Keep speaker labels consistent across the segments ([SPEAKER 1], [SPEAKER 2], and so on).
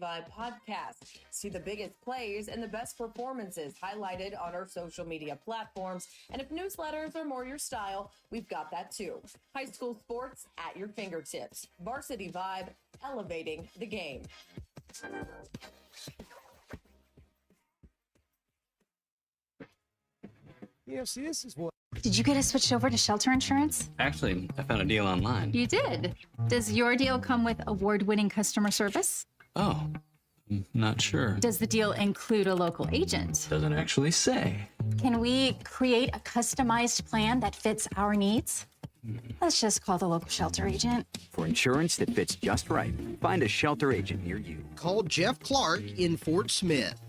[SPEAKER 1] Vibe podcast. See the biggest plays and the best performances highlighted on our social media platforms. And if newsletters are more your style, we've got that too. High school sports at your fingertips. Varsity Vibe, elevating the game.
[SPEAKER 2] Yeah, see, this is what.
[SPEAKER 3] Did you get us switched over to shelter insurance?
[SPEAKER 4] Actually, I found a deal online.
[SPEAKER 3] You did? Does your deal come with award-winning customer service?
[SPEAKER 4] Oh, not sure.
[SPEAKER 3] Does the deal include a local agent?
[SPEAKER 4] Doesn't actually say.
[SPEAKER 3] Can we create a customized plan that fits our needs? Let's just call the local shelter agent.
[SPEAKER 5] For insurance that fits just right, find a shelter agent near you.
[SPEAKER 6] Call Jeff Clark in Fort Smith.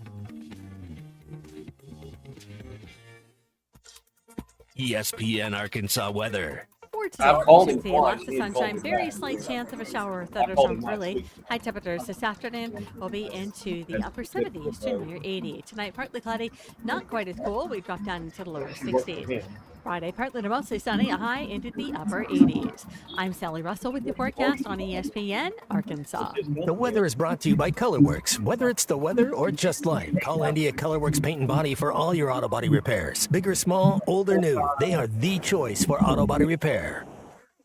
[SPEAKER 7] ESPN Arkansas weather.
[SPEAKER 8] For today, Tuesday, lots of sunshine, very slight chance of a shower or thunderstorms early. High temperatures this afternoon will be into the upper 70s to near 80. Tonight, partly cloudy, not quite as cool. We drop down into the lower 60s. Friday, partly to mostly sunny, a high into the upper 80s. I'm Sally Russell with the forecast on ESPN Arkansas.
[SPEAKER 7] The weather is brought to you by Colorworks. Whether it's the weather or just life, call Andy at Colorworks Paint and Body for all your auto body repairs. Big or small, old or new, they are the choice for auto body repair.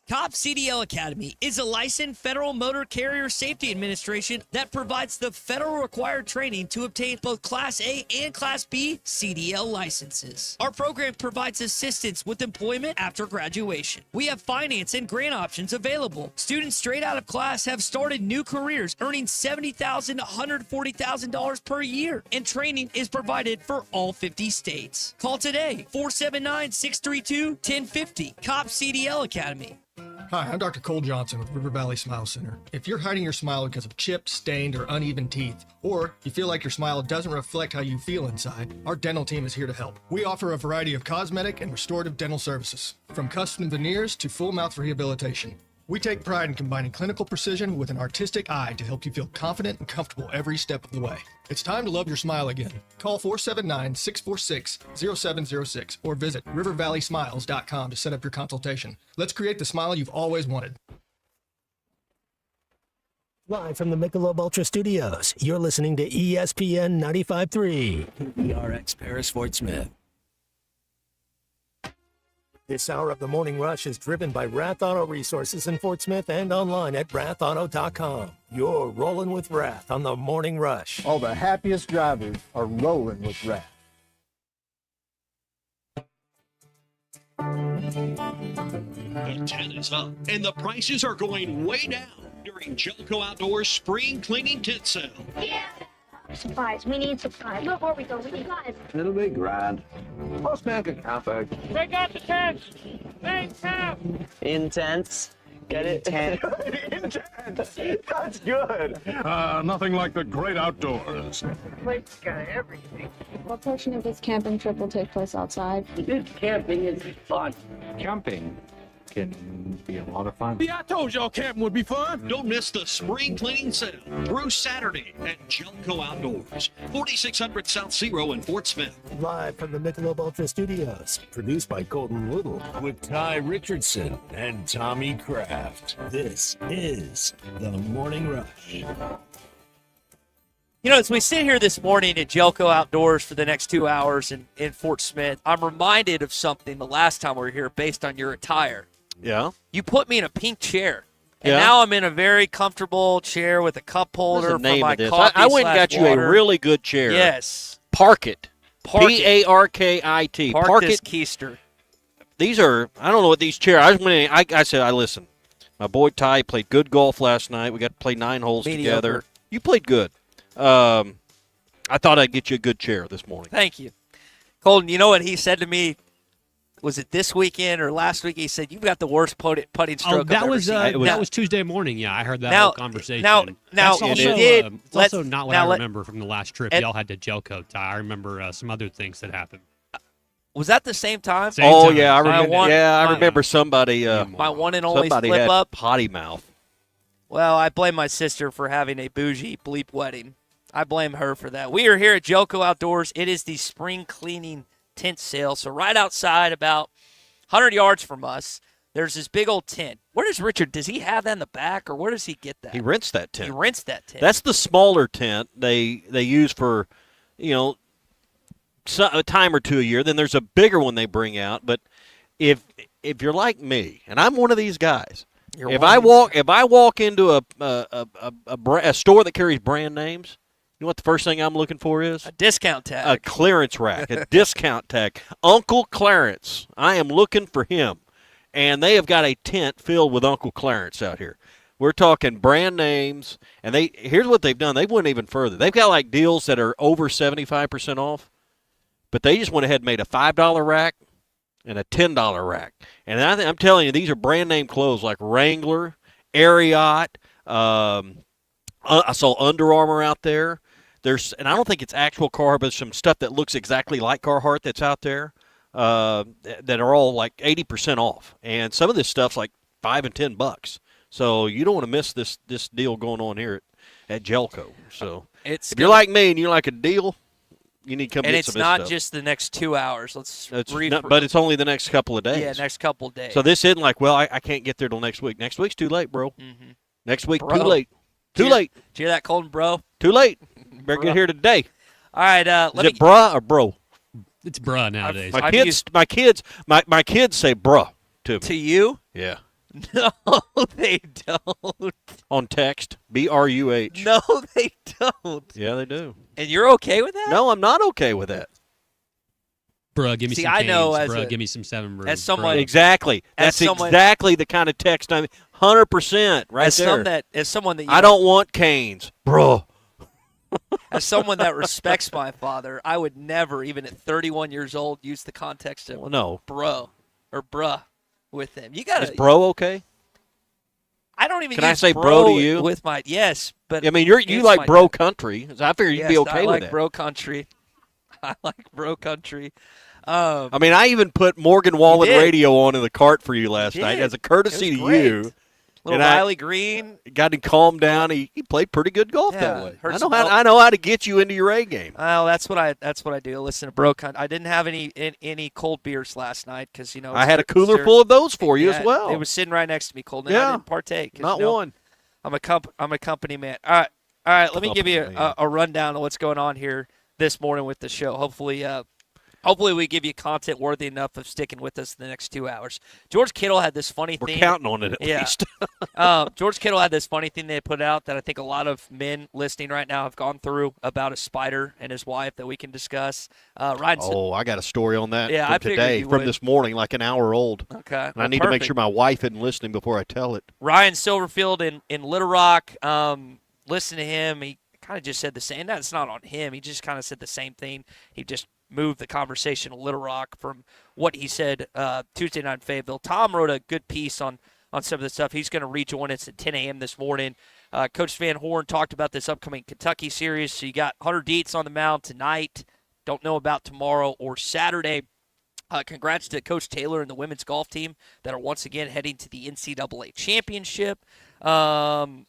[SPEAKER 9] COP CDL Academy is a licensed federal motor carrier safety administration that provides the federal required training to obtain both Class A and Class B CDL licenses. Our program provides assistance with employment after graduation. We have finance and grant options available. Students straight out of class have started new careers earning $70,000 to $140,000 per year, and training is provided for all 50 states. Call today, 479-632-1050, COP CDL Academy.
[SPEAKER 10] Hi, I'm Dr. Cole Johnson with River Valley Smile Center. If you're hiding your smile because of chipped, stained, or uneven teeth, or you feel like your smile doesn't reflect how you feel inside, our dental team is here to help. We offer a variety of cosmetic and restorative dental services, from custom veneers to full mouth rehabilitation. We take pride in combining clinical precision with an artistic eye to help you feel confident and comfortable every step of the way. It's time to love your smile again. Call 479-646-0706 or visit rivervalleysmiles.com to set up your consultation. Let's create the smile you've always wanted.
[SPEAKER 7] Live from the Michelob Ultra Studios, you're listening to ESPN 95.3. ERX Paris Fort Smith. This hour of the Morning Rush is driven by Rath Auto Resources in Fort Smith and online at rathauto.com. You're rolling with Rath on the Morning Rush.
[SPEAKER 2] All the happiest drivers are rolling with Rath.
[SPEAKER 11] The tent is up, and the prices are going way down during Gellco Outdoors Spring Cleaning Tent Sale.
[SPEAKER 12] Yeah. Supplies. We need supplies. Before we go, we need supplies.
[SPEAKER 13] It'll be grand. Most man can count back.
[SPEAKER 14] Take out the tents. Thanks, Cap.
[SPEAKER 15] Intense. Get it?
[SPEAKER 13] Intense. That's good.
[SPEAKER 16] Nothing like the great outdoors.
[SPEAKER 14] Plate's got everything.
[SPEAKER 17] What portion of this camping trip will take place outside?
[SPEAKER 15] This camping is fun.
[SPEAKER 13] Camping can be a lot of fun.
[SPEAKER 11] Yeah, I told y'all camping would be fun. Don't miss the Spring Cleaning Sale through Saturday at Gellco Outdoors, 4600 South Zero in Fort Smith.
[SPEAKER 7] Live from the Michelob Ultra Studios, produced by Colton Little, with Ty Richardson and Tommy Kraft. This is the Morning Rush.
[SPEAKER 9] You know, as we sit here this morning at Gellco Outdoors for the next 2 hours in Fort Smith, I'm reminded of something the last time we were here based on your attire.
[SPEAKER 18] Yeah.
[SPEAKER 9] You put me in a pink chair. And now I'm in a very comfortable chair with a cup holder for my coffee.
[SPEAKER 18] I went and got you a really good chair.
[SPEAKER 9] Yes.
[SPEAKER 18] Parkit. P-A-R-K-I-T.
[SPEAKER 9] Parkit Keister.
[SPEAKER 18] These are, I don't know what these chairs, I said, listen, my boy Ty played good golf last night. We got to play 9 holes together. You played good. I thought I'd get you a good chair this morning.
[SPEAKER 9] Thank you. Colton, you know what he said to me? Was it this weekend or last week? He said, "You've got the worst putting stroke."
[SPEAKER 19] That was Tuesday morning. Yeah, I heard that whole conversation.
[SPEAKER 9] Now,
[SPEAKER 19] that's also, it's also not what I remember from the last trip.
[SPEAKER 9] And,
[SPEAKER 19] y'all had to Gellco. I remember some other things that happened.
[SPEAKER 9] Was that the same time?
[SPEAKER 18] Same time. Yeah, I remember somebody.
[SPEAKER 9] My one and only
[SPEAKER 18] somebody
[SPEAKER 9] slip
[SPEAKER 18] had
[SPEAKER 9] up.
[SPEAKER 18] Potty mouth.
[SPEAKER 9] Well, I blame my sister for having a bougie bleep wedding. I blame her for that. We are here at Gellco Outdoors. It is the spring cleaning tent sale. So right outside, about 100 yards from us,
[SPEAKER 20] there's this big old tent. Where does Richard, does he have that in the back, or where does he get that?
[SPEAKER 18] He rents that tent.
[SPEAKER 20] He rents that tent.
[SPEAKER 18] That's the smaller tent they use for, a time or two a year. Then there's a bigger one they bring out. But if you're like me, and I'm one of these guys, if I walk into a store that carries brand names, you know what the first thing I'm looking for is?
[SPEAKER 20] A discount tag.
[SPEAKER 18] A clearance rack, a discount tag. Uncle Clarence. I am looking for him. And they have got a tent filled with Uncle Clarence out here. We're talking brand names. And here's what they've done. They went even further. They've got like deals that are over 75% off. But they just went ahead and made a $5 rack and a $10 rack. And I'm telling you, these are brand name clothes like Wrangler, Ariat. I saw Under Armour out there. And I don't think it's actual Carhartt, but some stuff that looks exactly like Carhartt that's out there that are all like 80% off. And some of this stuff's like $5 and $10. So you don't want to miss this deal going on here at Gellco. So if you're like me and you like a deal, you need to come get some of this stuff.
[SPEAKER 20] And it's not just the next 2 hours.
[SPEAKER 18] But it's only the next couple of days.
[SPEAKER 20] Yeah, next couple of days.
[SPEAKER 18] So this isn't like, well, I can't get there till next week. Next week's too late, bro.
[SPEAKER 20] Mm-hmm.
[SPEAKER 18] Next week,
[SPEAKER 20] bro.
[SPEAKER 18] Too late. Too late.
[SPEAKER 20] Did you hear that, Colton, bro?
[SPEAKER 18] Too late. Better get here today.
[SPEAKER 20] All right.
[SPEAKER 18] Is it bruh or bro?
[SPEAKER 19] It's bruh nowadays.
[SPEAKER 18] My kids say bruh to me.
[SPEAKER 20] To you?
[SPEAKER 18] Yeah.
[SPEAKER 20] No, they don't.
[SPEAKER 18] On text, BRUH.
[SPEAKER 20] No, they don't.
[SPEAKER 18] Yeah, they do.
[SPEAKER 20] And you're okay with that?
[SPEAKER 18] No, I'm not okay with that.
[SPEAKER 19] Bruh, give me some
[SPEAKER 20] I know
[SPEAKER 19] canes.
[SPEAKER 20] as
[SPEAKER 19] Bruh, give me some 7 brews.
[SPEAKER 20] As someone,
[SPEAKER 18] exactly. That's exactly the kind of text I'm 100% right there.
[SPEAKER 20] As someone that
[SPEAKER 18] I don't want canes, bro.
[SPEAKER 20] As someone that respects my father, I would never, even at 31 years old, use the context of bro or bruh with him. You got
[SPEAKER 18] Is bro okay?
[SPEAKER 20] I don't even.
[SPEAKER 18] Can
[SPEAKER 20] use
[SPEAKER 18] I say bro to you?
[SPEAKER 20] With my but
[SPEAKER 18] I mean you like bro country. I figure you'd be okay with that.
[SPEAKER 20] I like bro country. I like bro country.
[SPEAKER 18] I mean, I even put Morgan Wallen radio on in the cart for you last night as a courtesy to you.
[SPEAKER 20] Little Riley Green
[SPEAKER 18] got him calmed down. He played pretty good golf that way. I know how to get you into your A game.
[SPEAKER 20] Well, that's what I do. Listen to bro country. I didn't have any cold beers last night because
[SPEAKER 18] I had a cooler full of those for you as well.
[SPEAKER 20] It was sitting right next to me, Colton. I didn't partake.
[SPEAKER 18] Not one.
[SPEAKER 20] I'm a company man. All right. Let me give you a rundown of what's going on here this morning with the show. Hopefully we give you content worthy enough of sticking with us the next 2 hours. George Kittle had this funny thing.
[SPEAKER 18] We're counting on it at least.
[SPEAKER 20] George Kittle had this funny thing they put out that I think a lot of men listening right now have gone through about a spider and his wife that we can discuss. Ryan.
[SPEAKER 18] I got a story on that
[SPEAKER 20] from
[SPEAKER 18] today, from this morning, like an hour old.
[SPEAKER 20] Okay.
[SPEAKER 18] And I need to make sure my wife isn't listening before I tell it.
[SPEAKER 20] Ryan Silverfield in Little Rock, listen to him. He kind of just said the same. That's not on him. He just kind of said the same thing. He just moved the conversation to Little Rock from what he said Tuesday night in Fayetteville. Tom wrote a good piece on some of this stuff. He's going to rejoin us at 10 a.m. this morning. Coach Van Horn talked about this upcoming Kentucky series. So you got Hunter Dietz on the mound tonight. Don't know about tomorrow or Saturday. Congrats to Coach Taylor and the women's golf team that are once again heading to the NCAA championship. Donald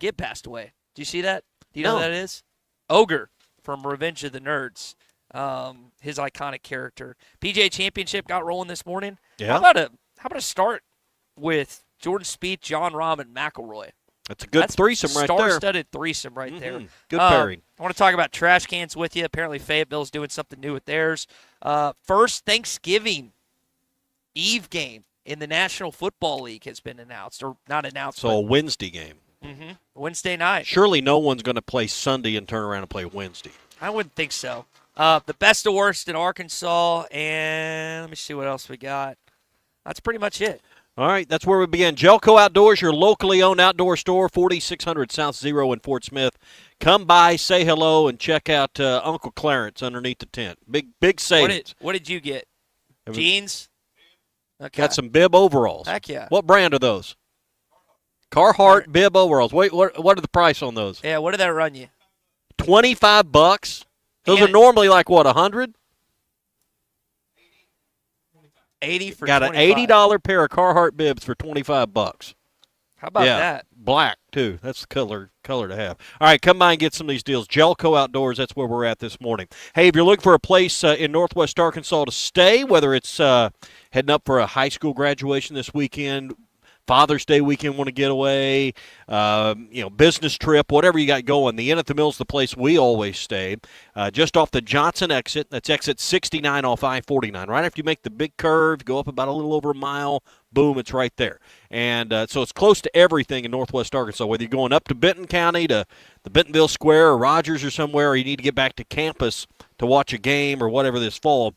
[SPEAKER 20] Gibb passed away. Do you see that? Do you know who that is? Ogre from Revenge of the Nerds, his iconic character. PGA Championship got rolling this morning.
[SPEAKER 18] Yeah.
[SPEAKER 20] How about a start with Jordan Spieth, John Rahm, and McIlroy?
[SPEAKER 18] That's a good threesome right there.
[SPEAKER 20] Star-studded threesome right there.
[SPEAKER 18] Good pairing.
[SPEAKER 20] I want to talk about trash cans with you. Apparently Fayetteville's doing something new with theirs. First Thanksgiving Eve game in the National Football League has been announced, or not announced.
[SPEAKER 18] So a Wednesday game.
[SPEAKER 20] Mm-hmm. Wednesday night.
[SPEAKER 18] Surely no one's going to play Sunday and turn around and play Wednesday.
[SPEAKER 20] I wouldn't think so. The best of worst in Arkansas, and let me see what else we got. That's pretty much it.
[SPEAKER 18] All right, that's where we begin. Gellco Outdoors, your locally owned outdoor store, 4600 South Zero in Fort Smith. Come by, say hello, and check out Uncle Clarence underneath the tent. Big savings.
[SPEAKER 20] What did you get? Jeans? Okay.
[SPEAKER 18] Got some bib overalls.
[SPEAKER 20] Heck yeah.
[SPEAKER 18] What brand are those? Carhartt bib overalls. Wait, what are the price on those?
[SPEAKER 20] Yeah, what did that run you?
[SPEAKER 18] $25. Those are normally like what, $100?
[SPEAKER 20] 80 for
[SPEAKER 18] got an $80 pair of Carhartt bibs for $25.
[SPEAKER 20] How about that?
[SPEAKER 18] Black, too. That's the color to have. All right, come by and get some of these deals. Gellco Outdoors, that's where we're at this morning. Hey, if you're looking for a place in Northwest Arkansas to stay, whether it's heading up for a high school graduation this weekend, Father's Day weekend, want to get away, business trip, whatever you got going, the Inn at the Mill's the place we always stay. Just off the Johnson exit. That's exit 69 off I-49. Right after you make the big curve, go up about a little over a mile, boom, it's right there. And so it's close to everything in Northwest Arkansas, whether you're going up to Benton County to the Bentonville Square or Rogers or somewhere, or you need to get back to campus to watch a game or whatever this fall.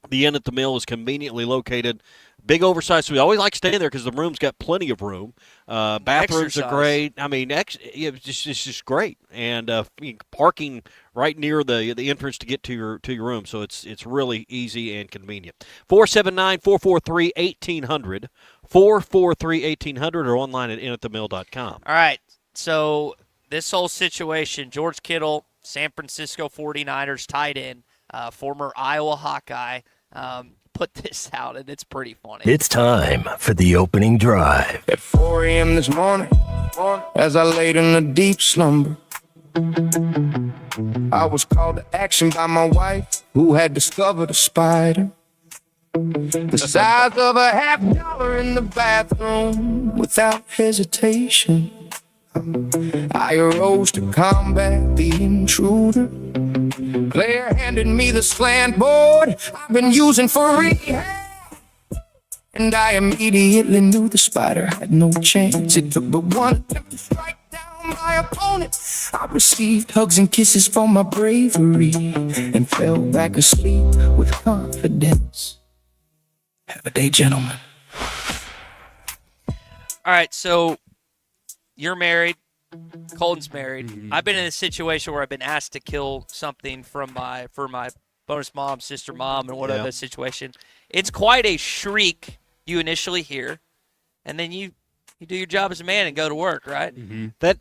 [SPEAKER 18] The Inn at the Mill is conveniently located. Big oversized suite. I always like staying there because the room's got plenty of room. Bathrooms are great. I mean, it's just great. And parking right near the entrance to get to your room. So it's really easy and convenient. 479-443-1800. 443-1800 or online at inatthemill.com.
[SPEAKER 20] All right. So this whole situation, George Kittle, San Francisco 49ers tight end, former Iowa Hawkeye, put this out, and it's pretty funny.
[SPEAKER 7] It's time for the opening drive.
[SPEAKER 21] At 4 a.m. this morning, as I laid in a deep slumber, I was called to action by my wife, who had discovered a spider the size of a $50 in the bathroom. Without hesitation, I arose to combat the intruder. Claire handed me the slant board I've been using for rehab, and I immediately knew the spider had no chance. It took but one attempt to strike down my opponent. I received hugs and kisses for my bravery and fell back asleep with confidence. Have a day, gentlemen.
[SPEAKER 20] All right, so you're married. Colton's married. I've been in a situation where I've been asked to kill something for my bonus mom, sister mom, and whatever situation. It's quite a shriek you initially hear, and then you do your job as a man and go to work, right?
[SPEAKER 18] Mm-hmm. That,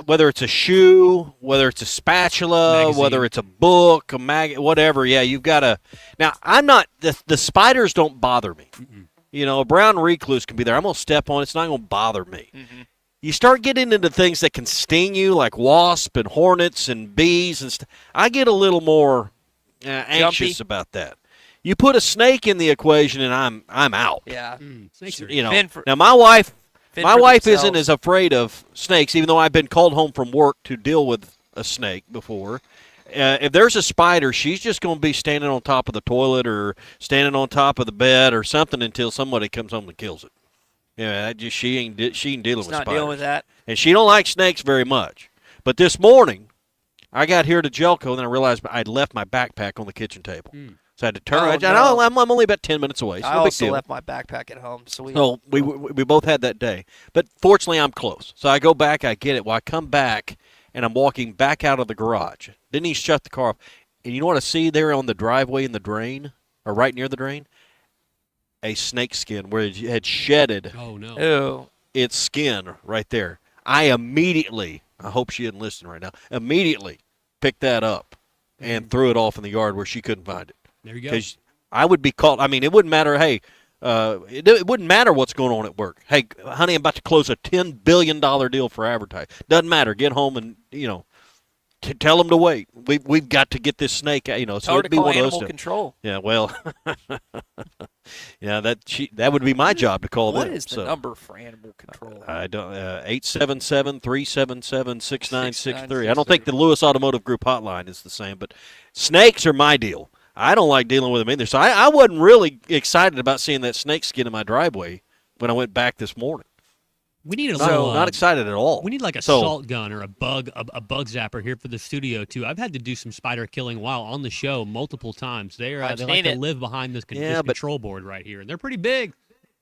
[SPEAKER 18] whether it's a shoe, whether it's a spatula, magazine, whether it's a book, whatever, you've got to. Now, I'm not, the spiders don't bother me. A brown recluse can be there. I'm going to step on it. It's not going to bother me. Mm-hmm. You start getting into things that can sting you, like wasps and hornets and bees and stuff. I get a little more anxious about that. You put a snake in the equation, and I'm out.
[SPEAKER 20] Yeah,
[SPEAKER 19] snakes are.
[SPEAKER 18] Now my wife isn't as afraid of snakes, even though I've been called home from work to deal with a snake before. If there's a spider, she's just going to be standing on top of the toilet or standing on top of the bed or something until somebody comes home and kills it. She ain't dealing with spiders.
[SPEAKER 20] Not dealing with that.
[SPEAKER 18] And she don't like snakes very much. But this morning, I got here to Gellco, and then I realized I'd left my backpack on the kitchen table. So I had to turn. I'm only about 10 minutes away. So
[SPEAKER 20] I also left my backpack at home. So
[SPEAKER 18] we both had that day. But fortunately, I'm close. So I go back, I get it. Well, I come back, and I'm walking back out of the garage. Didn't he shut the car off? And you know what I see there on the driveway in the drain, or right near the drain? A snake skin where it had shedded its skin right there. I hope she isn't listening right now, immediately picked that up and threw it off in the yard where she couldn't find it.
[SPEAKER 19] There you go.
[SPEAKER 18] Because I would be called. I mean, it wouldn't matter. Hey, it wouldn't matter what's going on at work. Hey, honey, I'm about to close a $10 billion deal for advertising. Doesn't matter. Get home and, tell them to wait. We've got to get this snake. So it'd be one of those.
[SPEAKER 20] Control.
[SPEAKER 18] Yeah, well, that would be my job to call them.
[SPEAKER 20] What is the number for animal control?
[SPEAKER 18] I don't. 877-377-6963. I don't think the Lewis Automotive Group hotline is the same, but snakes are my deal. I don't like dealing with them either. So I wasn't really excited about seeing that snake skin in my driveway when I went back this morning.
[SPEAKER 19] We need
[SPEAKER 18] not excited at all.
[SPEAKER 19] We need like a salt gun or a bug zapper here for the studio too. I've had to do some spider killing while on the show multiple times. They like to live behind this control board right here, and they're pretty big.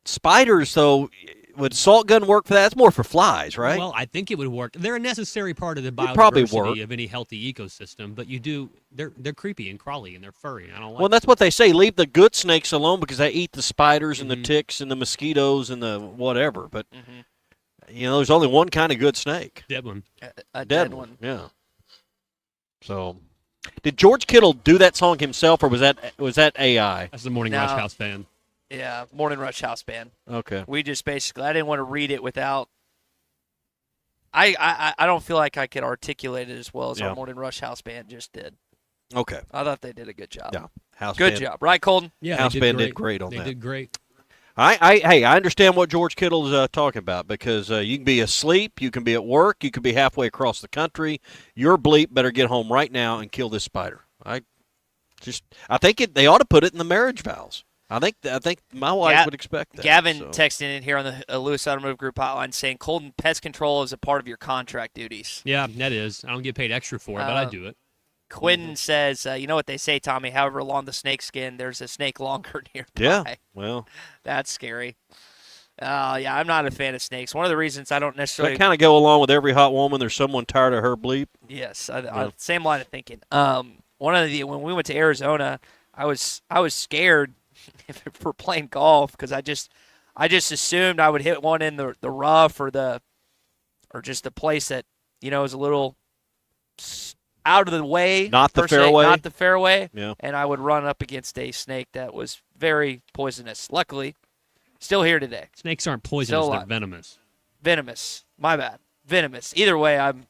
[SPEAKER 19] Spiders,
[SPEAKER 18] though, would salt gun work for that? That's more for flies, right?
[SPEAKER 19] Well, I think it would work. They're a necessary part of the biodiversity of any healthy ecosystem, but they're creepy and crawly and they're furry. I don't like.
[SPEAKER 18] Well, that's what they say. Leave the good snakes alone because they eat the spiders and the ticks and the mosquitoes and the whatever. But there's only one kind of good snake.
[SPEAKER 19] Dead one.
[SPEAKER 20] A dead one.
[SPEAKER 18] Yeah. So, did George Kittle do that song himself, or was that AI?
[SPEAKER 19] That's the Morning Rush House fan.
[SPEAKER 20] Yeah, Morning Rush House Band.
[SPEAKER 18] Okay.
[SPEAKER 20] We just basically, I didn't want to read it without. I don't feel like I could articulate it as well as our Morning Rush House Band just did.
[SPEAKER 18] Okay.
[SPEAKER 20] I thought they did a good job.
[SPEAKER 18] Yeah.
[SPEAKER 20] Good job. Right, Colton?
[SPEAKER 19] Yeah,
[SPEAKER 18] House Band did great on that.
[SPEAKER 19] They did great.
[SPEAKER 18] Hey, I understand what George Kittle's talking about because you can be asleep, you can be at work, you can be halfway across the country. Your bleep better get home right now and kill this spider. I think they ought to put it in the marriage vows. I think my wife would expect that.
[SPEAKER 20] Gavin texting in here on the Lewis Automotive Group hotline saying, Colton, pest control is a part of your contract duties.
[SPEAKER 19] Yeah, that is. I don't get paid extra for it, but I do it.
[SPEAKER 20] Quinn says, you know what they say, Tommy, however long the snake skin, there's a snake longer nearby.
[SPEAKER 18] Yeah, well.
[SPEAKER 20] That's scary. Yeah, I'm not a fan of snakes. One of the reasons I don't necessarily.
[SPEAKER 18] That kind of go along with every hot woman. There's someone tired of her bleep.
[SPEAKER 20] Yes, same line of thinking. When we went to Arizona, I was scared for playing golf because I just assumed I would hit one in the rough or just the place that is a little out of the way,
[SPEAKER 18] not the fairway.
[SPEAKER 20] Yeah. And I would run up against a snake that was very poisonous. Luckily, still here today.
[SPEAKER 19] Snakes aren't poisonous; they're venomous.
[SPEAKER 20] Venomous. My bad. Venomous. Either way, I'm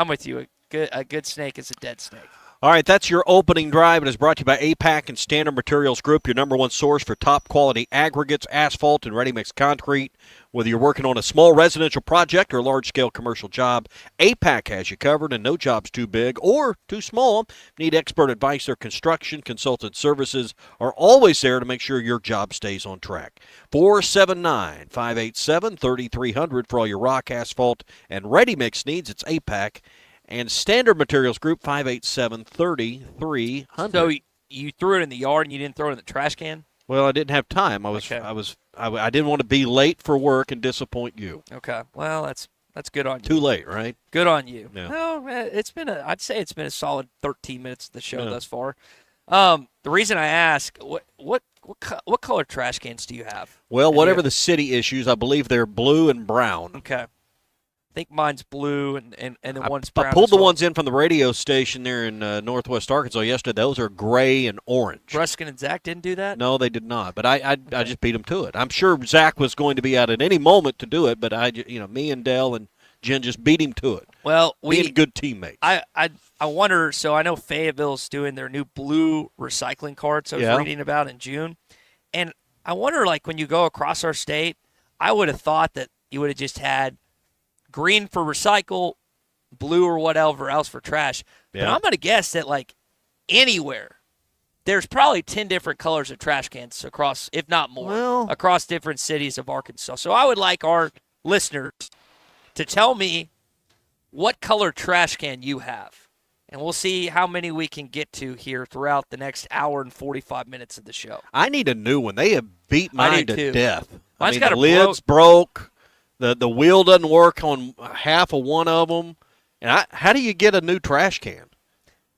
[SPEAKER 20] with you. A good snake is a dead snake.
[SPEAKER 18] All right, that's your opening drive. It is brought to you by APAC and Standard Materials Group, your number one source for top-quality aggregates, asphalt, and ready-mix concrete. Whether you're working on a small residential project or a large-scale commercial job, APAC has you covered, and no job's too big or too small. Need expert advice or construction consultant services are always there to make sure your job stays on track. 479-587-3300 for all your rock, asphalt, and ready-mix needs. It's APAC. And Standard Materials Group, 587-3300.
[SPEAKER 20] So you threw it in the yard and you didn't throw it in the trash can?
[SPEAKER 18] Well, I didn't have time. I didn't want to be late for work and disappoint you.
[SPEAKER 20] Okay. Well, that's good on you.
[SPEAKER 18] Too late, right?
[SPEAKER 20] Good on you.
[SPEAKER 18] Yeah.
[SPEAKER 20] Well, I'd say it's been a solid 13 minutes of the show thus far. The reason I ask, what color trash cans do you have?
[SPEAKER 18] Well, whatever the city issues, I believe they're blue and brown.
[SPEAKER 20] Okay. I think mine's blue and the one's brown.
[SPEAKER 18] I pulled the ones in from the radio station there in northwest Arkansas yesterday. Those are gray and orange.
[SPEAKER 20] Ruskin and Zach didn't do that?
[SPEAKER 18] No, they did not. But I just beat them to it. I'm sure Zach was going to be out at any moment to do it, but me and Dell and Jen just beat him to it.
[SPEAKER 20] Well,
[SPEAKER 18] being good teammates.
[SPEAKER 20] I wonder. So I know Fayetteville's doing their new blue recycling carts. I was reading about in June, and I wonder, like, when you go across our state, I would have thought that you would have just had green for recycle, blue or whatever else for trash. Yeah. But I'm going to guess that, like, anywhere, there's probably 10 different colors of trash cans across, if not more, across different cities of Arkansas. So I would like our listeners to tell me what color trash can you have. And we'll see how many we can get to here throughout the next hour and 45 minutes of the show.
[SPEAKER 18] I need a new one. They have beat mine to death.
[SPEAKER 20] Mine's got
[SPEAKER 18] the lid's broke. The wheel doesn't work on half of one of them. And how do you get a new trash can?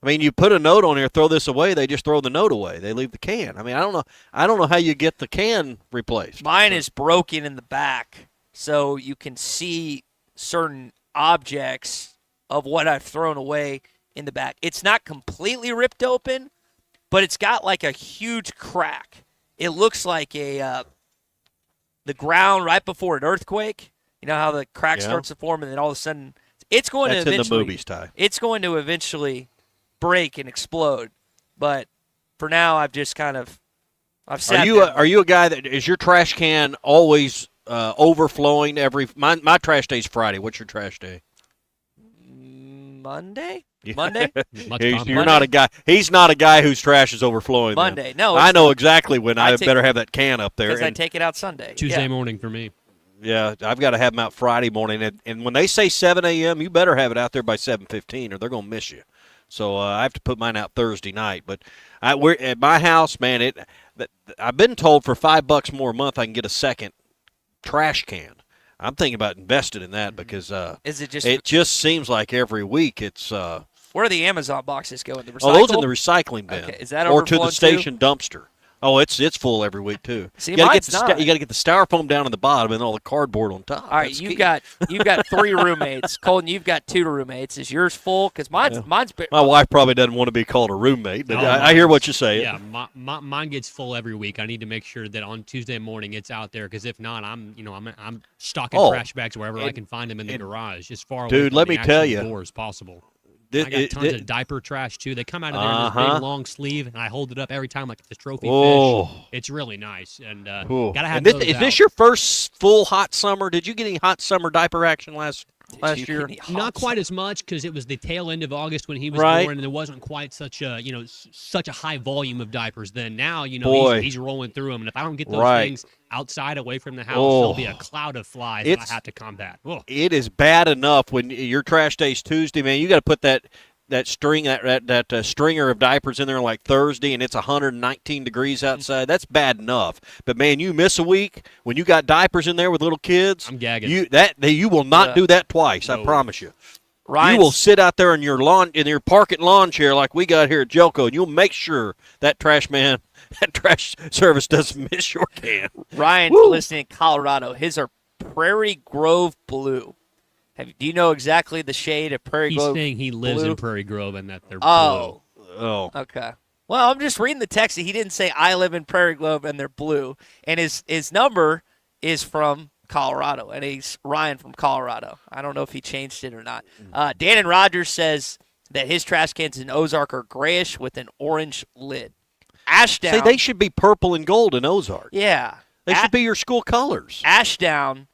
[SPEAKER 18] I mean, you put a note on here, throw this away, they just throw the note away. They leave the can. I mean, I don't know how you get the can replaced.
[SPEAKER 20] Mine is broken in the back, so you can see certain objects of what I've thrown away in the back. It's not completely ripped open, but it's got like a huge crack. It looks like the ground right before an earthquake. You know how the crack starts to form, and then all of a sudden it's going to eventually.
[SPEAKER 18] That's in the movies, Ty.
[SPEAKER 20] It's going to eventually break and explode. But for now, I've just I've sat there.
[SPEAKER 18] Are you a guy that is your trash can always overflowing my trash day's Friday. What's your trash day?
[SPEAKER 20] Monday? Monday?
[SPEAKER 18] You're not a guy. He's not a guy whose trash is overflowing.
[SPEAKER 20] Monday.
[SPEAKER 18] Then.
[SPEAKER 20] No.
[SPEAKER 18] I know exactly when I better have that can up there.
[SPEAKER 20] Because I take it out Sunday.
[SPEAKER 19] Tuesday morning for me.
[SPEAKER 18] Yeah, I've got to have them out Friday morning. And when they say 7 a.m., you better have it out there by 7:15 or they're going to miss you. So I have to put mine out Thursday night. But we're at my house, man, I've been told for $5 more a month I can get a second trash can. I'm thinking about investing in that because it just seems like every week it's
[SPEAKER 20] where do the Amazon boxes go in the recycle?
[SPEAKER 18] Oh, those in the recycling bin.
[SPEAKER 20] Okay. Is that
[SPEAKER 18] or to the
[SPEAKER 20] overflowing
[SPEAKER 18] station dumpster. Oh, it's full every week too.
[SPEAKER 20] See,
[SPEAKER 18] you got
[SPEAKER 20] mine's
[SPEAKER 18] to
[SPEAKER 20] not.
[SPEAKER 18] get the styrofoam down on the bottom and all the cardboard on top.
[SPEAKER 20] All right, you've got 3 roommates. Colton, you've got 2 roommates. Is yours full? Because mine's.
[SPEAKER 18] My wife probably doesn't want to be called a roommate, but I hear what you're saying.
[SPEAKER 19] Yeah, mine gets full every week. I need to make sure that on Tuesday morning it's out there, because if not, I'm stocking trash bags wherever I can find them in the garage, as far away from
[SPEAKER 18] let
[SPEAKER 19] the
[SPEAKER 18] me tell you,
[SPEAKER 19] door as possible. I got tons of diaper trash too. They come out of there in this big long sleeve, and I hold it up every time like it's a trophy fish. It's really nice, and gotta have those
[SPEAKER 18] Is
[SPEAKER 19] out.
[SPEAKER 18] this your first full hot summer? Did you get any hot summer diaper action last year?
[SPEAKER 19] Not quite as much, because it was the tail end of August when he was
[SPEAKER 18] Right.
[SPEAKER 19] born, and there wasn't quite such a such a high volume of diapers then. Now he's rolling through them, and if I don't get those things outside away from the house, there'll be a cloud of flies that I have to combat.
[SPEAKER 18] It is bad enough when your trash day's Tuesday, man. You got to put that stringer of diapers in there like Thursday, and it's 119 degrees outside. That's bad enough. But man, you miss a week when you got diapers in there with little kids.
[SPEAKER 19] I'm gagging.
[SPEAKER 18] You will not do that twice. I promise you.
[SPEAKER 20] Ryan's,
[SPEAKER 18] you will sit out there in your parking lawn chair like we got here at Gellco, and you'll make sure that trash service doesn't miss your can.
[SPEAKER 20] Ryan's listening in Colorado. His are Prairie Grove Blue. Do you know exactly the shade of Prairie Grove?
[SPEAKER 19] He's saying he lives in Prairie Grove and that they're blue.
[SPEAKER 20] Oh. Okay. Well, I'm just reading the text. He didn't say I live in Prairie Grove and they're blue. And his number is from Colorado, and he's Ryan from Colorado. I don't know if he changed it or not. Dan and Rogers says that his trash cans in Ozark are grayish with an orange lid. Ashdown.
[SPEAKER 18] Say they should be purple and gold in Ozark.
[SPEAKER 20] Yeah.
[SPEAKER 18] They should be your school colors.
[SPEAKER 20] Ashdown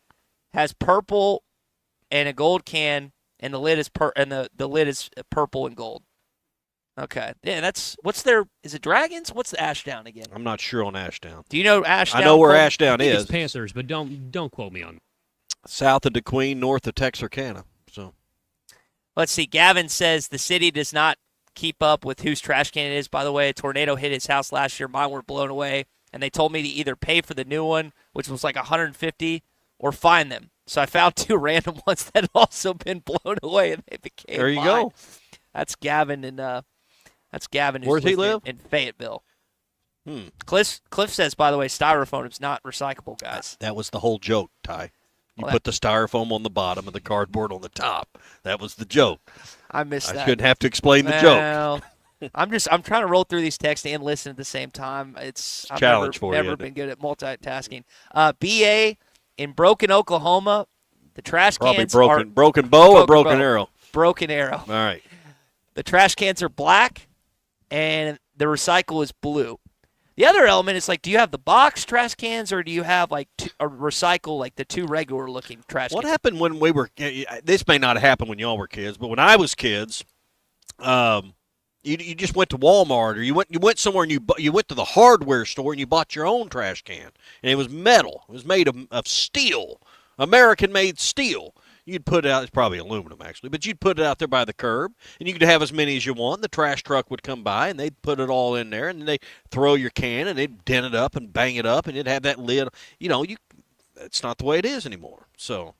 [SPEAKER 20] has purple and a gold can, and the lid is purple and gold. Okay. Yeah, is it Dragons? What's the Ashdown again?
[SPEAKER 18] I'm not sure on Ashdown.
[SPEAKER 20] Do you know Ashdown?
[SPEAKER 18] I know where Ashdown is.
[SPEAKER 19] It's Panthers, but don't quote me on it.
[SPEAKER 18] South of DeQueen, north of Texarkana. So
[SPEAKER 20] let's see. Gavin says the city does not keep up with whose trash can it is. By the way, a tornado hit his house last year. Mine were blown away, and they told me to either pay for the new one, which was like $150, or fine them. So I found 2 random ones that had also been blown away, and they became
[SPEAKER 18] there. You
[SPEAKER 20] mine.
[SPEAKER 18] go.
[SPEAKER 20] That's Gavin, and
[SPEAKER 18] where's he live?
[SPEAKER 20] In Fayetteville. Cliff says, by the way, styrofoam is not recyclable, guys.
[SPEAKER 18] That was the whole joke, Ty. You put the styrofoam on the bottom and the cardboard on the top. That was the joke.
[SPEAKER 20] I missed that.
[SPEAKER 18] I shouldn't have to explain the joke.
[SPEAKER 20] I'm trying to roll through these texts and listen at the same time. I've
[SPEAKER 18] challenge for you.
[SPEAKER 20] Never been good at multitasking. BA in Broken, Oklahoma, the trash cans
[SPEAKER 18] are broken or broken arrow.
[SPEAKER 20] Broken Arrow.
[SPEAKER 18] All right.
[SPEAKER 20] The trash cans are black, and the recycle is blue. The other element is, like, do you have the box trash cans, or do you have, like, a recycle, like the 2 regular-looking trash cans?
[SPEAKER 18] What happened when we were – this may not have happened when y'all were kids, but when I was kids, you just went to Walmart, or you went somewhere and you went to the hardware store and you bought your own trash can, and it was metal. It was made of steel, American-made steel. You'd put it out – it's probably aluminum, actually, but you'd put it out there by the curb, and you could have as many as you want. The trash truck would come by, and they'd put it all in there, and then they'd throw your can, and they'd dent it up and bang it up, and it'd have that lid. That's not the way it is anymore. So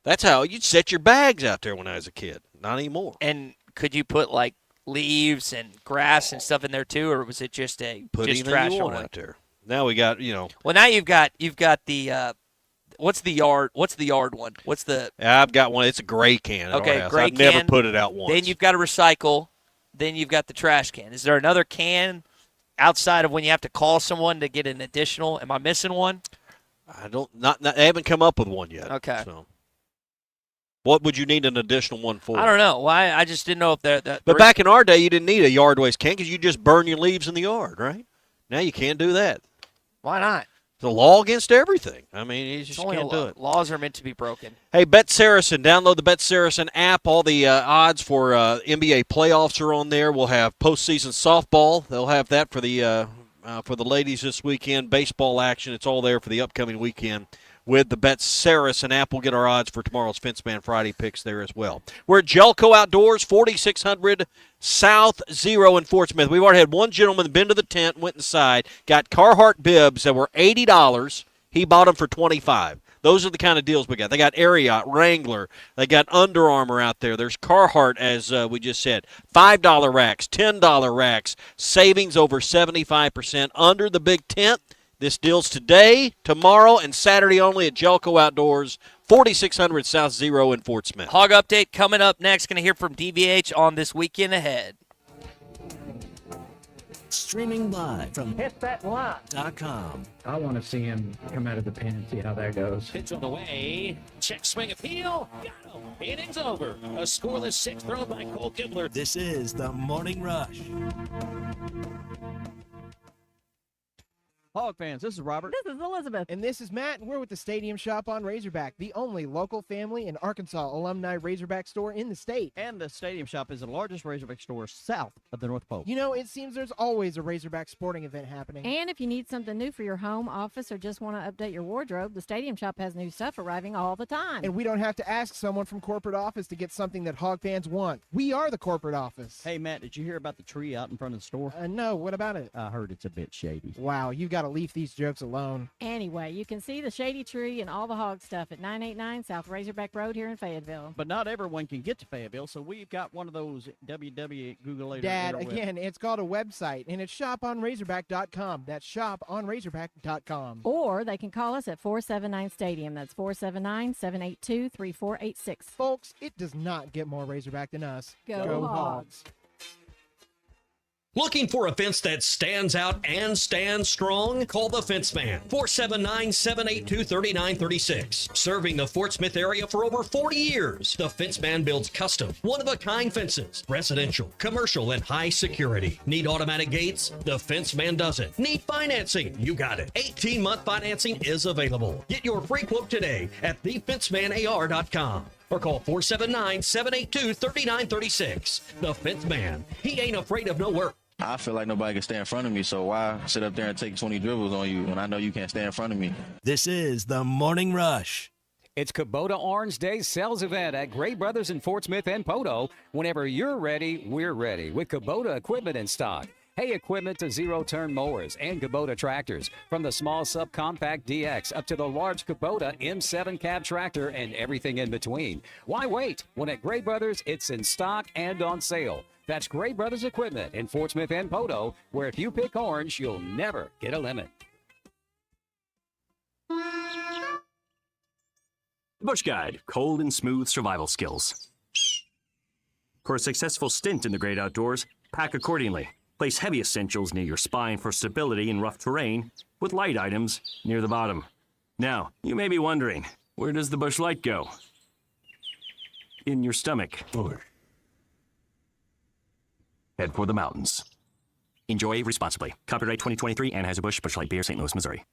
[SPEAKER 18] that's how you'd set your bags out there when I was a kid. Not anymore.
[SPEAKER 20] And could you put, like, leaves and grass and stuff in there, too, or was it just just trash
[SPEAKER 18] you want out there? Now we got,
[SPEAKER 20] Well, now you've got the what's the yard one? What's the
[SPEAKER 18] I've got one. It's a gray can.
[SPEAKER 20] Okay, gray
[SPEAKER 18] I've
[SPEAKER 20] can.
[SPEAKER 18] never put it out once.
[SPEAKER 20] Then you've got to recycle. Then you've got the trash can. Is there another can outside of when you have to call someone to get an additional? Am I missing one?
[SPEAKER 18] I haven't come up with one yet.
[SPEAKER 20] Okay.
[SPEAKER 18] So. What would you need an additional one for?
[SPEAKER 20] I don't know. Why? I just didn't know if that.
[SPEAKER 18] But back in our day, you didn't need a yard waste can because you just burn your leaves in the yard, right? Now you can't do that.
[SPEAKER 20] Why not?
[SPEAKER 18] The law against everything. I mean, you just can't do it.
[SPEAKER 20] Laws are meant to be broken.
[SPEAKER 18] Hey, Bet Saracen. Download the Bet Saracen app. All the odds for NBA playoffs are on there. We'll have postseason softball. They'll have that for the ladies this weekend. Baseball action. It's all there for the upcoming weekend. With the Bet Saracen app, we'll get our odds for tomorrow's Fence Man Friday picks there as well. We're at Gellco Outdoors, 4600 South Zero in Fort Smith. We've already had one gentleman been to the tent, went inside, got Carhartt bibs that were $80. He bought them for $25. Those are the kind of deals we got. They got Ariat, Wrangler. They got Under Armour out there. There's Carhartt, as we just said. $5 racks, $10 racks, savings over 75% under the big tent. This deal's today, tomorrow, and Saturday only at Gellco Outdoors, 4600 South Zero in Fort Smith.
[SPEAKER 20] Hog update coming up next. Going to hear from DVH on this weekend ahead.
[SPEAKER 7] Streaming live from hitthatline.com.
[SPEAKER 13] I want to see him come out of the pen and see how that goes.
[SPEAKER 11] Pitch on the way. Check swing appeal. Got him. Innings over. A scoreless sixth thrown by Cole Kibler.
[SPEAKER 7] This is the Morning Rush.
[SPEAKER 1] Hog fans, this is Robert.
[SPEAKER 8] This is Elizabeth.
[SPEAKER 1] And this is Matt, and we're with the Stadium Shop on Razorback, the only local family and Arkansas alumni Razorback store in the state.
[SPEAKER 22] And the Stadium Shop is the largest Razorback store south of the North Pole.
[SPEAKER 1] You know, it seems there's always a Razorback sporting event happening.
[SPEAKER 8] And if you need something new for your home, office, or just want to update your wardrobe, the Stadium Shop has new stuff arriving all the time.
[SPEAKER 1] And we don't have to ask someone from corporate office to get something that Hog fans want. We are the corporate office.
[SPEAKER 22] Hey, Matt, did you hear about the tree out in front of the store?
[SPEAKER 1] No, what about it?
[SPEAKER 22] I heard it's a bit shady.
[SPEAKER 1] Wow, you've got to leave these jokes alone.
[SPEAKER 8] Anyway, you can see the shady tree and all the hog stuff at 989 South Razorback Road here in Fayetteville.
[SPEAKER 22] But not everyone can get to Fayetteville, so we've got one of those Google
[SPEAKER 1] Dad, again, it's called a website, and it's shoponrazorback.com. That's shoponrazorback.com.
[SPEAKER 8] Or they can call us at 479 Stadium. That's 479-782-3486.
[SPEAKER 1] Folks, it does not get more Razorback than us.
[SPEAKER 8] Go Hogs.
[SPEAKER 11] Looking for a fence that stands out and stands strong? Call the Fence Man, 479-782-3936. Serving the Fort Smith area for over 40 years, the Fence Man builds custom, one-of-a-kind fences, residential, commercial, and high security. Need automatic gates? The Fence Man does it. Need financing? You got it. 18-month financing is available. Get your free quote today at thefencemanar.com. Or call 479-782-3936. The Fence Man. He ain't afraid of no work.
[SPEAKER 23] I feel like nobody can stand in front of me, so why sit up there and take 20 dribbles on you when I know you can't stand in front of me?
[SPEAKER 7] This is the Morning Rush.
[SPEAKER 24] It's Kubota Orange Day sales event at Gray Brothers in Fort Smith and Poto. Whenever you're ready, we're ready with Kubota equipment in stock. Hay equipment to zero-turn mowers and Kubota tractors, from the small subcompact DX up to the large Kubota M7 cab tractor and everything in between. Why wait? When at Gray Brothers, it's in stock and on sale. That's Gray Brothers Equipment in Fort Smith and Poto, where if you pick orange, you'll never get a limit.
[SPEAKER 25] Bush Guide, cold and smooth survival skills. For a successful stint in the great outdoors, pack accordingly. Place heavy essentials near your spine for stability in rough terrain, with light items near the bottom. Now, you may be wondering, where does the Bush Light go? In your stomach. Head for the mountains. Enjoy responsibly. Copyright 2023, Anheuser-Busch, Busch Light Beer, St. Louis, Missouri.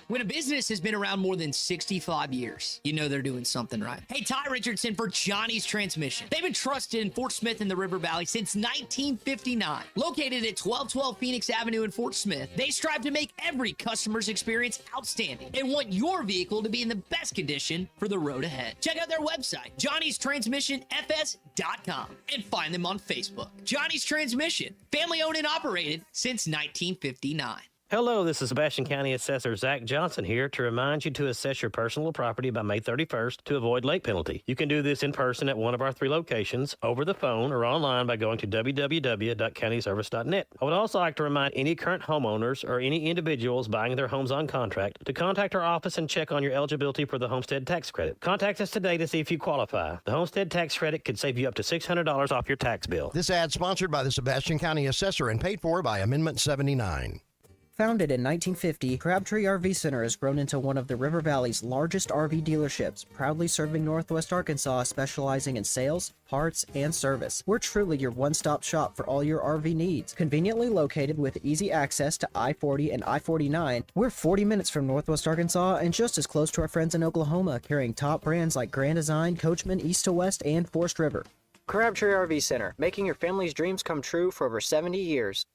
[SPEAKER 9] When a business has been around more than 65 years, you know they're doing something right. Hey, Ty Richardson for Johnny's Transmission. They've been trusted in Fort Smith and the River Valley since 1959. Located at 1212 Phoenix Avenue in Fort Smith, they strive to make every customer's experience outstanding and want your vehicle to be in the best condition for the road ahead. Check out their website, johnnystransmissionfs.com, and find them on Facebook. Johnny's Transmission, family owned and operated since 1959.
[SPEAKER 26] Hello, this is Sebastian County Assessor Zach Johnson here to remind you to assess your personal property by May 31st to avoid late penalty. You can do this in person at one of our 3 locations, over the phone, or online by going to www.countyservice.net. I would also like to remind any current homeowners or any individuals buying their homes on contract to contact our office and check on your eligibility for the homestead tax credit. Contact us today to see if you qualify. The homestead tax credit could save you up to $600 off your tax bill.
[SPEAKER 27] This ad sponsored by the Sebastian County Assessor and paid for by Amendment 79.
[SPEAKER 28] Founded in 1950, Crabtree RV Center has grown into one of the River Valley's largest RV dealerships, proudly serving Northwest Arkansas, specializing in sales, parts, and service. We're truly your one-stop shop for all your RV needs. Conveniently located with easy access to I-40 and I-49, we're 40 minutes from Northwest Arkansas and just as close to our friends in Oklahoma, carrying top brands like Grand Design, Coachman, East to West, and Forest River. Crabtree RV Center, making your family's dreams come true for over 70 years.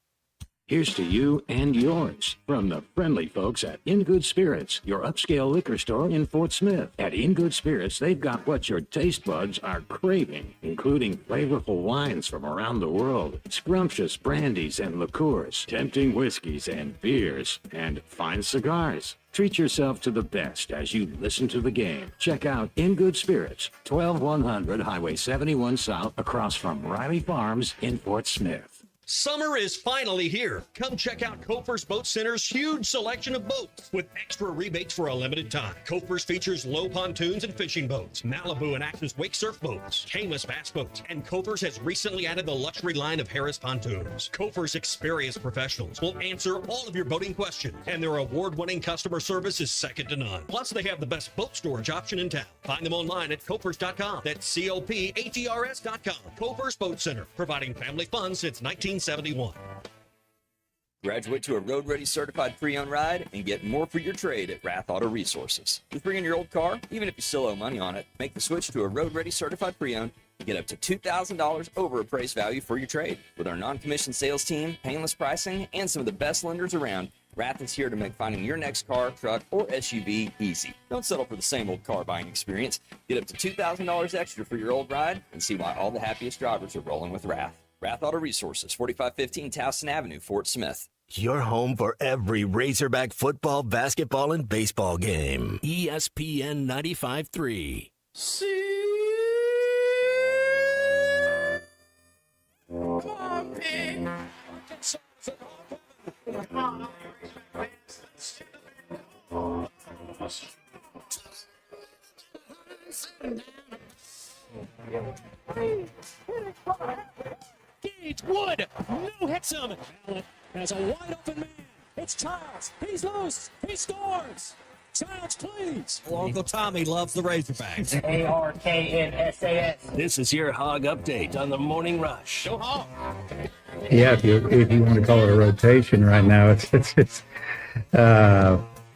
[SPEAKER 2] Here's to you and yours from the friendly folks at In Good Spirits, your upscale liquor store in Fort Smith. At In Good Spirits, they've got what your taste buds are craving, including flavorful wines from around the world, scrumptious brandies and liqueurs, tempting whiskeys and beers, and fine cigars. Treat yourself to the best as you listen to the game. Check out In Good Spirits, 12100 Highway 71 South, across from Riley Farms in Fort Smith.
[SPEAKER 11] Summer is finally here. Come check out Kofer's Boat Center's huge selection of boats with extra rebates for a limited time. Kofer's features low pontoons and fishing boats, Malibu and Axis wake surf boats, Caymas bass boats, and Kofer's has recently added the luxury line of Harris pontoons. Kofer's experienced professionals will answer all of your boating questions, and their award-winning customer service is second to none. Plus, they have the best boat storage option in town. Find them online at Kofers.com. That's COPATRS.com. Kofer's Boat Center, providing family fun since 1971.
[SPEAKER 3] Graduate to a Road Ready certified pre-owned ride and get more for your trade at Rath Auto Resources. Just bring in your old car, even if you still owe money on it. Make the switch to a Road Ready certified pre-owned and get up to $2,000 over appraised value for your trade. With our non-commissioned sales team, painless pricing, and some of the best lenders around, Rath is here to make finding your next car, truck, or SUV easy. Don't settle for the same old car buying experience. Get up to $2,000 extra for your old ride and see why all the happiest drivers are rolling with Rath. Rath Auto Resources, 4515 Towson Avenue, Fort Smith.
[SPEAKER 7] Your home for every Razorback football, basketball, and baseball game. ESPN 95.3.
[SPEAKER 4] Gage Wood, no hits him. Allen has a wide open man. It's Childs. He's loose. He scores. Childs, please.
[SPEAKER 9] Well, Uncle Tommy loves the Razorbacks.
[SPEAKER 4] ARKNSAS.
[SPEAKER 7] This is your Hog Update on the Morning Rush.
[SPEAKER 4] Go Hog.
[SPEAKER 5] Yeah, if you want to call it a rotation right now,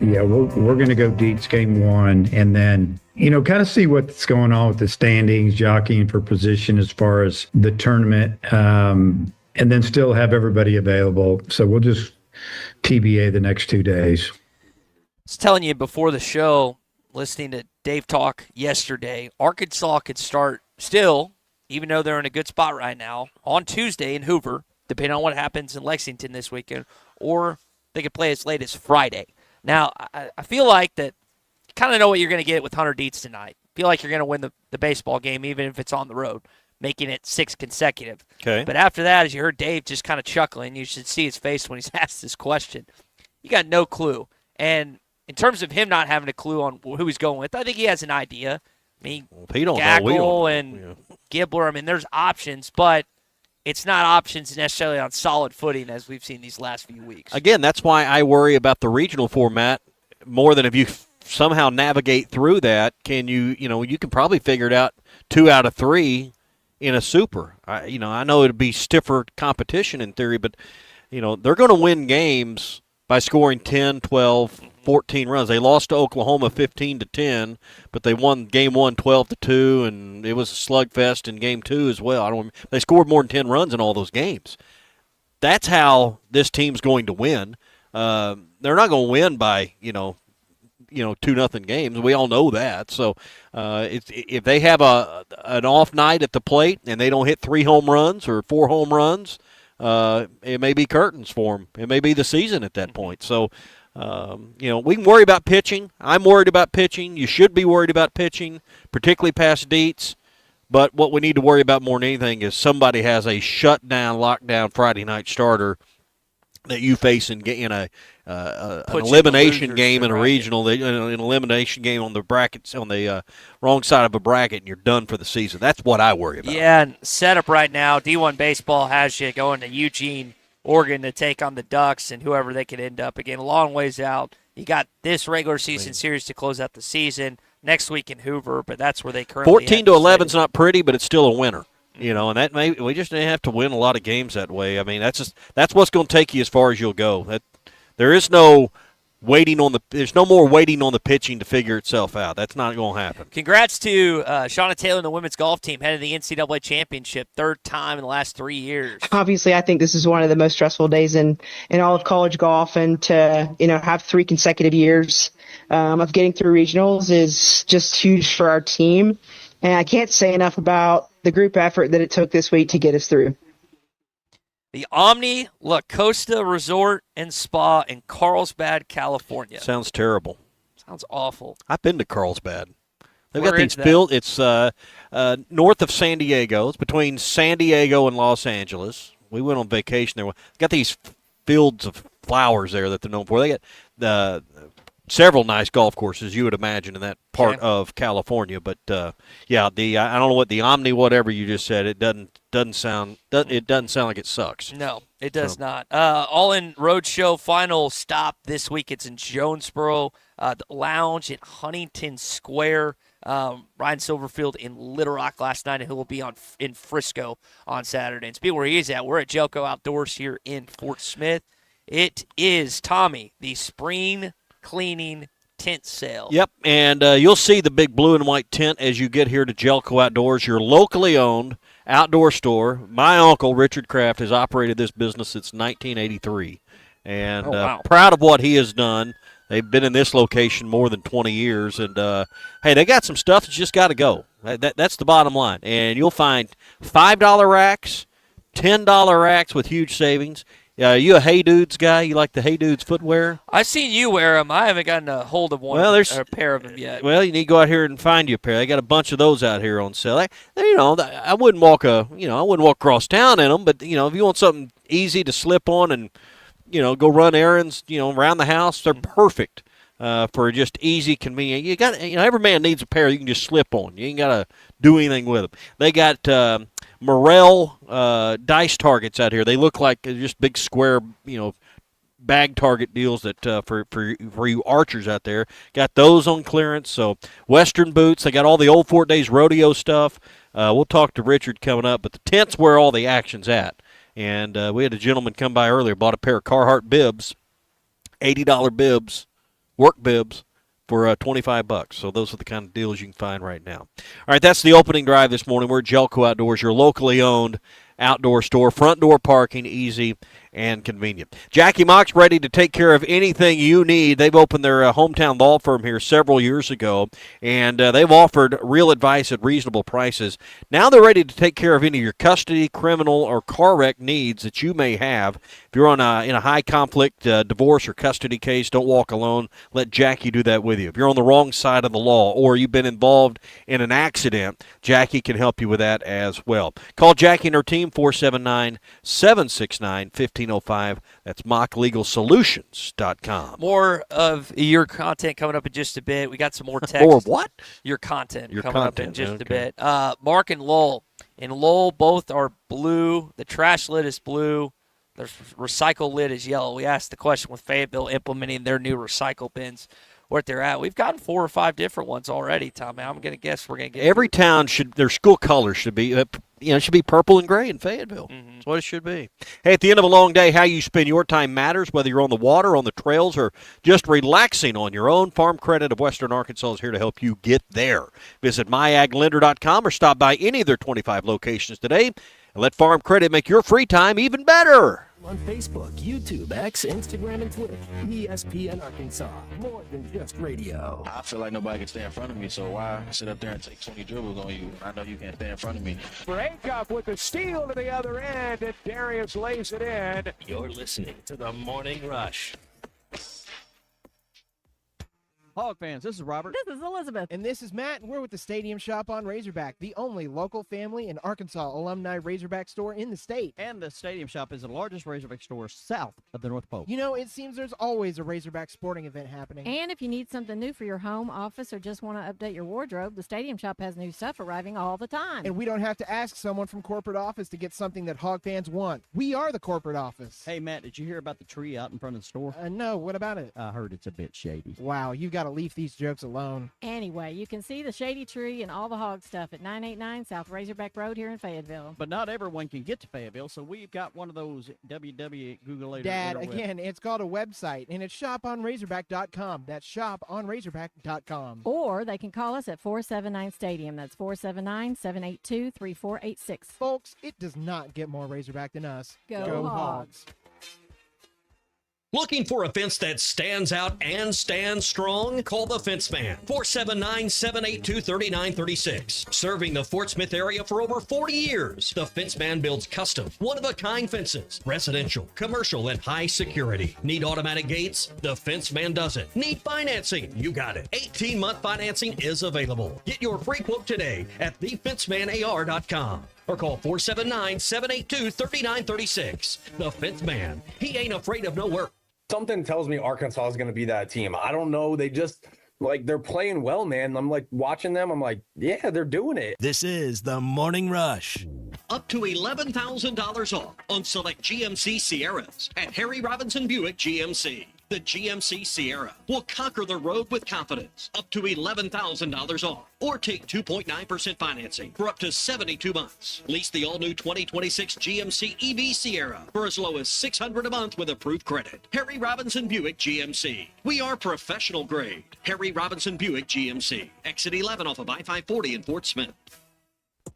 [SPEAKER 5] yeah, we're going to go Deets game one, and then kind of see what's going on with the standings, jockeying for position as far as the tournament, and then still have everybody available. So we'll just TBA the next 2 days.
[SPEAKER 20] I was telling you before the show, listening to Dave talk yesterday, Arkansas could start still, even though they're in a good spot right now, on Tuesday in Hoover, depending on what happens in Lexington this weekend, or they could play as late as Friday. Now, I feel like that you kind of know what you're going to get with Hunter Dietz tonight. Feel like you're going to win the baseball game, even if it's on the road, making it 6 consecutive.
[SPEAKER 18] Okay.
[SPEAKER 20] But after that, as you heard Dave just kind of chuckling, you should see his face when he's asked this question. You got no clue. And in terms of him not having a clue on who he's going with, I think he has an idea. I mean,
[SPEAKER 18] he don't
[SPEAKER 20] Gaggle
[SPEAKER 18] know. We don't know.
[SPEAKER 20] And Gibbler, I mean, there's options, but it's not options necessarily on solid footing as we've seen these last few weeks.
[SPEAKER 18] Again, that's why I worry about the regional format more than if you somehow navigate through that. Can you can probably figure it out 2 out of 3 in a super. I know it'd be stiffer competition in theory, but they're going to win games by scoring 10, 12, 14 runs. They lost to Oklahoma 15-10, but they won game 1 12-2, and it was a slugfest in game 2 as well. They scored more than 10 runs in all those games. That's how this team's going to win. They're not going to win by 2-0 games. We all know that. So if they have an off night at the plate and they don't hit 3 home runs or 4 home runs, it may be curtains for them. It may be the season at that point. So, we can worry about pitching. I'm worried about pitching. You should be worried about pitching, particularly past Dietz. But what we need to worry about more than anything is somebody has a shutdown, lockdown Friday night starter that you face in an elimination game in a regional, an elimination game on the brackets on the wrong side of a bracket, and you're done for the season. That's what I worry about.
[SPEAKER 20] Yeah, and setup right now, D1 Baseball has you going to Eugene, Oregon to take on the Ducks and whoever they could end up. Again, a long ways out. You got this regular season series to close out the season next week in Hoover, but that's where they currently
[SPEAKER 18] 14-11 is not pretty, but it's still a winner. And that we just didn't have to win a lot of games that way. I mean, that's what's going to take you as far as you'll go. There is no There's no more waiting on the pitching to figure itself out. That's not going to happen.
[SPEAKER 20] Congrats to Shauna Taylor and the women's golf team heading to the NCAA championship, third time in the last 3 years.
[SPEAKER 6] Obviously, I think this is one of the most stressful days in all of college golf, and to have 3 consecutive years of getting through regionals is just huge for our team. And I can't say enough about the group effort that it took this week to get us through.
[SPEAKER 20] The Omni La Costa Resort and Spa in Carlsbad, California.
[SPEAKER 18] Sounds terrible.
[SPEAKER 20] Sounds awful.
[SPEAKER 18] I've been to Carlsbad. They've
[SPEAKER 20] Where
[SPEAKER 18] got these
[SPEAKER 20] is that?
[SPEAKER 18] fields. It's north of San Diego. It's between San Diego and Los Angeles. We went on vacation there. They've got these fields of flowers there that they're known for. They got several nice golf courses, you would imagine, in that part of California. But I don't know what the Omni whatever you just said. It doesn't sound like it sucks.
[SPEAKER 20] No, it does not. All in Roadshow final stop this week. It's in Jonesboro, the Lounge at Huntington Square. Ryan Silverfield in Little Rock last night, and he will be in Frisco on Saturday. And speaking where he is at, we're at Gellco Outdoors here in Fort Smith. It is, Tommy, the spring cleaning tent sale.
[SPEAKER 18] Yep, and you'll see the big blue and white tent as you get here to Gellco Outdoors, your locally owned outdoor store. My uncle, Richard Kraft, has operated this business since 1983, and proud of what he has done. They've been in this location more than 20 years, and, hey, they got some stuff that's just got to go. That's the bottom line, and you'll find $5 racks, $10 racks with huge savings. You a Hey Dudes guy? You like the Hey Dudes footwear?
[SPEAKER 20] I've seen you wear them. I haven't gotten a hold of one or a pair of them yet.
[SPEAKER 18] Well, you need to go out here and find you a pair. They got a bunch of those out here on sale. I wouldn't walk across town in them, but if you want something easy to slip on and go run errands, around the house, they're perfect for just easy, convenient. You got every man needs a pair you can just slip on. You ain't got to do anything with them. They got Morel dice targets out here. They look like just big square, bag target deals that for you archers out there. Got those on clearance. So Western boots. They got all the old Fort Days rodeo stuff. We'll talk to Richard coming up, but the tent's where all the action's at. And we had a gentleman come by earlier, bought a pair of Carhartt bibs, $80 bibs, work bibs, for $25. So those are the kind of deals you can find right now. All right, that's the opening drive this morning. We're at Gellco Outdoors, your locally owned outdoor store. Front door parking, easy and convenient. Jackie Mock's ready to take care of anything you need. They've opened their hometown law firm here several years ago, and they've offered real advice at reasonable prices. Now they're ready to take care of any of your custody, criminal, or car wreck needs that you may have. If you're in a high-conflict divorce or custody case, don't walk alone. Let Jackie do that with you. If you're on the wrong side of the law or you've been involved in an accident, Jackie can help you with that as well. Call Jackie and her team, 479-769-1505. That's mocklegalsolutions.com.
[SPEAKER 20] More of your content coming up in just a bit. We got some more text.
[SPEAKER 18] More of what?
[SPEAKER 20] Your content
[SPEAKER 18] Your
[SPEAKER 20] coming
[SPEAKER 18] content,
[SPEAKER 20] up in just a
[SPEAKER 18] okay.
[SPEAKER 20] bit. Mark and Lowell. And Lowell, both are blue. The trash lid is blue. The recycle lid is yellow. We asked the question with Fayetteville implementing their new recycle bins, where they're at. We've gotten 4 or 5 different ones already, Tommy. I'm going to guess we're going to get
[SPEAKER 18] every town their school colors should be should be purple and gray in Fayetteville. That's what it should be. Hey, at the end of a long day, how you spend your time matters, whether you're on the water, on the trails, or just relaxing on your own. Farm Credit of Western Arkansas is here to help you get there. Visit myaglender.com or stop by any of their 25 locations today and let Farm Credit make your free time even better.
[SPEAKER 7] On Facebook, YouTube, X, Instagram, and Twitter. ESPN Arkansas. More than just radio.
[SPEAKER 23] I feel like nobody can stay in front of me, so why sit up there and take 20 dribbles on you? I know you can't stay in front of me.
[SPEAKER 4] Breakup with the steal to the other end, and Darius lays it in.
[SPEAKER 7] You're listening to the Morning Rush.
[SPEAKER 22] Hog fans, this is Robert.
[SPEAKER 8] This is Elizabeth.
[SPEAKER 1] And this is Matt, and we're with the Stadium Shop on Razorback, the only local family and Arkansas alumni Razorback store in the state.
[SPEAKER 22] And the Stadium Shop is the largest Razorback store south of the North Pole.
[SPEAKER 1] It seems there's always a Razorback sporting event happening.
[SPEAKER 8] And if you need something new for your home, office, or just want to update your wardrobe, the Stadium Shop has new stuff arriving all the time.
[SPEAKER 1] And we don't have to ask someone from corporate office to get something that Hog fans want. We are the corporate office.
[SPEAKER 22] Hey, Matt, did you hear about the tree out in front of the store?
[SPEAKER 1] No, what about it?
[SPEAKER 22] I heard it's a bit shady.
[SPEAKER 1] Wow, you've got gotta leave these jokes alone.
[SPEAKER 8] Anyway, you can see the shady tree and all the hog stuff at 989 South Razorback Road here in Fayetteville.
[SPEAKER 22] But not everyone can get to Fayetteville, so we've got one of those www Google
[SPEAKER 1] Dad, again, it's called a website, and it's shoponrazorback.com. That's shoponrazorback.com.
[SPEAKER 8] Or they can call us at 479 Stadium. That's 479-782-3486.
[SPEAKER 1] Folks, it does not get more Razorback than us.
[SPEAKER 8] Go Hogs.
[SPEAKER 11] Looking for a fence that stands out and stands strong? Call the Fence Man, 479-782-3936. Serving the Fort Smith area for over 40 years, the Fence Man builds custom, one-of-a-kind fences, residential, commercial, and high security. Need automatic gates? The Fence Man does it. Need financing? You got it. 18-month financing is available. Get your free quote today at thefencemanar.com. Or call 479-782-3936. The Fence Man. He ain't afraid of no work.
[SPEAKER 10] Something tells me Arkansas is going to be that team. I don't know. They just, they're playing well, man. I'm watching them. I'm like, yeah, they're doing it.
[SPEAKER 12] This is the Morning Rush.
[SPEAKER 11] Up to $11,000 off on select GMC Sierras at Harry Robinson Buick GMC. The GMC Sierra will conquer the road with confidence. Up to $11,000 off. Or take 2.9% financing for up to 72 months. Lease the all-new 2026 GMC EV Sierra for as low as $600 a month with approved credit. Harry Robinson Buick GMC. We are professional grade. Harry Robinson Buick GMC. Exit 11 off of I-540 in Fort Smith.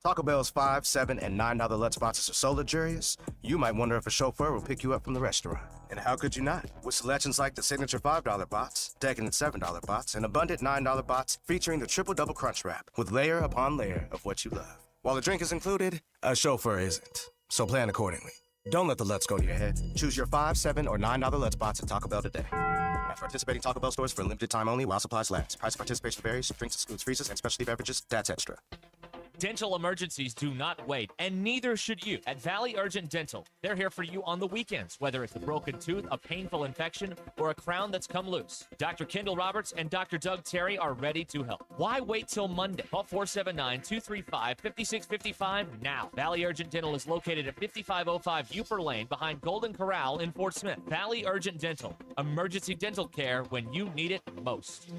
[SPEAKER 14] Taco Bell's $5, $7, and $9 Lutz boxes are so luxurious, you might wonder if a chauffeur will pick you up from the restaurant. And how could you not? With selections like the signature $5 box, decadent $7 box, and abundant $9 box featuring the triple-double crunch wrap with layer upon layer of what you love. While the drink is included, a chauffeur isn't. So plan accordingly. Don't let the Lutz go to your head. Choose your $5, $7, or $9 Lutz box at Taco Bell today. At participating Taco Bell stores for a limited time only while supplies last. Price of participation varies. Drinks excludes freezers and specialty beverages. That's extra.
[SPEAKER 15] Dental emergencies do not wait, and neither should you. At Valley Urgent Dental, they're here for you on the weekends, whether it's a broken tooth, a painful infection, or a crown that's come loose. Dr. Kendall Roberts and Dr. Doug Terry are ready to help. Why wait till Monday? Call 479-235-5655 now. Valley Urgent Dental is located at 5505 Uper Lane behind Golden Corral in Fort Smith. Valley Urgent Dental, emergency dental care when you need it most.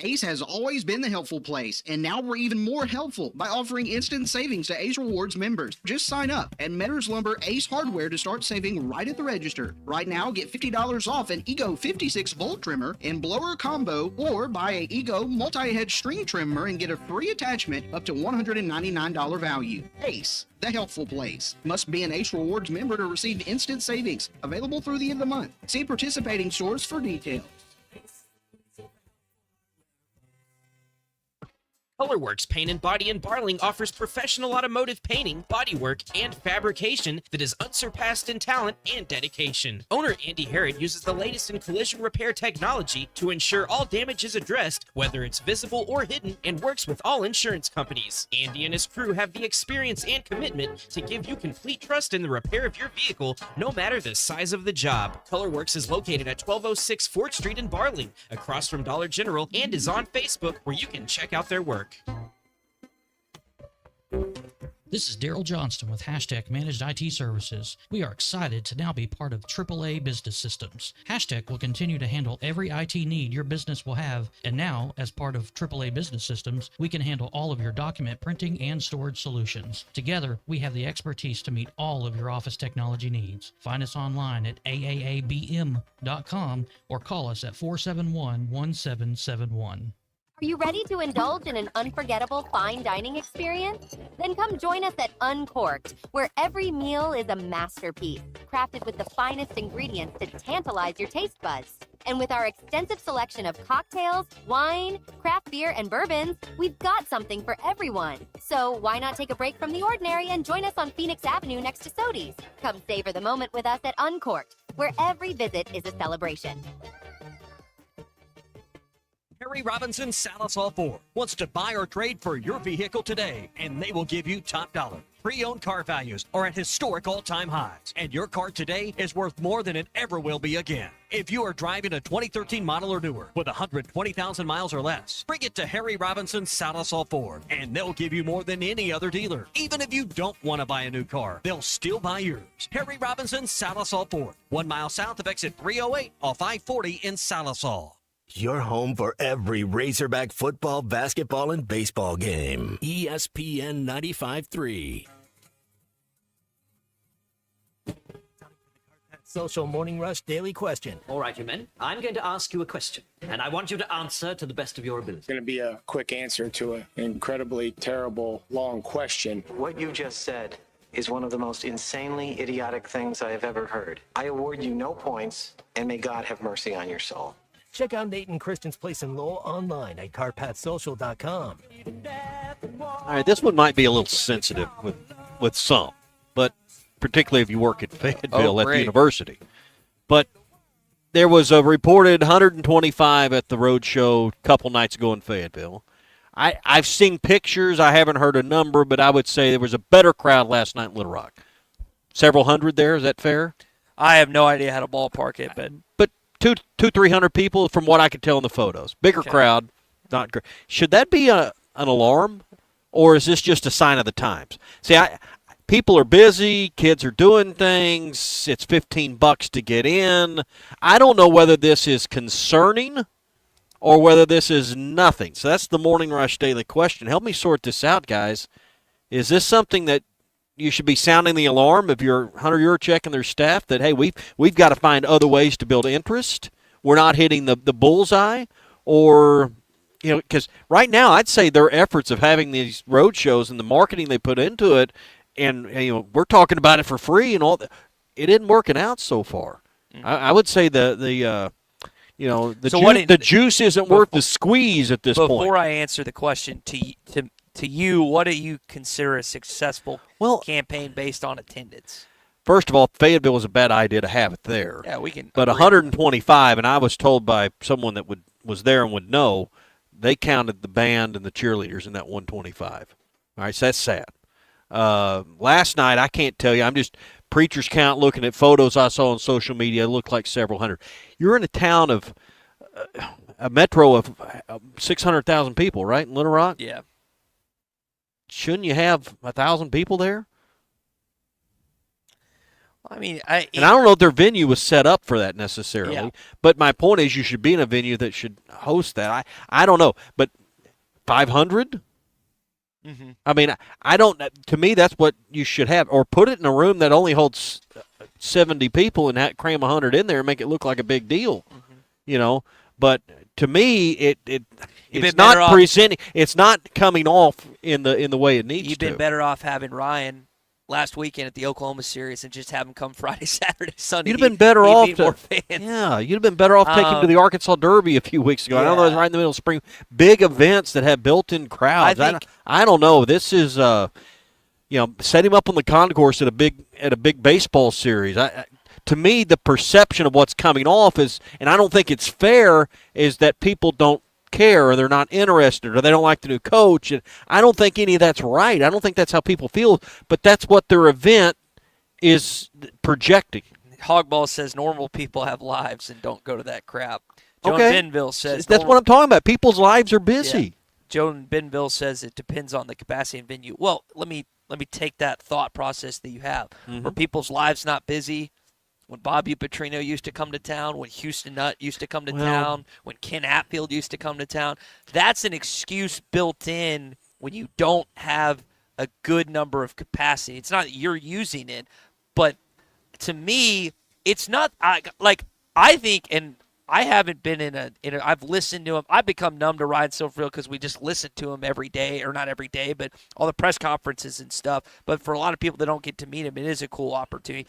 [SPEAKER 16] Ace has always been the helpful place, and now we're even more helpful by offering instant savings to Ace Rewards members. Just sign up at Metters Lumber Ace Hardware to start saving right at the register. Right now, get $50 off an Ego 56-volt trimmer and blower combo, or buy a Ego multi-head string trimmer and get a free attachment up to $199 value. Ace, the helpful place. Must be an Ace Rewards member to receive instant savings. Available through the end of the month. See participating stores for details.
[SPEAKER 17] Colorworks Paint and Body in Barling offers professional automotive painting, bodywork, and fabrication that is unsurpassed in talent and dedication. Owner Andy Harrod uses the latest in collision repair technology to ensure all damage is addressed, whether it's visible or hidden, and works with all insurance companies. Andy and his crew have the experience and commitment to give you complete trust in the repair of your vehicle, no matter the size of the job. Colorworks is located at 1206 4th Street in Barling, across from Dollar General, and is on Facebook, where you can check out their work.
[SPEAKER 19] This is Daryl Johnston with Hashtag Managed IT Services. We are excited to now be part of AAA Business Systems. Hashtag will continue to handle every IT need your business will have, and now, as part of AAA Business Systems, we can handle all of your document printing and storage solutions. Together, we have the expertise to meet all of your office technology needs. Find us online at aaabm.com or call us at 471-1771.
[SPEAKER 21] Are you ready to indulge in an unforgettable fine dining experience? Then come join us at Uncorked, where every meal is a masterpiece, crafted with the finest ingredients to tantalize your taste buds. And with our extensive selection of cocktails, wine, craft beer, and bourbons, we've got something for everyone. So why not take a break from the ordinary and join us on Phoenix Avenue next to Sodi's? Come savor the moment with us at Uncorked, where every visit is a celebration.
[SPEAKER 11] Harry Robinson Salisal Ford wants to buy or trade for your vehicle today, and they will give you top dollar. Pre-owned car values are at historic all-time highs, and your car today is worth more than it ever will be again. If you are driving a 2013 model or newer with 120,000 miles or less, bring it to Harry Robinson Salisal Ford, and they'll give you more than any other dealer. Even if you don't want to buy a new car, they'll still buy yours. Harry Robinson Salisal Ford, 1 mile south of exit 308 off I-40 in Salisal.
[SPEAKER 12] Your home for every Razorback football, basketball, and baseball game. ESPN 95.3.
[SPEAKER 7] Social Morning Rush Daily Question.
[SPEAKER 2] All right, you men. I'm going to ask you a question, and I want you to answer to the best of your ability.
[SPEAKER 3] It's going to be a quick answer to an incredibly terrible, long question.
[SPEAKER 13] What you just said is one of the most insanely idiotic things I have ever heard. I award you no points, and may God have mercy on your soul.
[SPEAKER 7] Check out Nate and Christian's place in Lowell online at carpatsocial.com.
[SPEAKER 18] All right, this one might be a little sensitive with some, but particularly if you work at Fayetteville at the university. But there was a reported 125 at the road show a couple nights ago in Fayetteville. I've seen pictures. I haven't heard a number, but I would say there was a better crowd last night in Little Rock. Several hundred there. Is that fair?
[SPEAKER 20] I have no idea how to ballpark it, but
[SPEAKER 18] 300 people from what I could tell in the photos. Bigger crowd, not great. Should that be an alarm, or is this just a sign of the times? See, people are busy, kids are doing things. It's $15 to get in. I don't know whether this is concerning or whether this is nothing. So that's the Morning Rush Daily Question. Help me sort this out, guys. Is this something that you should be sounding the alarm if you're Hunter Yurchek and their staff that, hey, we've got to find other ways to build interest? We're not hitting the bullseye? Or, because right now I'd say their efforts of having these road shows and the marketing they put into it, and we're talking about it for free and all that, it isn't working out so far. I would say the juice isn't worth the squeeze at this point.
[SPEAKER 20] Before I answer the question to you, what do you consider a successful campaign based on attendance?
[SPEAKER 18] First of all, Fayetteville was a bad idea to have it there.
[SPEAKER 20] Yeah, we can.
[SPEAKER 18] But 125, and I was told by someone that was there and would know, they counted the band and the cheerleaders in that 125. All right, so that's sad. Last night, I can't tell you. I'm just preacher's count looking at photos I saw on social media. It looked like several hundred. You're in a town of a metro of 600,000 people, right, in Little Rock?
[SPEAKER 20] Yeah.
[SPEAKER 18] Shouldn't you have 1,000 people there?
[SPEAKER 20] I mean,
[SPEAKER 18] I don't know if their venue was set up for that necessarily, but my point is you should be in a venue that should host that. I don't know, but 500?
[SPEAKER 20] Mm-hmm.
[SPEAKER 18] I mean, I don't. To me, that's what you should have, or put it in a room that only holds 70 people and cram 100 in there and make it look like a big deal. Mm-hmm. But to me, it's not presenting. It's not coming off in the way it needs to.
[SPEAKER 20] You've been better off having Ryan last weekend at the Oklahoma series and just have him come Friday, Saturday, Sunday.
[SPEAKER 18] You'd have been better off.
[SPEAKER 20] More fans.
[SPEAKER 18] Yeah, you'd have been better off taking him to the Arkansas Derby a few weeks ago. I know that was right in the middle of spring. Big events that have built-in crowds. I don't know. This is set him up on the concourse at a big baseball series. To me, the perception of what's coming off is, and I don't think it's fair, is that people don't care or they're not interested or they don't like the new coach. And I don't think any of that's right. I don't think that's how people feel, but that's what their event is projecting.
[SPEAKER 20] Hogball says normal people have lives and don't go to that crap. Joan
[SPEAKER 18] Okay.
[SPEAKER 20] Benville says
[SPEAKER 18] that's what I'm talking about. People's lives are busy.
[SPEAKER 20] Yeah. Joan Benville says it depends on the capacity and venue. Well, let me take that thought process that you have.
[SPEAKER 18] Mm-hmm.
[SPEAKER 20] Were people's lives not busy? When Bobby Petrino used to come to town, when Houston Nutt used to come to town, when Ken Atfield used to come to town, that's an excuse built in when you don't have a good number of capacity. It's not that you're using it, but to me, it's not I think, and I haven't been in a I've listened to him. I've become numb to Ryan Silverfield because we just listen to him every day, or not every day, but all the press conferences and stuff. But for a lot of people that don't get to meet him, it is a cool opportunity.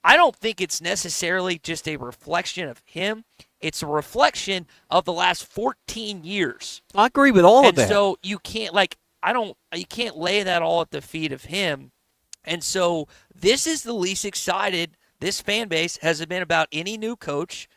[SPEAKER 20] I don't think it's necessarily just a reflection of him. It's a reflection of the last 14 years.
[SPEAKER 18] I agree with all of that.
[SPEAKER 20] And so you can't you can't lay that all at the feet of him. And so this is the least excited this fan base has been about any new coach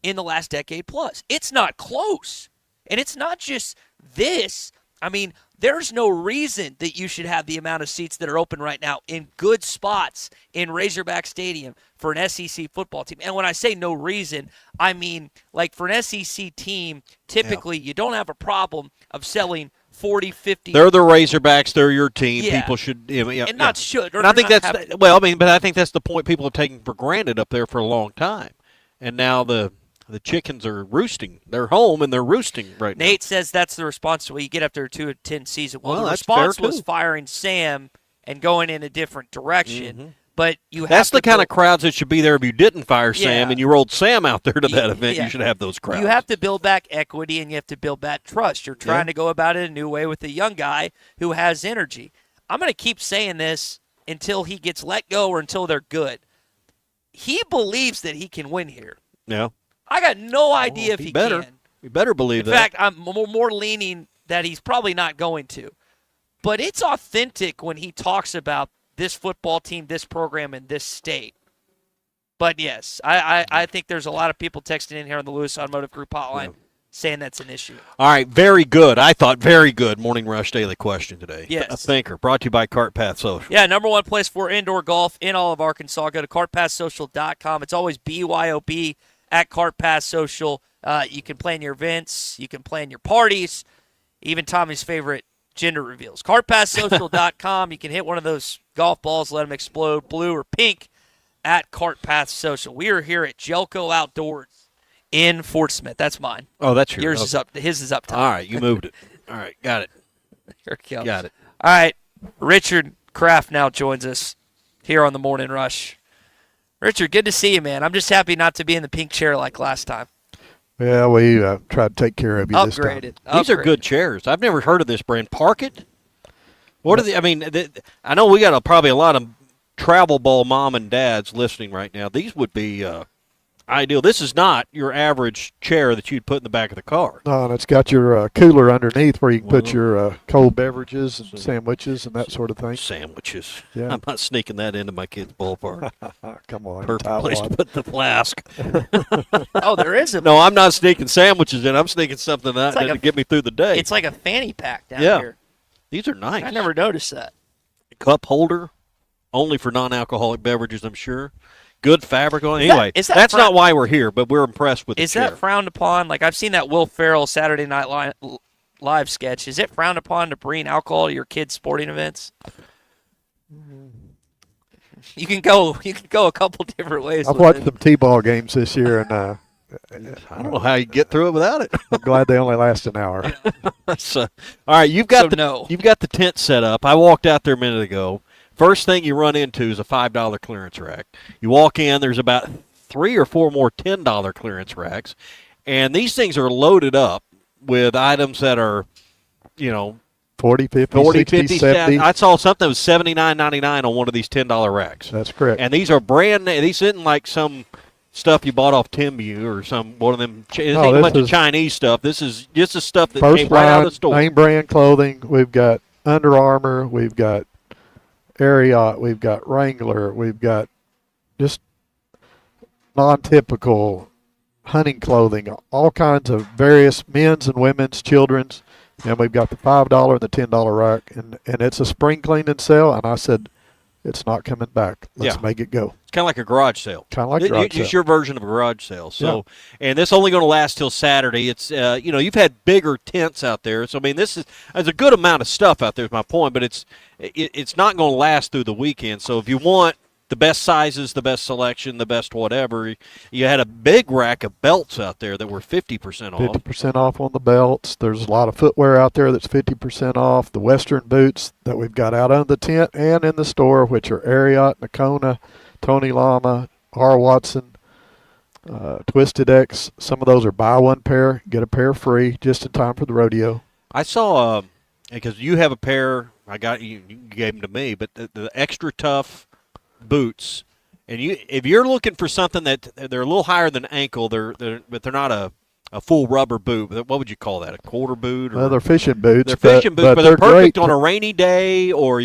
[SPEAKER 20] in the last decade plus. It's not close. And it's not just this. I mean, there's no reason that you should have the amount of seats that are open right now in good spots in Razorback Stadium for an SEC football team. And when I say no reason, I mean, like for an SEC team, typically you don't have a problem of selling 40, 50.
[SPEAKER 18] They're the Razorbacks. They're your team.
[SPEAKER 20] Yeah.
[SPEAKER 18] People should,
[SPEAKER 20] and not should. Or
[SPEAKER 18] and I think
[SPEAKER 20] not
[SPEAKER 18] that's but I think that's the point people have taken for granted up there for a long time. And now the The chickens are roosting. They're home and they're roosting right now.
[SPEAKER 20] Nate says that's the response to what you get after a 2-10 season. Well, the
[SPEAKER 18] that's
[SPEAKER 20] response
[SPEAKER 18] fair,
[SPEAKER 20] was
[SPEAKER 18] too.
[SPEAKER 20] firing Sam and going in a different direction. But you have
[SPEAKER 18] That's
[SPEAKER 20] to
[SPEAKER 18] the kind of crowds that should be there if you didn't fire Sam
[SPEAKER 20] Yeah.
[SPEAKER 18] and you rolled Sam out there to that event.
[SPEAKER 20] yeah.
[SPEAKER 18] You should have those crowds.
[SPEAKER 20] You have to build back equity and you have to build back trust. You're trying to go about it a new way with a young guy who has energy. I'm going to keep saying this until he gets let go or until they're good. He believes that he can win here.
[SPEAKER 18] Yeah.
[SPEAKER 20] I got no idea if he
[SPEAKER 18] better.
[SPEAKER 20] can.
[SPEAKER 18] You better believe
[SPEAKER 20] In
[SPEAKER 18] that.
[SPEAKER 20] fact, I'm more leaning that he's probably not going to. But it's authentic when he talks about this football team, this program, and this state. But, yes, I think there's a lot of people texting in here on the Lewis Automotive Group hotline saying that's an issue.
[SPEAKER 18] All right, very good. I thought very good Morning Rush Daily Question today.
[SPEAKER 20] Yes.
[SPEAKER 18] A thinker. Brought to you by Cart Path Social.
[SPEAKER 20] Yeah, number one place for indoor golf in all of Arkansas. Go to cartpathsocial.com. It's always BYOB at Cart Path Social. You can plan your events. You can plan your parties. Even Tommy's favorite gender reveals. cartpathsocial.com. You can hit one of those golf balls, let them explode, blue or pink, at Cart Path Social. We are here at Gellco Outdoors in Fort Smith. That's mine.
[SPEAKER 18] Oh, that's yours.
[SPEAKER 20] Yours is up. His is up top.
[SPEAKER 18] All right, you moved it. All right, got it.
[SPEAKER 20] Here it comes.
[SPEAKER 18] Got it.
[SPEAKER 20] All right, Richard Kraft now joins us here on the Morning Rush. Richard, good to see you, man. I'm just happy not to be in the pink chair like last time.
[SPEAKER 5] Yeah, we tried to take care of you this time.
[SPEAKER 20] Upgraded.
[SPEAKER 18] These are good chairs. I've never heard of this brand. Parkit? What are the? I mean, I know we got probably a lot of travel ball mom and dads listening right now. These would be ideal. This is not your average chair that you'd put in the back of the car.
[SPEAKER 5] No, and it's got your cooler underneath where you can put your cold beverages and sandwiches and that sort of thing.
[SPEAKER 18] Sandwiches.
[SPEAKER 5] Yeah.
[SPEAKER 18] I'm not sneaking that into my kid's ballpark.
[SPEAKER 5] Come on.
[SPEAKER 18] Perfect place to put the flask.
[SPEAKER 20] Oh, there is a.
[SPEAKER 18] No, I'm not sneaking sandwiches in. I'm sneaking something that'll get me through the day.
[SPEAKER 20] It's like a fanny pack down
[SPEAKER 18] Yeah.
[SPEAKER 20] here.
[SPEAKER 18] These are nice.
[SPEAKER 20] I never noticed that.
[SPEAKER 18] Cup holder, only for non-alcoholic beverages, I'm sure. Good fabric on. Anyway,
[SPEAKER 20] is that
[SPEAKER 18] that's
[SPEAKER 20] frown-
[SPEAKER 18] not why we're here, but we're impressed with the
[SPEAKER 20] Is
[SPEAKER 18] chair.
[SPEAKER 20] that frowned upon? Like, I've seen that Will Ferrell Saturday Night Live sketch. Is it frowned upon to bring alcohol to your kids' sporting events? You can go a couple different ways.
[SPEAKER 5] I've
[SPEAKER 20] with
[SPEAKER 5] watched
[SPEAKER 20] it.
[SPEAKER 5] some T-ball games this year, and
[SPEAKER 18] I don't know how you get through it without it.
[SPEAKER 5] I'm glad they only last an hour.
[SPEAKER 18] So, all right, you've got you've got the tent set up. I walked out there a minute ago. First thing you run into is a $5 clearance rack. You walk in, there's about 3 or 4 more $10 clearance racks, and these things are loaded up with items that are,
[SPEAKER 5] 40, 50,
[SPEAKER 18] 40,
[SPEAKER 5] 60,
[SPEAKER 18] 50,
[SPEAKER 5] 70.
[SPEAKER 18] I saw something that was $79.99 on one of these $10 racks.
[SPEAKER 5] That's correct.
[SPEAKER 18] And these are brand new. These isn't like some stuff you bought off Timbu or some one of them. It ain't a bunch of Chinese stuff. This is just the stuff that
[SPEAKER 5] First
[SPEAKER 18] came right out of the store.
[SPEAKER 5] name brand clothing. We've got Under Armour. We've got Ariat. We've got Wrangler. We've got just non-typical hunting clothing. All kinds of various men's and women's, children's. And we've got the $5 and the $10 rack. And it's a spring cleaning sale. And I said, it's not coming back. Let's make it go.
[SPEAKER 18] It's kind of like a garage sale.
[SPEAKER 5] Kind of like a garage sale.
[SPEAKER 18] It's your version of a garage sale. So, and this only going to last till Saturday. It's you've had bigger tents out there. So I mean, there's a good amount of stuff out there. Is my point, but it's not going to last through the weekend. So if you want the best sizes, the best selection, the best whatever, you had a big rack of belts out there that were 50% off.
[SPEAKER 5] 50% off on the belts. There's a lot of footwear out there that's 50% off. The Western boots that we've got out on the tent and in the store, which are Ariat, Nakona, Tony Lama, R. Watson, Twisted X. Some of those are buy one pair, get a pair free, just in time for the rodeo.
[SPEAKER 18] I saw, because you have a pair, I got you gave them to me, but the extra tough boots, and if you're looking for something that they're a little higher than ankle, but they're not a full rubber boot. What would you call that? A quarter boot?
[SPEAKER 5] Well, they're fishing boots.
[SPEAKER 18] They're fishing boots, but they're perfect
[SPEAKER 5] great
[SPEAKER 18] on a rainy day, or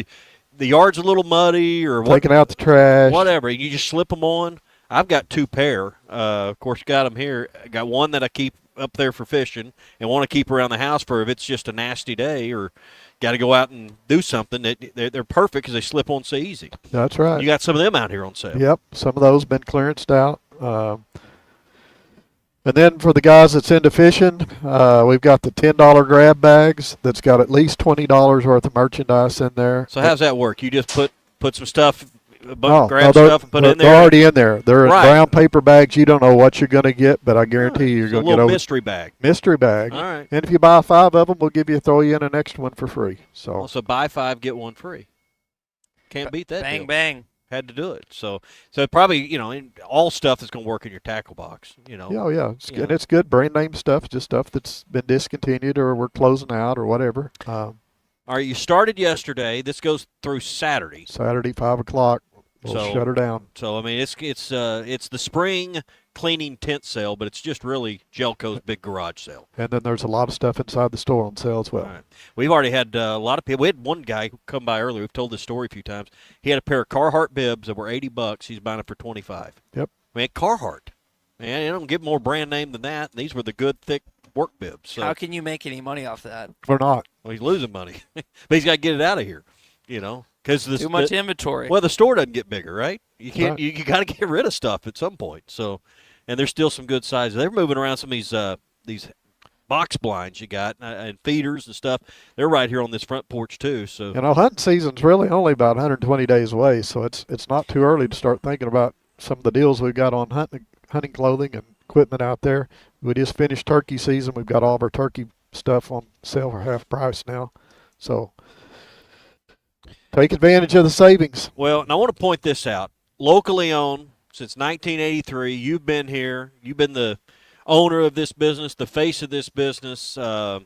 [SPEAKER 18] the yard's a little muddy, or
[SPEAKER 5] taking out the trash,
[SPEAKER 18] whatever. You just slip them on. I've got 2 pair. Of course, got them here. I got one that I keep up there for fishing, and want to keep around the house for if it's just a nasty day or got to go out and do something. They're perfect because they slip on so easy.
[SPEAKER 5] That's right.
[SPEAKER 18] You got some of them out here on sale.
[SPEAKER 5] Yep, some of those been clearanced out. And then for the guys that's into fishing, we've got the $10 grab bags that's got at least $20 worth of merchandise in there.
[SPEAKER 18] So how's that work? You just put some stuff grab
[SPEAKER 5] they're-
[SPEAKER 18] stuff and put it in there.
[SPEAKER 5] They're already in there. They're in
[SPEAKER 18] Right.
[SPEAKER 5] brown paper bags. You don't know what you're going to get, but I guarantee you're
[SPEAKER 18] It's a
[SPEAKER 5] going to
[SPEAKER 18] little
[SPEAKER 5] get
[SPEAKER 18] mystery bag.
[SPEAKER 5] Mystery bag.
[SPEAKER 18] All right.
[SPEAKER 5] And if you buy 5 of them, we'll throw you in an extra one for free. So
[SPEAKER 18] Also, buy 5, get 1 free. Can't beat that.
[SPEAKER 20] Bang,
[SPEAKER 18] deal.
[SPEAKER 20] bang.
[SPEAKER 18] Had to do it. So probably, all stuff that's going to work in your tackle box.
[SPEAKER 5] yeah. And it's good brand name stuff, just stuff that's been discontinued or we're closing out or whatever.
[SPEAKER 18] All right, you started yesterday. This goes through Saturday.
[SPEAKER 5] Saturday, 5 o'clock. We'll shut her down.
[SPEAKER 18] So I mean, it's the spring cleaning tent sale, but it's just really Gellco's big garage sale.
[SPEAKER 5] And then there's a lot of stuff inside the store on sale as well.
[SPEAKER 18] All right. We've already had a lot of people. We had one guy come by earlier. We've told this story a few times. He had a pair of Carhartt bibs that were $80. He's buying them for $25.
[SPEAKER 5] Yep.
[SPEAKER 18] Man, Carhartt. Man, you don't get more brand name than that. These were the good, thick work bibs. So.
[SPEAKER 20] How can you make any money off that?
[SPEAKER 5] We're not.
[SPEAKER 18] Well, he's losing money, but he's got to get it out of here. Because
[SPEAKER 20] too much inventory.
[SPEAKER 18] Well, the store doesn't get bigger, right? You can't.
[SPEAKER 5] Right.
[SPEAKER 18] You got to get rid of stuff at some point. So, and there's still some good sizes. They're moving around some of these box blinds you got and feeders and stuff. They're right here on this front porch too. So,
[SPEAKER 5] hunting season's really only about 120 days away, so it's not too early to start thinking about some of the deals we've got on hunting clothing and equipment out there. We just finished turkey season. We've got all of our turkey stuff on sale for half price now. So take advantage of the savings.
[SPEAKER 18] Well, and I want to point this out. Locally owned since 1983. You've been here. You've been the owner of this business, the face of this business. Local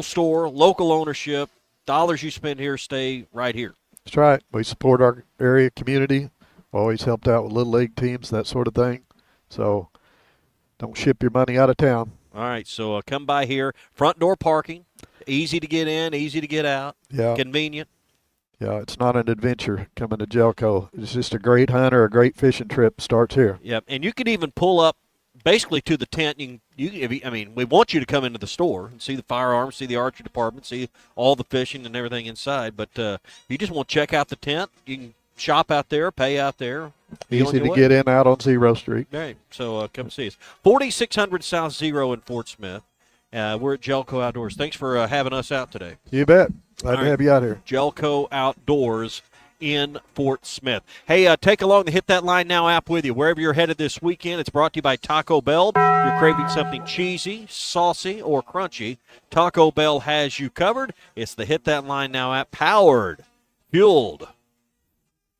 [SPEAKER 18] store, local ownership. Dollars you spend here stay right here.
[SPEAKER 5] That's right. We support our area community. Always helped out with Little League teams, that sort of thing. So don't ship your money out of town.
[SPEAKER 18] All right, so come by here. Front door parking, easy to get in, easy to get out, convenient.
[SPEAKER 5] Yeah, it's not an adventure coming to Gellco. It's just a great hunt or a great fishing trip starts here.
[SPEAKER 18] Yep, and you can even pull up basically to the tent. We want you to come into the store and see the firearms, see the archery department, see all the fishing and everything inside. But if you just want to check out the tent, you can shop out there, pay out there.
[SPEAKER 5] Easy to get in out on Zero Street.
[SPEAKER 18] Right, so come see us. 4600 South Zero in Fort Smith. We're at Gellco Outdoors. Thanks for having us out today.
[SPEAKER 5] You bet. Glad to have you out here.
[SPEAKER 18] Gellco Outdoors in Fort Smith. Hey, take along the Hit That Line Now app with you. Wherever you're headed this weekend, it's brought to you by Taco Bell. If you're craving something cheesy, saucy, or crunchy, Taco Bell has you covered. It's the Hit That Line Now app, powered, fueled,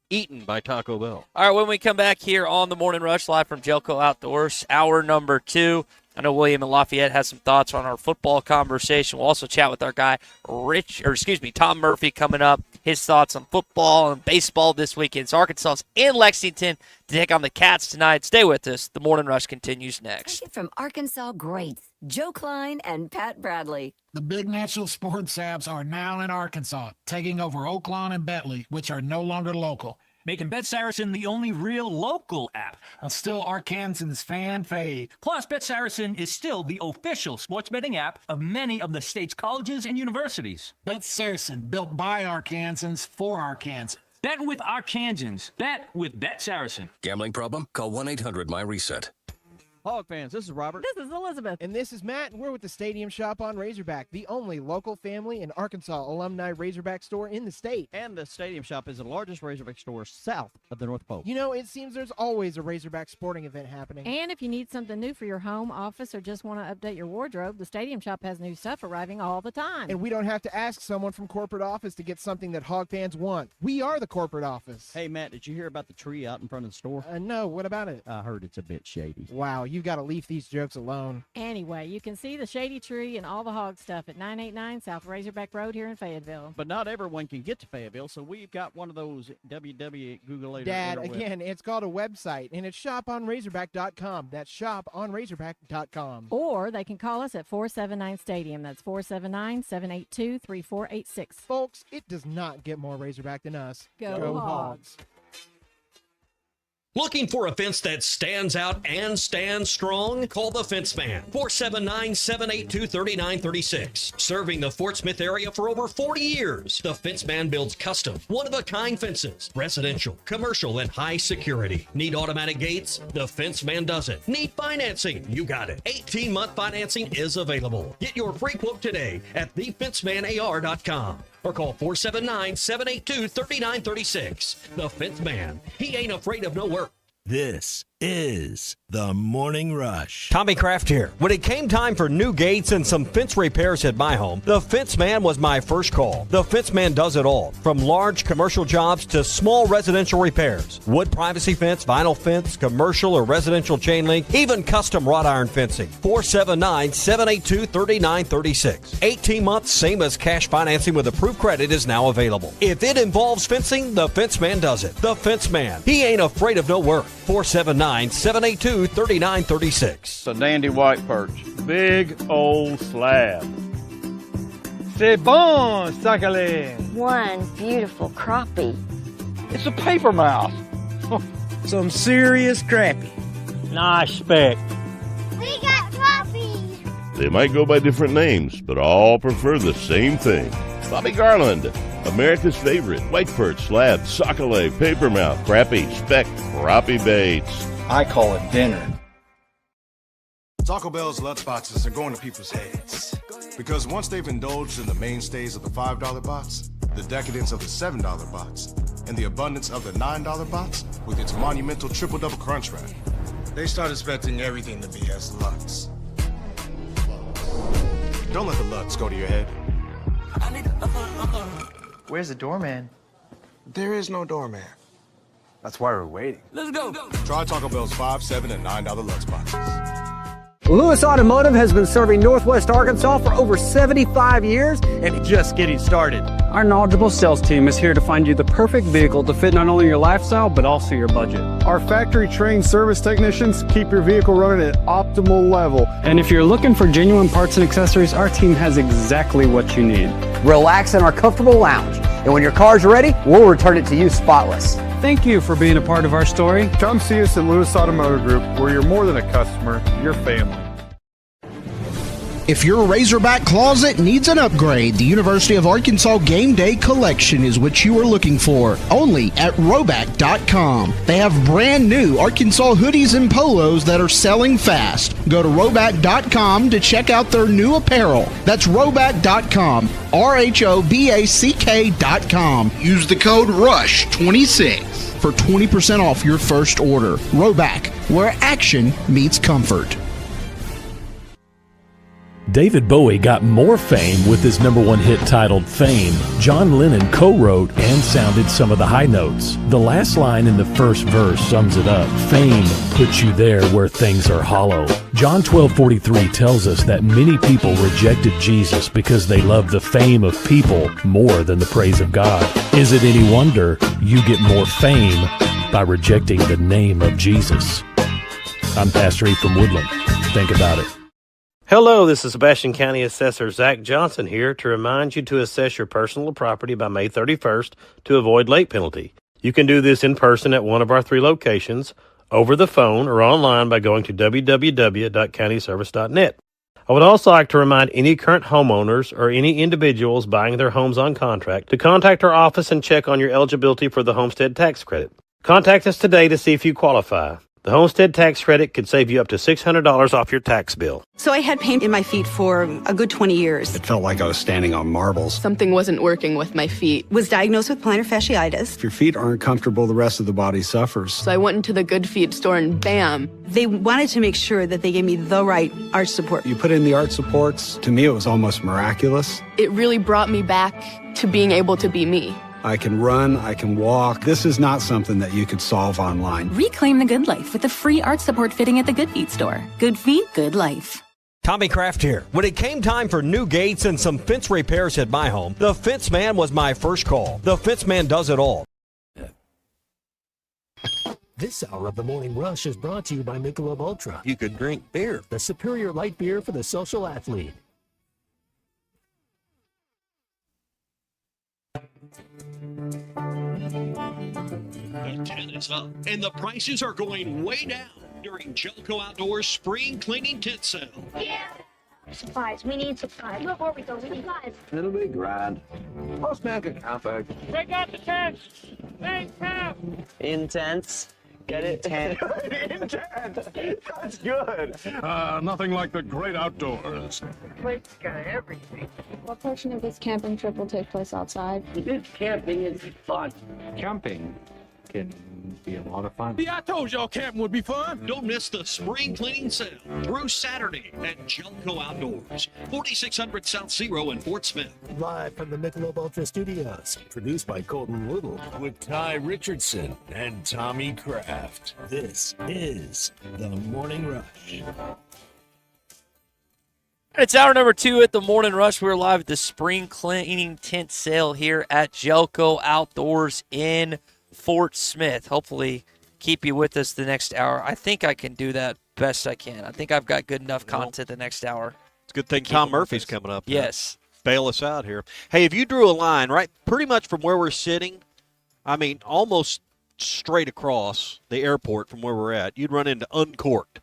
[SPEAKER 18] eaten by Taco Bell.
[SPEAKER 20] All right, when we come back here on the Morning Rush live from Gellco Outdoors, hour number 2, I know William and Lafayette has some thoughts on our football conversation. We'll also chat with our guy, Tom Murphy, coming up. His thoughts on football and baseball this weekend. It's Arkansas in Lexington to take on the Cats tonight. Stay with us. The Morning Rush continues next.
[SPEAKER 6] Take it from Arkansas greats, Joe Klein and Pat Bradley.
[SPEAKER 9] The big national sports apps are now in Arkansas, taking over Oaklawn and Bentley, which are no longer local.
[SPEAKER 4] Making Bet Saracen the only real local app.
[SPEAKER 9] Still Arkansans' fan fave.
[SPEAKER 4] Plus, Bet Saracen is still the official sports betting app of many of the state's colleges and universities.
[SPEAKER 9] Bet Saracen, built by Arkansans for Arkansans.
[SPEAKER 4] Bet with Arkansans. Bet with Bet Saracen.
[SPEAKER 23] Gambling problem? Call 1-800-MY-RESET.
[SPEAKER 22] Hog fans, this is Robert.
[SPEAKER 8] This is Elizabeth.
[SPEAKER 1] And this is Matt, and we're with the Stadium Shop on Razorback, the only local family and Arkansas alumni Razorback store in the state.
[SPEAKER 22] And the Stadium Shop is the largest Razorback store south of the North Pole.
[SPEAKER 1] It seems there's always a Razorback sporting event happening.
[SPEAKER 8] And if you need something new for your home, office, or just want to update your wardrobe, the Stadium Shop has new stuff arriving all the time.
[SPEAKER 1] And we don't have to ask someone from corporate office to get something that hog fans want. We are the corporate office.
[SPEAKER 22] Hey, Matt, did you hear about the tree out in front of the store?
[SPEAKER 1] No, what about it?
[SPEAKER 22] I heard it's a bit shady.
[SPEAKER 1] Wow, you've got to leave these jokes alone.
[SPEAKER 8] Anyway, you can see the shady tree and all the hog stuff at 989 South Razorback Road here in Fayetteville.
[SPEAKER 22] But not everyone can get to Fayetteville, so we've got one of those www.
[SPEAKER 1] Dad, again, it's called a website, and it's shoponrazorback.com. That's shoponrazorback.com.
[SPEAKER 8] Or they can call us at 479 Stadium. That's 479-782-3486.
[SPEAKER 1] Folks, it does not get more Razorback than us.
[SPEAKER 8] Go Hogs.
[SPEAKER 11] Looking for a fence that stands out and stands strong? Call the Fence Man, 479-782-3936. Serving the Fort Smith area for over 40 years, the Fence Man builds custom, one-of-a-kind fences, residential, commercial, and high security. Need automatic gates? The Fence Man does it. Need financing? You got it. 18-month financing is available. Get your free quote today at thefencemanar.com. or call 479-782-3936. The Fence Man. He ain't afraid of no work.
[SPEAKER 12] This is the Morning Rush.
[SPEAKER 18] Tommy Kraft here. When it came time for new gates and some fence repairs at my home, the Fence Man was my first call. The Fence Man does it all, from large commercial jobs to small residential repairs. Wood privacy fence, vinyl fence, commercial or residential chain link, even custom wrought iron fencing. 479-782-3936. 18 months, same as cash financing with approved credit is now available. If it involves fencing, the Fence Man does it. The Fence Man. He ain't afraid of no work. 479-782-3936.
[SPEAKER 10] It's a dandy white perch. Big old slab. C'est bon, sacalé.
[SPEAKER 14] One beautiful crappie.
[SPEAKER 10] It's a paper mouth.
[SPEAKER 15] Some serious crappie.
[SPEAKER 10] Nice speck.
[SPEAKER 14] We got crappie.
[SPEAKER 24] They might go by different names, but all prefer the same thing. Bobby Garland, America's favorite white perch, slab, sockeye, papermouth, crappie, speck, crappie baits.
[SPEAKER 10] I call it dinner.
[SPEAKER 25] Taco Bell's lunchboxes are going to people's heads. Because once they've indulged in the mainstays of the $5 box, the decadence of the $7 box, and the abundance of the $9 box with its monumental triple-double crunch wrap, they start expecting everything to be as Lutz. Don't let the Lutz go to your head.
[SPEAKER 26] Where's the doorman?
[SPEAKER 25] There is no doorman.
[SPEAKER 26] That's why we're waiting.
[SPEAKER 25] Let's go. Try Taco Bell's $5, $7, and $9 Lutz boxes.
[SPEAKER 27] Lewis Automotive has been serving Northwest Arkansas for over 75 years and just getting started.
[SPEAKER 28] Our knowledgeable sales team is here to find you the perfect vehicle to fit not only your lifestyle, but also your budget.
[SPEAKER 29] Our factory-trained service technicians keep your vehicle running at optimal level.
[SPEAKER 28] And if you're looking for genuine parts and accessories, our team has exactly what you need.
[SPEAKER 27] Relax in our comfortable lounge, and when your car's ready, we'll return it to you spotless.
[SPEAKER 28] Thank you for being a part of our story.
[SPEAKER 29] Come see us at Lewis Automotive Group, where you're more than a customer, you're family.
[SPEAKER 16] If your Razorback closet needs an upgrade, the University of Arkansas Game Day Collection is what you are looking for, only at Roback.com. They have brand new Arkansas hoodies and polos that are selling fast. Go to Roback.com to check out their new apparel. That's Roback.com, RHOBACK.com. Use the code RUSH26 for 20% off your first order. Roback, where action meets comfort.
[SPEAKER 30] David Bowie got more fame with his #1 hit titled Fame. John Lennon co-wrote and sounded some of the high notes. The last line in the first verse sums it up. Fame puts you there where things are hollow. John 12:43 tells us that many people rejected Jesus because they loved the fame of people more than the praise of God. Is it any wonder you get more fame by rejecting the name of Jesus? I'm Pastor E from Woodland. Think about it.
[SPEAKER 31] Hello, this is Sebastian County Assessor Zach Johnson here to remind you to assess your personal property by May 31st to avoid late penalty. You can do this in person at one of our 3 locations, over the phone, or online by going to www.countyservice.net. I would also like to remind any current homeowners or any individuals buying their homes on contract to contact our office and check on your eligibility for the homestead tax credit. Contact us today to see if you qualify. The homestead tax credit could save you up to $600 off your tax bill.
[SPEAKER 32] So I had pain in my feet for a good 20 years.
[SPEAKER 29] It felt like I was standing on marbles.
[SPEAKER 32] Something wasn't working with my feet. Was diagnosed with plantar fasciitis.
[SPEAKER 29] If your feet aren't comfortable, the rest of the body suffers.
[SPEAKER 32] So I went into the Good Feet store and bam. They wanted to make sure that they gave me the right arch support.
[SPEAKER 29] You put in the arch supports. To me, it was almost miraculous.
[SPEAKER 32] It really brought me back to being able to be me.
[SPEAKER 29] I can run, I can walk. This is not something that you could solve online.
[SPEAKER 33] Reclaim the good life with the free arch support fitting at the Good Feet store. Good feet, good life.
[SPEAKER 18] Tommy Kraft here. When it came time for new gates and some fence repairs at my home, the Fence Man was my first call. The Fence Man does it all.
[SPEAKER 7] This hour of the Morning Rush is brought to you by Michelob Ultra.
[SPEAKER 18] You could drink beer.
[SPEAKER 7] The superior light beer for the social athlete.
[SPEAKER 11] The tent is up, and the prices are going way down during Gellco Outdoors Spring Cleaning Tent Sale.
[SPEAKER 21] Yeah. Supplies. We need supplies. Before we go, we need supplies.
[SPEAKER 10] It'll be grand. Postman can count back.
[SPEAKER 4] Check out the tents. Thanks, Cap.
[SPEAKER 34] Intense.
[SPEAKER 26] Get it? Intent.
[SPEAKER 29] That's good. Nothing like the great outdoors.
[SPEAKER 1] Blake's got everything. What portion of this camping trip will take place outside?
[SPEAKER 2] This camping is fun.
[SPEAKER 3] Camping can be a lot of fun.
[SPEAKER 2] Yeah, I told y'all camping would be fun.
[SPEAKER 11] Don't miss the spring cleaning sale through Saturday at Gellco Outdoors, 4600 South Zero in Fort Smith.
[SPEAKER 12] Live from the Michelob Ultra Studios, produced by Colton Little, with Ty Richardson and Tommy Kraft. This is The Morning Rush.
[SPEAKER 5] It's hour number 2 at the Morning Rush. We're live at the spring cleaning tent sale here at Gellco Outdoors in Fort Smith. Hopefully keep you with us the next hour. I think I can do that best I can. I think I've got good enough content the next hour.
[SPEAKER 18] It's a good thing Tom Murphy's coming up.
[SPEAKER 5] Yes.
[SPEAKER 18] Bail us out here. Hey, if you drew a line right pretty much from where we're sitting, I mean almost straight across the airport from where we're at, you'd run into Uncorked.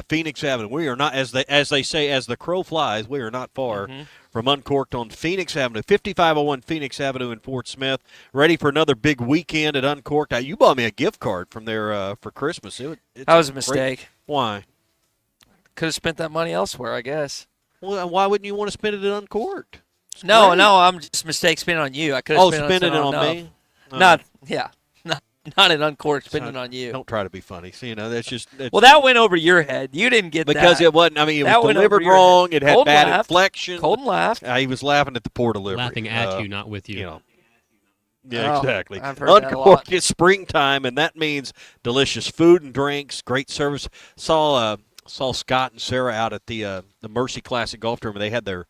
[SPEAKER 18] Phoenix Avenue. We are not, as they say, as the crow flies, we are not far from Uncorked on Phoenix Avenue, 5501 Phoenix Avenue in Fort Smith. Ready for another big weekend at Uncorked. You bought me a gift card from there for Christmas. That
[SPEAKER 5] was a mistake.
[SPEAKER 18] Why?
[SPEAKER 5] Could have spent that money elsewhere, I guess.
[SPEAKER 18] Well, why wouldn't you want to spend it at Uncorked?
[SPEAKER 5] No, I'm just mistake spending on you. I could have
[SPEAKER 18] spent it on me?
[SPEAKER 5] Not an Uncorked spending on you.
[SPEAKER 18] Don't try to be funny. So, that's just.
[SPEAKER 5] Well, that went over your head. You didn't get that.
[SPEAKER 18] Because it wasn't. I mean, it was delivered wrong. It had bad inflection.
[SPEAKER 5] Colton laughed.
[SPEAKER 18] He was laughing at the poor delivery.
[SPEAKER 6] Laughing at you, not with you.
[SPEAKER 18] Yeah, exactly.
[SPEAKER 5] I've heard that a lot.
[SPEAKER 18] Uncorked is springtime, and that means delicious food and drinks, great service. Saw Scott and Sarah out at the Mercy Classic Golf Tournament. They had their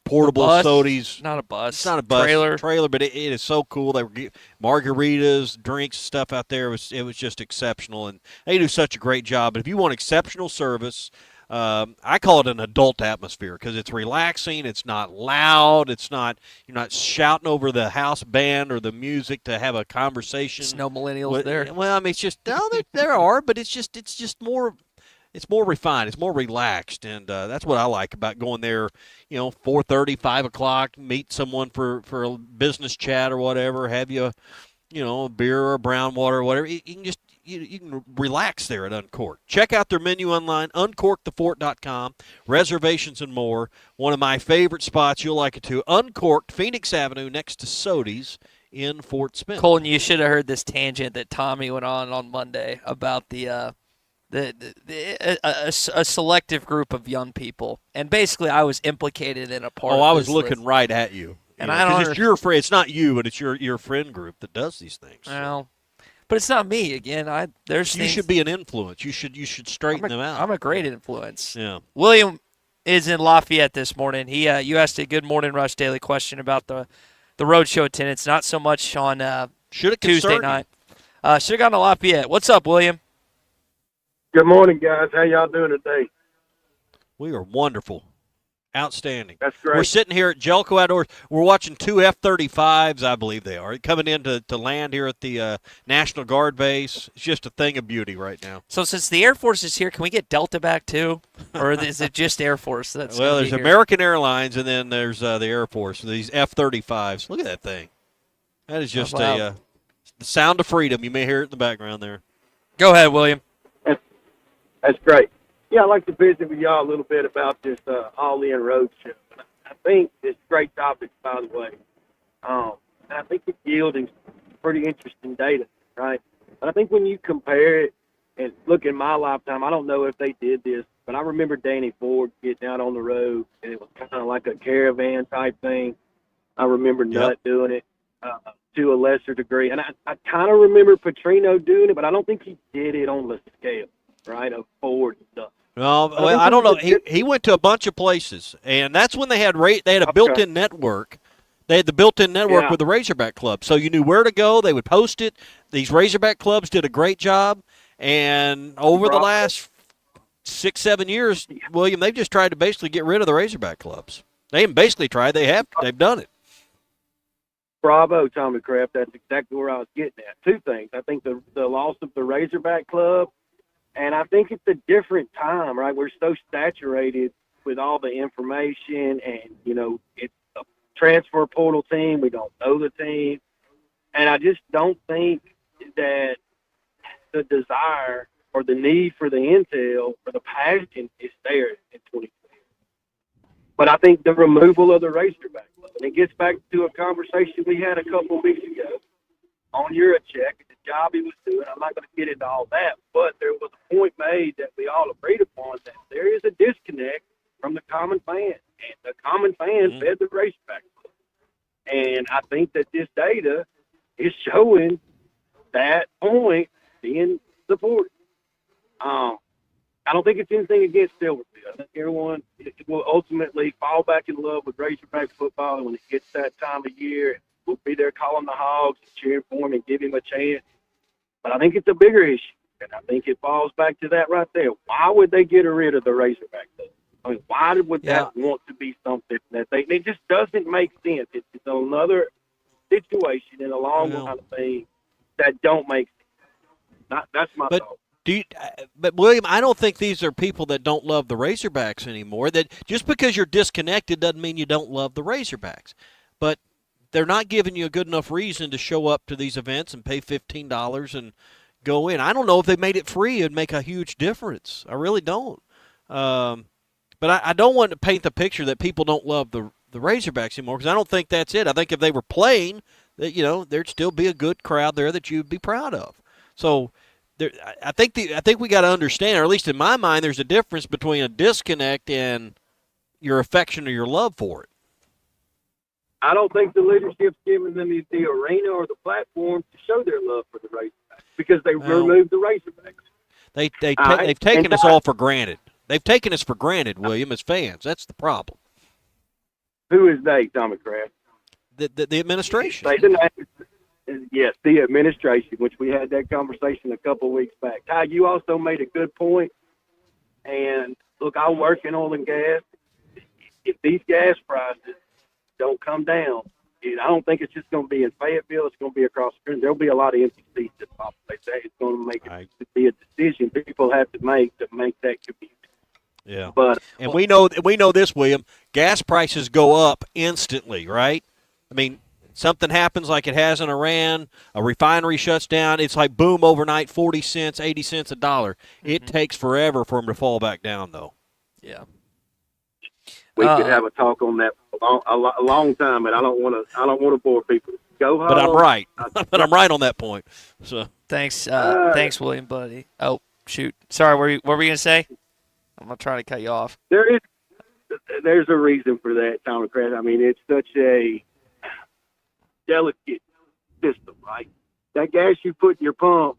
[SPEAKER 18] portable sodies.
[SPEAKER 5] Not a bus.
[SPEAKER 18] It's not a bus.
[SPEAKER 5] Trailer,
[SPEAKER 18] but it is so cool. They were margaritas, drinks, stuff out there. It was just exceptional, and they do such a great job. But if you want exceptional service, I call it an adult atmosphere because it's relaxing. It's not loud. You're not shouting over the house band or the music to have a conversation.
[SPEAKER 5] There's no millennials there.
[SPEAKER 18] Well, I mean, it's just there are, but it's just more. It's more refined. It's more relaxed, and that's what I like about going there. 4:30, 5 o'clock, meet someone for a business chat or whatever. Have you, a beer or a brown water or whatever. You can just you can relax there at Uncorked. Check out their menu online, uncorkedthefort.com. Reservations and more. One of my favorite spots. You'll like it too. Uncorked, Phoenix Avenue, next to Sodi's in Fort Smith.
[SPEAKER 5] Colton, you should have heard this tangent that Tommy went on Monday about a selective group of young people, and basically I was implicated in a part.
[SPEAKER 18] I was looking right at you,
[SPEAKER 5] and I don't.
[SPEAKER 18] It's your friend. It's not you, but it's your friend group that does these things.
[SPEAKER 5] Well, but it's not me. Again,
[SPEAKER 18] you should be an influence. You should straighten them out.
[SPEAKER 5] I'm a great influence.
[SPEAKER 18] Yeah.
[SPEAKER 5] William is in Lafayette this morning. You asked a good Morning Rush daily question about the roadshow attendance. Not so much on Tuesday night. Should have gone to Lafayette. What's up, William?
[SPEAKER 8] Good morning, guys. How y'all doing today?
[SPEAKER 18] We are wonderful. Outstanding.
[SPEAKER 8] That's great.
[SPEAKER 18] We're sitting here at Gellco Outdoors. We're watching two F-35s, I believe they are, coming in to land here at the National Guard base. It's just a thing of beauty right now.
[SPEAKER 5] So since the Air Force is here, can we get Delta back too? Or is it just Air Force? Well,
[SPEAKER 18] there's American Airlines, and then there's the Air Force. These F-35s. Look at that thing. That is just the sound of freedom. You may hear it in the background there.
[SPEAKER 5] Go ahead, William.
[SPEAKER 8] That's great. Yeah, I'd like to visit with y'all a little bit about this All-In Roadshow. I think it's a great topic, by the way. And I think it's yielding pretty interesting data, right? But I think when you compare it and look in my lifetime, I don't know if they did this, but I remember Danny Ford getting out on the road, and it was kind of like a caravan type thing. I remember Nutt doing it to a lesser degree. And I kind of remember Petrino doing it, but I don't think he did it on the scale. Right, of Ford and stuff.
[SPEAKER 18] Well, I don't know. He went to a bunch of places, and that's when they had a built-in network. They had the built-in network with the Razorback Club, so you knew where to go. They would post it. These Razorback Clubs did a great job, and over the last 6-7 years, William, they've just tried to basically get rid of the Razorback Clubs. They haven't basically tried. They've done it.
[SPEAKER 8] Bravo, Tommy Kraft. That's exactly where I was getting at. Two things. I think the loss of the Razorback Club. And I think it's a different time, right? We're so saturated with all the information and, it's a transfer portal team. We don't know the team. And I just don't think that the desire or the need for the intel or the passion is there in 2020. But I think the removal of the Razorback Club, and it gets back to a conversation we had a couple of weeks ago on Yurachek and the job he was doing. I'm not going to get into all that, but there was a point made that we all agreed upon that there is a disconnect from the common fan. And the common fan fed the Razorback Club. And I think that this data is showing that point being supported. I don't think it's anything against Silverfield. I think everyone will ultimately fall back in love with Razorback football, and when it gets that time of year, we'll be there calling the Hogs and cheering for him and give him a chance. But I think it's a bigger issue, and I think it falls back to that right there. Why would they get rid of the Razorback Club? I mean, why would that want to be something that it just doesn't make sense? It's another situation in a long line of things that don't make sense. That's my thought.
[SPEAKER 18] But William, I don't think these are people that don't love the Razorbacks anymore. That just because you're disconnected doesn't mean you don't love the Razorbacks. But they're not giving you a good enough reason to show up to these events and pay $15 and go in. I don't know if they made it free, it'd make a huge difference. I really don't. But I don't want to paint the picture that people don't love the Razorbacks anymore, because I don't think that's it. I think if they were playing, that there'd still be a good crowd there that you'd be proud of. So I think we got to understand, or at least in my mind, there's a difference between a disconnect and your affection or your love for it.
[SPEAKER 8] I don't think the leadership's giving them the arena or the platform to show their love for the Razorbacks because they removed the Razorbacks.
[SPEAKER 18] They've taken us all for granted. They've taken us for granted, William, as fans. That's the problem.
[SPEAKER 8] Who is they, Tommy Kraft?
[SPEAKER 18] The administration.
[SPEAKER 8] Yes, the administration, which we had that conversation a couple of weeks back. Ty, you also made a good point. And, look, I work in oil and gas. If these gas prices don't come down, I don't think it's just going to be in Fayetteville. It's going to be across the country. There'll be a lot of empty seats that pop. They say it's going to make it to be a decision people have to make that commute.
[SPEAKER 18] Yeah,
[SPEAKER 8] and
[SPEAKER 18] we know this, William. Gas prices go up instantly, right? I mean, something happens like it has in Iran, a refinery shuts down, it's like boom overnight, 40 cents, 80 cents, $1. It takes forever for them to fall back down, though.
[SPEAKER 5] Yeah.
[SPEAKER 8] We could have a talk on that for a long time, but I don't want to bore people. Go home.
[SPEAKER 18] But I'm right. But I'm right on that point. So
[SPEAKER 5] thanks, William, buddy. Oh shoot, sorry. What were you gonna say? I'm not trying to cut you off.
[SPEAKER 8] There's a reason for that, Tommy Kraft. I mean, it's such a delicate system, right? That gas you put in your pump,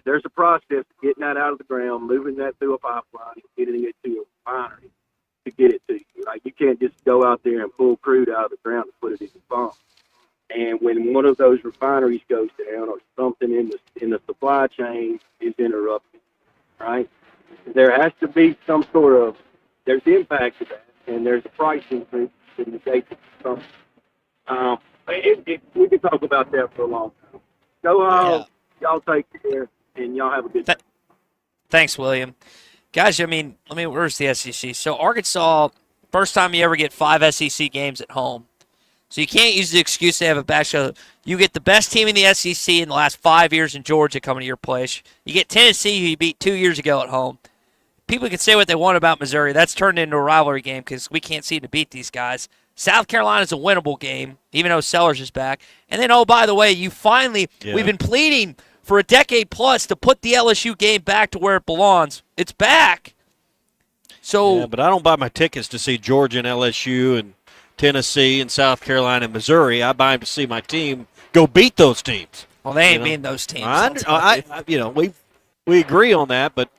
[SPEAKER 8] there's a process of getting that out of the ground, moving that through a pipeline, and getting it to a refinery to get it to you. Like, you can't just go out there and pull crude out of the ground and put it in the pump. And when one of those refineries goes down or something in the supply chain is interrupted, right? There has to be some sort of there's impact to that, and there's a price increase in the date of something. We can talk about that for a long time. Go home, y'all take care, and y'all have a good day.
[SPEAKER 5] Thanks, William. Guys, where's the SEC? So Arkansas, first time you ever get 5 SEC games at home. So you can't use the excuse they have a bad show. You get the best team in the SEC in the last 5 years in Georgia coming to your place. You get Tennessee, who you beat 2 years ago at home. People can say what they want about Missouri. That's turned into a rivalry game because we can't seem to beat these guys. South Carolina's a winnable game, even though Sellers is back. And then, oh, by the way, we've been pleading for a decade plus to put the LSU game back to where it belongs. It's back. So,
[SPEAKER 18] yeah, but I don't buy my tickets to see Georgia and LSU and Tennessee and South Carolina and Missouri. I buy them to see my team go beat those teams.
[SPEAKER 5] Well, they ain't beating those teams.
[SPEAKER 18] We agree on that, but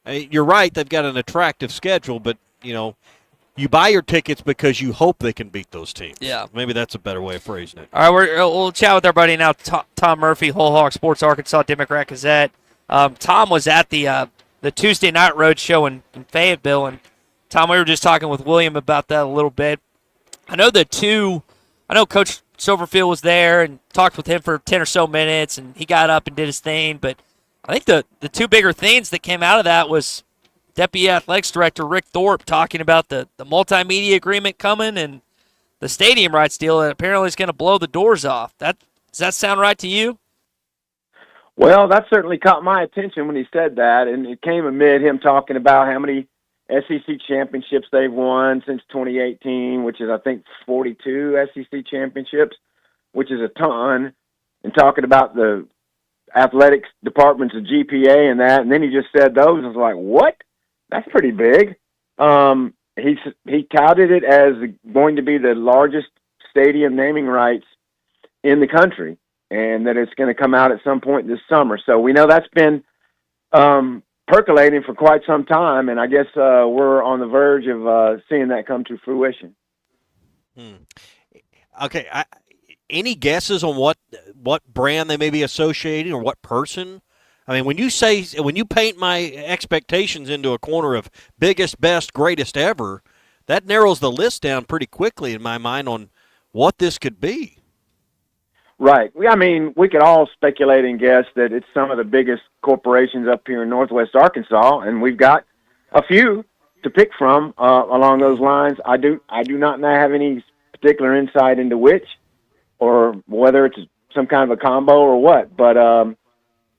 [SPEAKER 18] you're right. They've got an attractive schedule, but you buy your tickets because you hope they can beat those teams.
[SPEAKER 5] Yeah,
[SPEAKER 18] maybe that's a better way of phrasing it.
[SPEAKER 5] All right, we'll chat with our buddy now, Tom Murphy, Whole Hog Sports Arkansas Democrat Gazette. Tom was at the Tuesday night road show in Fayetteville, and Tom, we were just talking with William about that a little bit. I know Coach Silverfield was there and talked with him for 10 or so minutes, and he got up and did his thing. But I think the two bigger things that came out of that was Deputy Athletics Director Rick Thorpe talking about the multimedia agreement coming and the stadium rights deal that apparently is going to blow the doors off. Does that sound right to you?
[SPEAKER 6] Well, that certainly caught my attention when he said that, and it came amid him talking about how many SEC championships they've won since 2018, which is, I think, 42 SEC championships, which is a ton, and talking about the athletics department's GPA and that, and then he just said those. I was like, what? That's pretty big. He touted it as going to be the largest stadium naming rights in the country, and that it's going to come out at some point this summer. So we know that's been percolating for quite some time, and I guess we're on the verge of seeing that come to fruition.
[SPEAKER 18] Okay, any guesses on what brand they may be associating or what person? I mean, when you paint my expectations into a corner of biggest, best, greatest ever, that narrows the list down pretty quickly in my mind on what this could be.
[SPEAKER 6] Right. I mean, we could all speculate and guess that it's some of the biggest corporations up here in Northwest Arkansas, and we've got a few to pick from along those lines. I do not have any particular insight into which, or whether it's some kind of a combo or what. But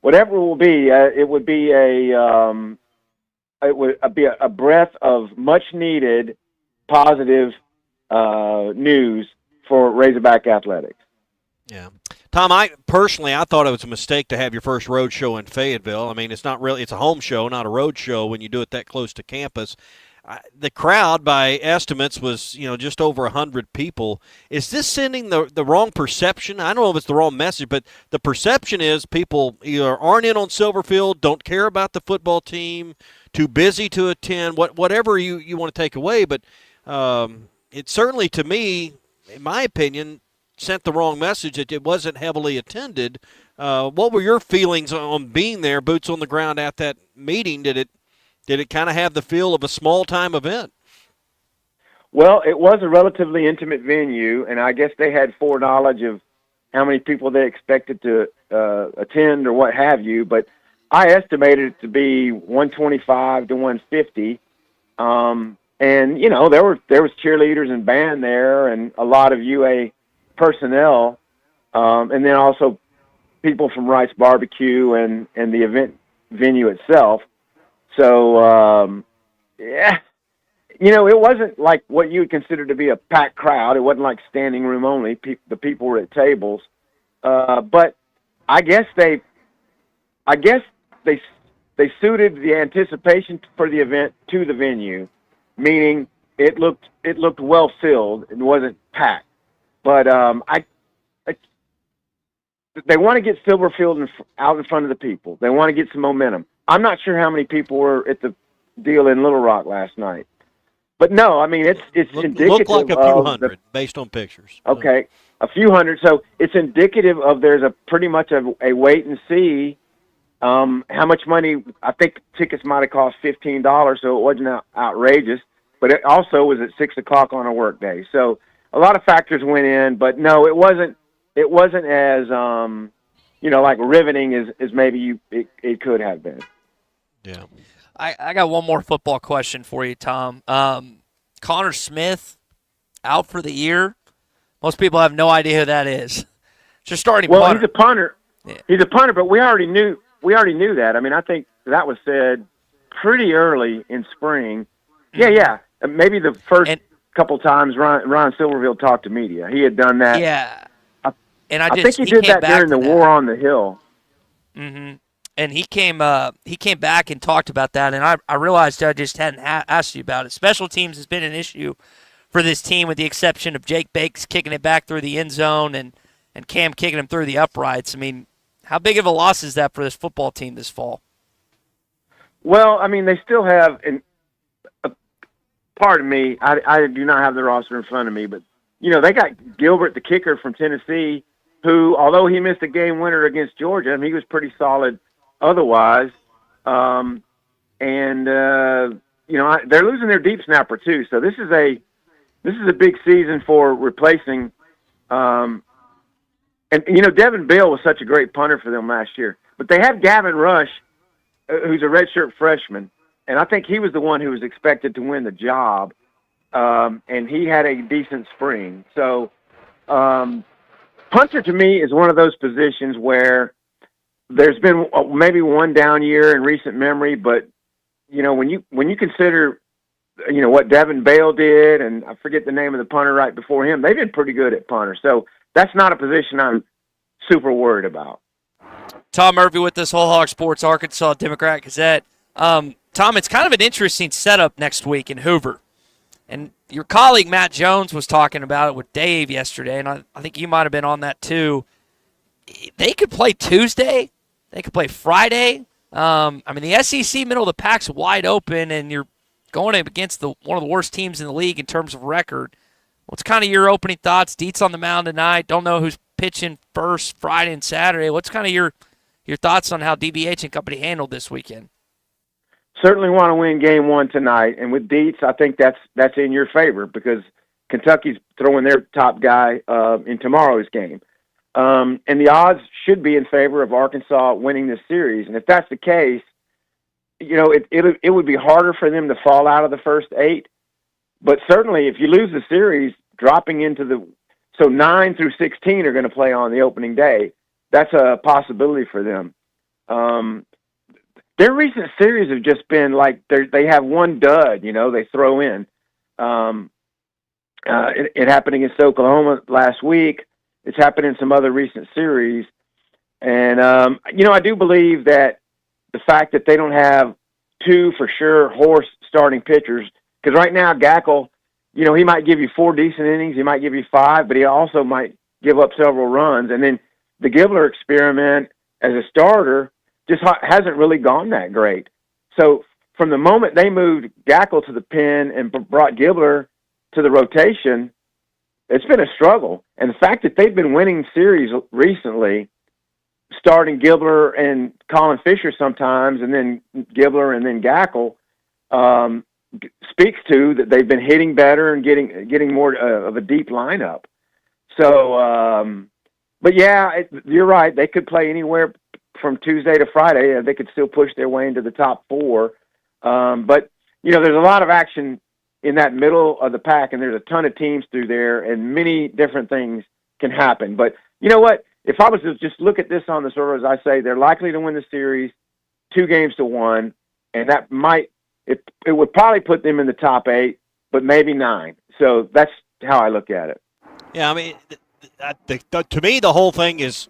[SPEAKER 6] whatever it will be, it would be a breath of much needed positive news for Razorback athletics.
[SPEAKER 18] Yeah. Tom, I thought it was a mistake to have your first road show in Fayetteville. I mean, it's a home show, not a road show when you do it that close to campus. The crowd, by estimates, was just over 100 people. Is this sending the wrong perception? I don't know if it's the wrong message, but the perception is people either aren't in on Silverfield, don't care about the football team, too busy to attend, whatever you want to take away. But it certainly, to me, in my opinion, sent the wrong message that it wasn't heavily attended. What were your feelings on being there, boots on the ground at that meeting? Did it kind of have the feel of a small-time event?
[SPEAKER 6] Well, it was a relatively intimate venue, and I guess they had foreknowledge of how many people they expected to attend or what have you, but I estimated it to be 125 to 150. And, there was cheerleaders and band there and a lot of UA personnel, and then also people from Rice Barbecue and the event venue itself. So, yeah, it wasn't like what you would consider to be a packed crowd. It wasn't like standing room only. The people were at tables. But I guess they suited the anticipation for the event to the venue, meaning it looked well filled. It wasn't packed. But they want to get Silverfield out in front of the people. They want to get some momentum. I'm not sure how many people were at the deal in Little Rock last night. But no, I mean, it's indicative.
[SPEAKER 18] Looked like a few hundred based on pictures.
[SPEAKER 6] Okay, a few hundred. So it's indicative of there's pretty much a wait and see. How much money? I think tickets might have cost $15, so it wasn't outrageous. But it also was at 6 o'clock on a work day. So a lot of factors went in, but no, it wasn't as like riveting as maybe it could have been.
[SPEAKER 18] Yeah.
[SPEAKER 5] I got one more football question for you, Tom. Connor Smith out for the year. Most people have no idea who that is. Just starting punter.
[SPEAKER 6] Well, he's a punter.
[SPEAKER 5] Yeah.
[SPEAKER 6] He's a punter, but we already knew that. I mean, I think that was said pretty early in spring. Yeah. Maybe the first couple times Ron Silverfield talked to media. He had done that.
[SPEAKER 5] Yeah. And
[SPEAKER 6] I think he did that during the War on the Hill.
[SPEAKER 5] Mm-hmm. And he came back and talked about that, and I realized I just hadn't asked you about it. Special teams has been an issue for this team, with the exception of Jake Bakes kicking it back through the end zone and Cam kicking him through the uprights. I mean, how big of a loss is that for this football team this fall?
[SPEAKER 6] Well, I mean, they still have pardon me, I do not have the roster in front of me, but, they got Gilbert, the kicker from Tennessee, who, although he missed a game winner against Georgia, I mean, he was pretty solid otherwise. They're losing their deep snapper too. So this is a big season for replacing. Devin Bill was such a great punter for them last year, but they have Gavin Rush, who's a redshirt freshman, and I think he was the one who was expected to win the job. And he had a decent spring. So, punter to me is one of those positions where there's been maybe one down year in recent memory, but when you consider what Devin Bale did, and I forget the name of the punter right before him, they did pretty good at punter. So that's not a position I'm super worried about.
[SPEAKER 5] Tom Murphy with us, Whole Hog Sports, Arkansas Democrat Gazette. Tom, it's kind of an interesting setup next week in Hoover. And your colleague Matt Jones was talking about it with Dave yesterday, and I think you might have been on that too. They could play Tuesday. They could play Friday. The SEC middle of the pack's wide open, and you're going up against one of the worst teams in the league in terms of record. What's kind of your opening thoughts? Deets on the mound tonight. Don't know who's pitching first Friday and Saturday. What's kind of your thoughts on how DBH and company handled this weekend?
[SPEAKER 6] Certainly want to win game one tonight, and with Deets, I think that's in your favor because Kentucky's throwing their top guy in tomorrow's game. And the odds should be in favor of Arkansas winning this series. And if that's the case, it would be harder for them to fall out of the first 8. But certainly if you lose the series, dropping into so 9 through 16 are going to play on the opening day. That's a possibility for them. Their recent series have just been like they have one dud, they throw in. It happened against Oklahoma last week. It's happened in some other recent series. And, I do believe that the fact that they don't have 2 for sure horse starting pitchers, because right now Gellco, he might give you 4 decent innings, he might give you 5, but he also might give up several runs. And then the Gibbler experiment as a starter just hasn't really gone that great. So from the moment they moved Gellco to the pen and brought Gibbler to the rotation, it's been a struggle. And the fact that they've been winning series recently, starting Gibbler and Colin Fisher sometimes, and then Gibbler and then Gellco, speaks to that they've been hitting better and getting more of a deep lineup. So, but yeah, you're right. They could play anywhere from Tuesday to Friday, and they could still push their way into the top 4. But there's a lot of action in that middle of the pack, and there's a ton of teams through there, and many different things can happen. But you know what? If I was to just look at this on the sort of, as I say, they're likely to win the series 2-1, and that it would probably put them in the top 8, but maybe 9. So that's how I look at it.
[SPEAKER 18] Yeah, to me, the whole thing is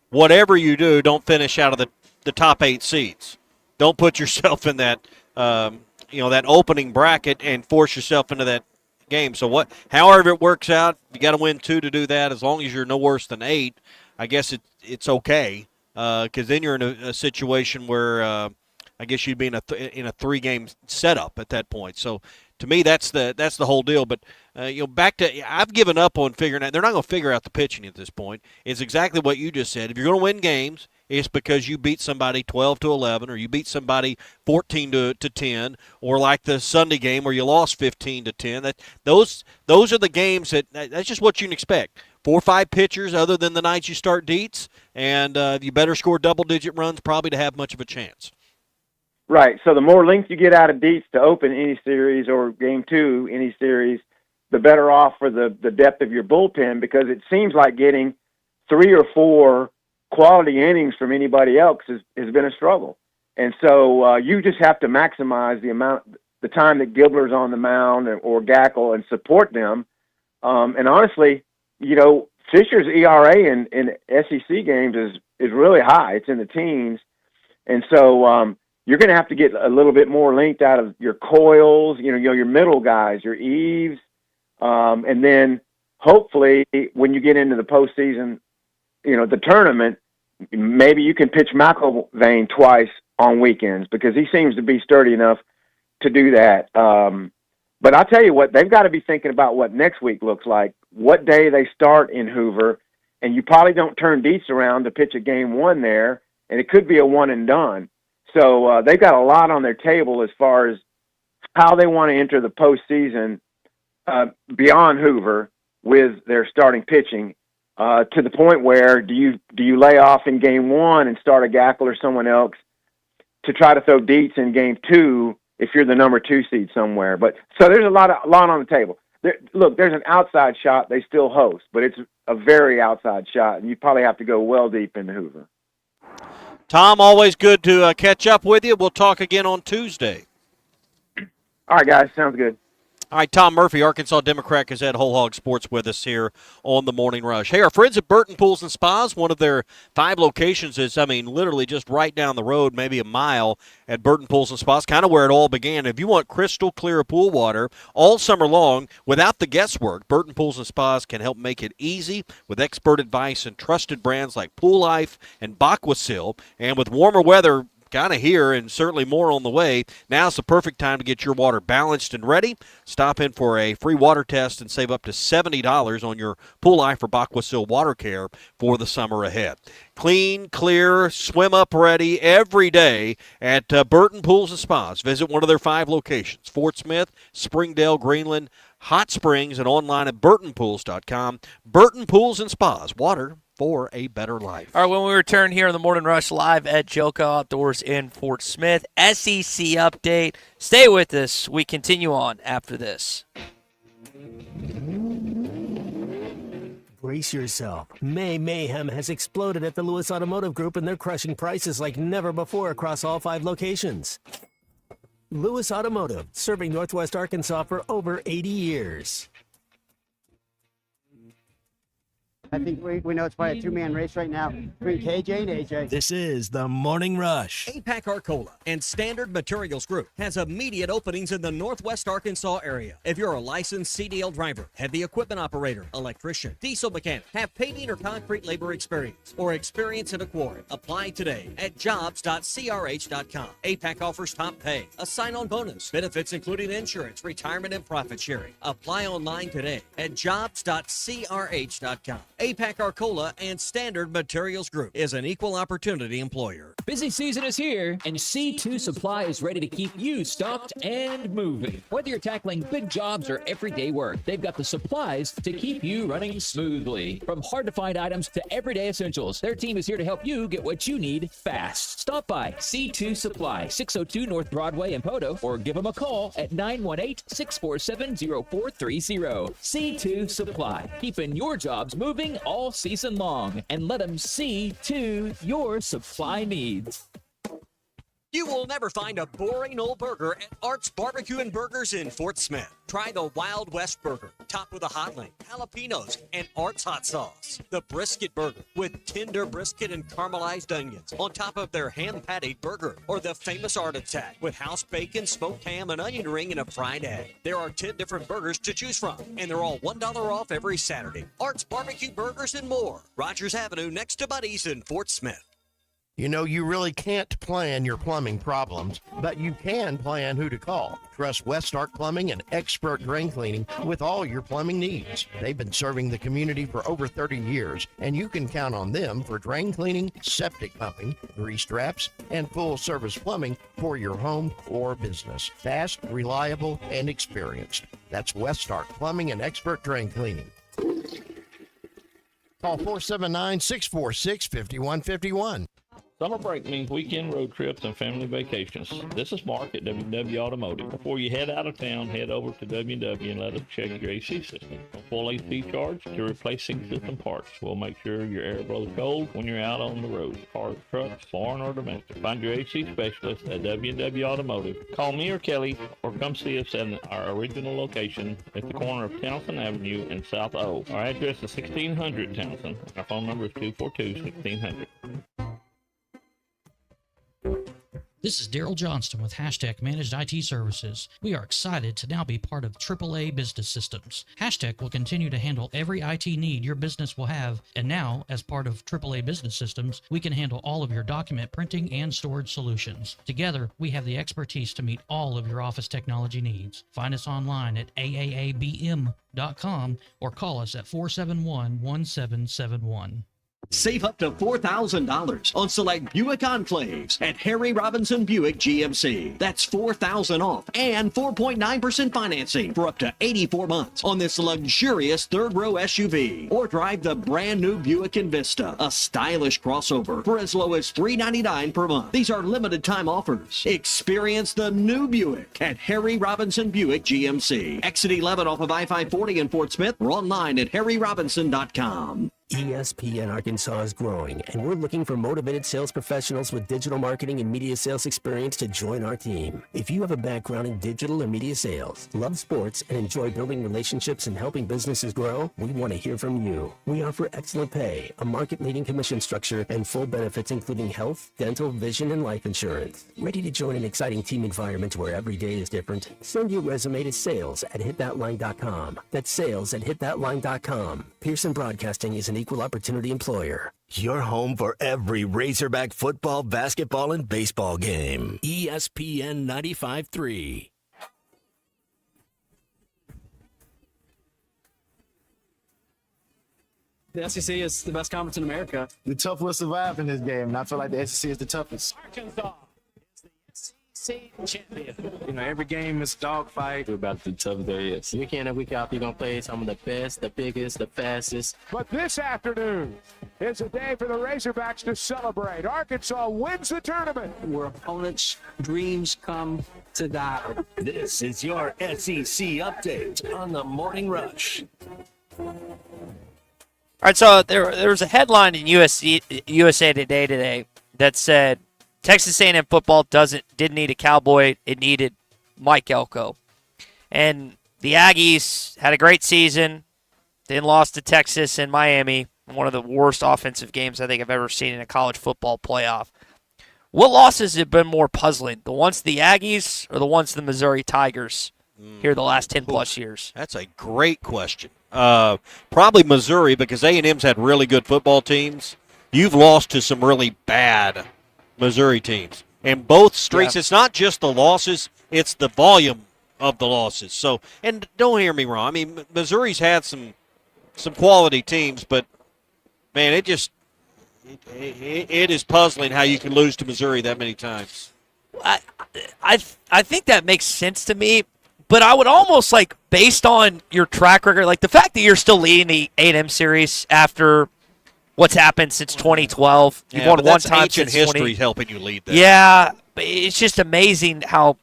[SPEAKER 18] whatever you do, don't finish out of the top 8 seeds. Don't put yourself in that that opening bracket and force yourself into that game. So however it works out, you got to win 2 to do that. As long as you're no worse than 8, I guess it's okay. Because then you're in a situation where I guess you'd be in a 3-game setup at that point. So to me, that's the whole deal. But back to I've given up on figuring out. They're not going to figure out the pitching at this point. It's exactly what you just said. If you're going to win games, it's because you beat somebody 12-11, or you beat somebody 14-10, or like the Sunday game where you lost 15-10. Those are the games that's just what you can expect. 4 or 5 pitchers, other than the nights you start Deets, and you better score double-digit runs probably to have much of a chance.
[SPEAKER 6] Right. So the more length you get out of Deets to open any series or game 2 any series, the better off for the depth of your bullpen, because it seems like getting 3 or 4 quality innings from anybody else has been a struggle. And so you just have to maximize the time that Gibbler's on the mound or Gellco and support them. And honestly, Fisher's ERA in SEC games is really high. It's in the teens. And so you're going to have to get a little bit more length out of your Coils, your middle guys, your Eves. And then hopefully when you get into the postseason, the tournament, maybe you can pitch McIlvain twice on weekends, because he seems to be sturdy enough to do that. But I'll tell you what, they've got to be thinking about what next week looks like, what day they start in Hoover, and you probably don't turn Deets around to pitch a game 1 there, and it could be a one and done. So they've got a lot on their table as far as how they want to enter the postseason beyond Hoover with their starting pitching, to the point where do you lay off in game 1 and start a Gellco or someone else to try to throw Deets in game 2 if you're the number 2 seed somewhere. But so there's a lot on the table. There's an outside shot they still host, but it's a very outside shot, and you probably have to go well deep into Hoover.
[SPEAKER 18] Tom, always good to catch up with you. We'll talk again on Tuesday.
[SPEAKER 6] All right, guys. Sounds good.
[SPEAKER 18] All right, Tom Murphy, Arkansas Democrat Gazette, Whole Hog Sports with us here on the Morning Rush. Hey, our friends at Burton Pools and Spas, one of their 5 locations is, literally just right down the road, maybe a mile at Burton Pools and Spas, kind of where it all began. If you want crystal clear pool water all summer long without the guesswork, Burton Pools and Spas can help make it easy with expert advice and trusted brands like Pool Life and Aquasil. And with warmer weather kind of here and certainly more on the way, now's the perfect time to get your water balanced and ready. Stop in for a free water test and save up to $70 on your Pool Life or Aquasil water care for the summer ahead. Clean, clear, swim up ready every day at Burton Pools and Spas. Visit one of their 5 locations, Fort Smith, Springdale, Greenland, Hot Springs, and online at burtonpools.com. Burton Pools and Spas, water for a better life.
[SPEAKER 5] All right, when we return here in the Morning Rush live at Gellco Outdoors in Fort Smith, SEC update. Stay with us. We continue on after this.
[SPEAKER 7] Brace yourself. May mayhem has exploded at the Lewis Automotive Group, and they're crushing prices like never before across all 5 locations. Lewis Automotive, serving Northwest Arkansas for over 80 years.
[SPEAKER 9] I think we know it's probably a 2-man race right now between KJ and AJ.
[SPEAKER 7] This is the Morning Rush.
[SPEAKER 11] APAC Arcola and Standard Materials Group has immediate openings in the Northwest Arkansas area. If you're a licensed CDL driver, heavy equipment operator, electrician, diesel mechanic, have paving or concrete labor experience, or experience in a quarry, apply today at jobs.crh.com. APAC offers top pay, a sign-on bonus, benefits including insurance, retirement, and profit sharing. Apply online today at jobs.crh.com. APAC Arcola and Standard Materials Group is an equal opportunity employer.
[SPEAKER 13] Busy season is here, and C2 Supply is ready to keep you stocked and moving. Whether you're tackling big jobs or everyday work, they've got the supplies to keep you running smoothly. From hard-to-find items to everyday essentials, their team is here to help you get what you need fast. Stop by C2 Supply, 602 North Broadway in Poto, or give them a call at 918-647-0430. C2 Supply, keeping your jobs moving all season long, and let them see to your supply needs.
[SPEAKER 11] You will never find a boring old burger at Art's Barbecue and Burgers in Fort Smith. Try the Wild West Burger, topped with a hot link, jalapenos, and Art's hot sauce. The Brisket Burger, with tender brisket and caramelized onions on top of their hand-patted burger. Or the famous Art Attack, with house bacon, smoked ham, an onion ring, and a fried egg. There are 10 different burgers to choose from, and they're all $1 off every Saturday. Art's Barbecue Burgers and more. Rogers Avenue, next to Buddy's in Fort Smith.
[SPEAKER 14] You know, you really can't plan your plumbing problems, but you can plan who to call. Trust Westark Plumbing and expert drain cleaning with all your plumbing needs. They've been serving the community for over 30 years, and you can count on them for drain cleaning, septic pumping, grease traps, and full-service plumbing for your home or business. Fast, reliable, and experienced. That's Westark Plumbing and expert drain cleaning. Call 479-646-5151.
[SPEAKER 15] Summer break means weekend road trips and family vacations. This is Mark at WW Automotive. Before you head out of town, head over to WW and let us check your AC system. From full AC charge to replacing system parts, we'll make sure your air blows cold when you're out on the road. Cars, trucks, foreign or domestic. Find your AC specialist at WW Automotive. Call me or Kelly or come see us at our original location at the corner of Townsend Avenue and South O. Our address is 1600 Townsend. Our phone number is 242-1600.
[SPEAKER 17] This is Daryl Johnston with Hashtag Managed IT Services. We are excited to now be part of AAA Business Systems. Hashtag will continue to handle every IT need your business will have, and now, as part of AAA Business Systems, we can handle all of your document printing and storage solutions. Together, we have the expertise to meet all of your office technology needs. Find us online at aaabm.com or call us at 471-1771.
[SPEAKER 11] Save up to $4,000 on select Buick Enclaves at Harry Robinson Buick GMC. That's $4,000 off and 4.9% financing for up to 84 months on this luxurious third-row SUV. Or drive the brand-new Buick Envista, a stylish crossover, for as low as $399 per month. These are limited-time offers. Experience the new Buick at Harry Robinson Buick GMC. Exit 11 off of I-540 in Fort Smith or online at harryrobinson.com.
[SPEAKER 7] ESPN Arkansas is growing, and we're looking for motivated sales professionals with digital marketing and media sales experience to join our team. If you have a background in digital or media sales, love sports, and enjoy building relationships and helping businesses grow, we want to hear from you. We offer excellent pay, a market-leading commission structure, and full benefits including health, dental, vision, and life insurance. Ready to join an exciting team environment where every day is different? Send your resume to sales@hitthatline.com. That's sales@hitthatline.com. Pearson Broadcasting is an equal opportunity employer.
[SPEAKER 12] Your home for every Razorback football, basketball, and baseball game. ESPN 95.3.
[SPEAKER 16] The SEC is the best conference in America.
[SPEAKER 29] The tough will survive in this game, and I feel like the SEC is the toughest.
[SPEAKER 4] Arkansas is the SEC champion.
[SPEAKER 16] You know, every game is a dogfight.
[SPEAKER 19] We're about the tough there is. Week in and week out, you're going to play some of the best, the biggest, the fastest.
[SPEAKER 4] But this afternoon is a day for the Razorbacks to celebrate. Arkansas wins the tournament.
[SPEAKER 16] Where opponents' dreams come to die.
[SPEAKER 12] This is your SEC update on the Morning Rush.
[SPEAKER 5] All right, so there was a headline in USA Today that said Texas A&M football didn't need a cowboy, it needed Mike Gellco. And the Aggies had a great season, then lost to Texas and Miami, one of the worst offensive games I think I've ever seen in a college football playoff. What losses have been more puzzling, the ones to the Aggies or the ones to the Missouri Tigers here the last 10-plus years?
[SPEAKER 18] That's a great question. Probably Missouri, because A&M's had really good football teams. You've lost to some really bad Missouri teams. And both streaks, It's not just the losses, it's the volume of the losses. So, and don't hear me wrong. I mean, Missouri's had some quality teams, but, man, it is puzzling how you can lose to Missouri that many times.
[SPEAKER 5] I think that makes sense to me. But I would almost, like, based on your track record, like the fact that you're still leading the A&M series after what's happened since 2012. You've won one time
[SPEAKER 18] ancient
[SPEAKER 5] since
[SPEAKER 18] history helping you lead that.
[SPEAKER 5] Yeah, but it's just amazing how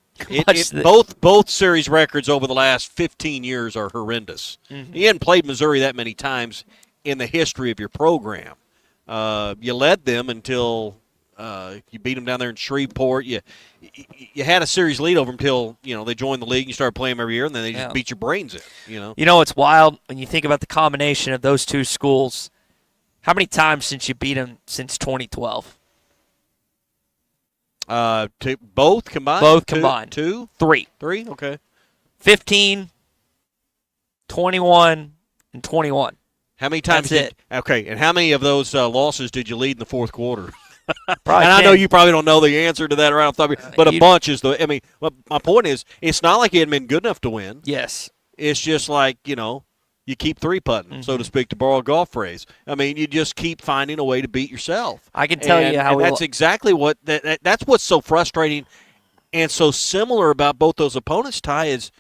[SPEAKER 5] much
[SPEAKER 18] both series records over the last 15 years are horrendous.
[SPEAKER 5] Mm-hmm.
[SPEAKER 18] You hadn't played Missouri that many times in the history of your program. You led them until you beat them down there in Shreveport. You had a series lead over them until they joined the league. And you started playing them every year, and then they just beat your brains in.
[SPEAKER 5] It's wild when you think about the combination of those two schools. How many times since you beat them since 2012?
[SPEAKER 18] Both combined.
[SPEAKER 5] Both combined.
[SPEAKER 18] Two.
[SPEAKER 5] Three.
[SPEAKER 18] Okay.
[SPEAKER 5] 15, 21, and 21.
[SPEAKER 18] How many times?
[SPEAKER 5] That's it.
[SPEAKER 18] Okay, and how many of those losses did you lead in the fourth quarter?
[SPEAKER 5] Probably
[SPEAKER 18] and I
[SPEAKER 5] 10.
[SPEAKER 18] know you probably don't know the answer to that right off the top of your, but a bunch is the. I mean, my point is, it's not like you hadn't been good enough to win.
[SPEAKER 5] Yes.
[SPEAKER 18] It's just like you keep three-putting, so to speak, to borrow a golf phrase. I mean, you just keep finding a way to beat yourself.
[SPEAKER 5] I can tell you how.
[SPEAKER 18] And that's exactly what. That's what's so frustrating, and so similar about both those opponents. Ty, is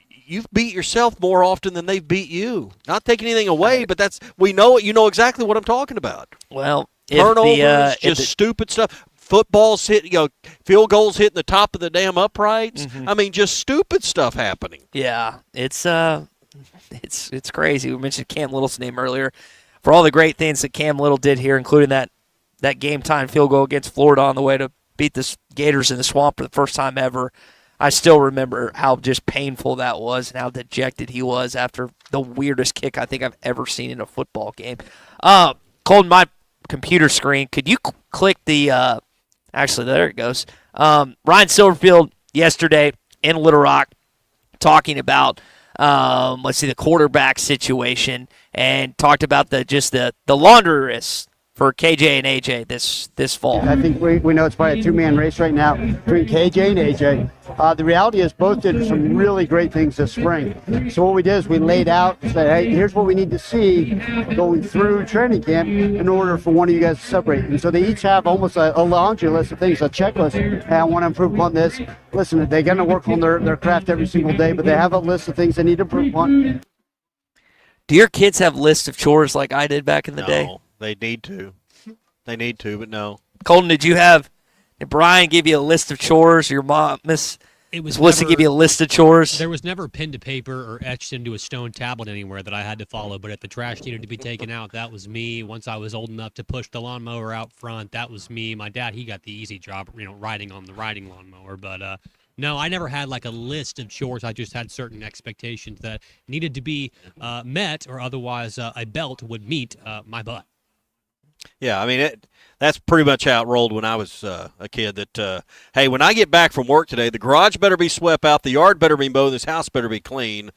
[SPEAKER 18] you've beat yourself more often than they've beat you. Not taking anything away, but we know you know exactly what I'm talking about.
[SPEAKER 5] Well.
[SPEAKER 18] Turnovers, just stupid stuff. Footballs hit, field goals hitting the top of the damn uprights.
[SPEAKER 5] Mm-hmm.
[SPEAKER 18] I mean, just stupid stuff happening.
[SPEAKER 5] Yeah, it's crazy. We mentioned Cam Little's name earlier. For all the great things that Cam Little did here, including that game-time field goal against Florida on the way to beat the Gators in the Swamp for the first time ever, I still remember how just painful that was and how dejected he was after the weirdest kick I think I've ever seen in a football game. Colton, my computer screen, could you click the actually there it goes. Ryan Silverfield yesterday in Little Rock talking about the quarterback situation and talked about the laundry list for KJ and AJ this fall.
[SPEAKER 9] I think we know it's probably a two-man race right now between KJ and AJ. The reality is both did some really great things this spring. So what we did is we laid out, said, hey, here's what we need to see going through training camp in order for one of you guys to separate. And so they each have almost a laundry list of things, a checklist. Hey, I want to improve on this. Listen, they're going to work on their craft every single day, but they have a list of things they need to improve on.
[SPEAKER 5] Do your kids have lists of chores like I did back in the day?
[SPEAKER 18] No, they need to. They need to, but no.
[SPEAKER 5] Colton, did Brian give you a list of chores? Your mom, Miss
[SPEAKER 10] It was
[SPEAKER 5] supposed to give you a list of chores.
[SPEAKER 10] There was never pen to paper or etched into a stone tablet anywhere that I had to follow. But if the trash needed to be taken out, that was me. Once I was old enough to push the lawnmower out front, that was me. My dad, he got the easy job, riding on the riding lawnmower. But no, I never had like a list of chores. I just had certain expectations that needed to be met, or otherwise a belt would meet my butt.
[SPEAKER 18] Yeah, I mean, that's pretty much how it rolled when I was a kid. That, hey, when I get back from work today, the garage better be swept out, the yard better be mowed, this house better be clean,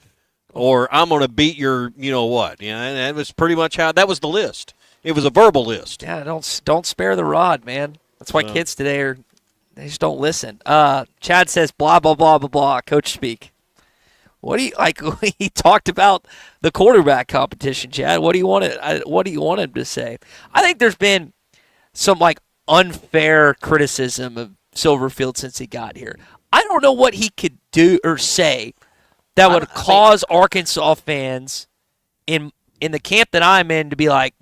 [SPEAKER 18] or I'm going to beat your you-know-what. And that was pretty much how – that was the list. It was a verbal list.
[SPEAKER 5] Yeah, don't spare the rod, man. That's why kids today they just don't listen. Chad says blah, blah, blah, blah, blah, coach speak. What do you like? He talked about the quarterback competition, Chad. What do you want him to say? I think there's been some like unfair criticism of Silverfield since he got here. I don't know what he could do or say that would cause Arkansas fans in the camp that I'm in to be like,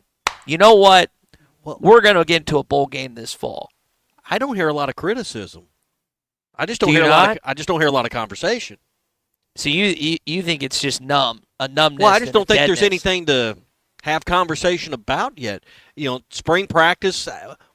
[SPEAKER 5] you know what? We're going to get into a bowl game this fall.
[SPEAKER 18] I don't hear a lot of criticism. I just don't hear a lot of conversation.
[SPEAKER 5] So you think it's just a numbness?
[SPEAKER 18] Well, I just don't think
[SPEAKER 5] deadness.
[SPEAKER 18] there's anything to have conversation about yet. Spring practice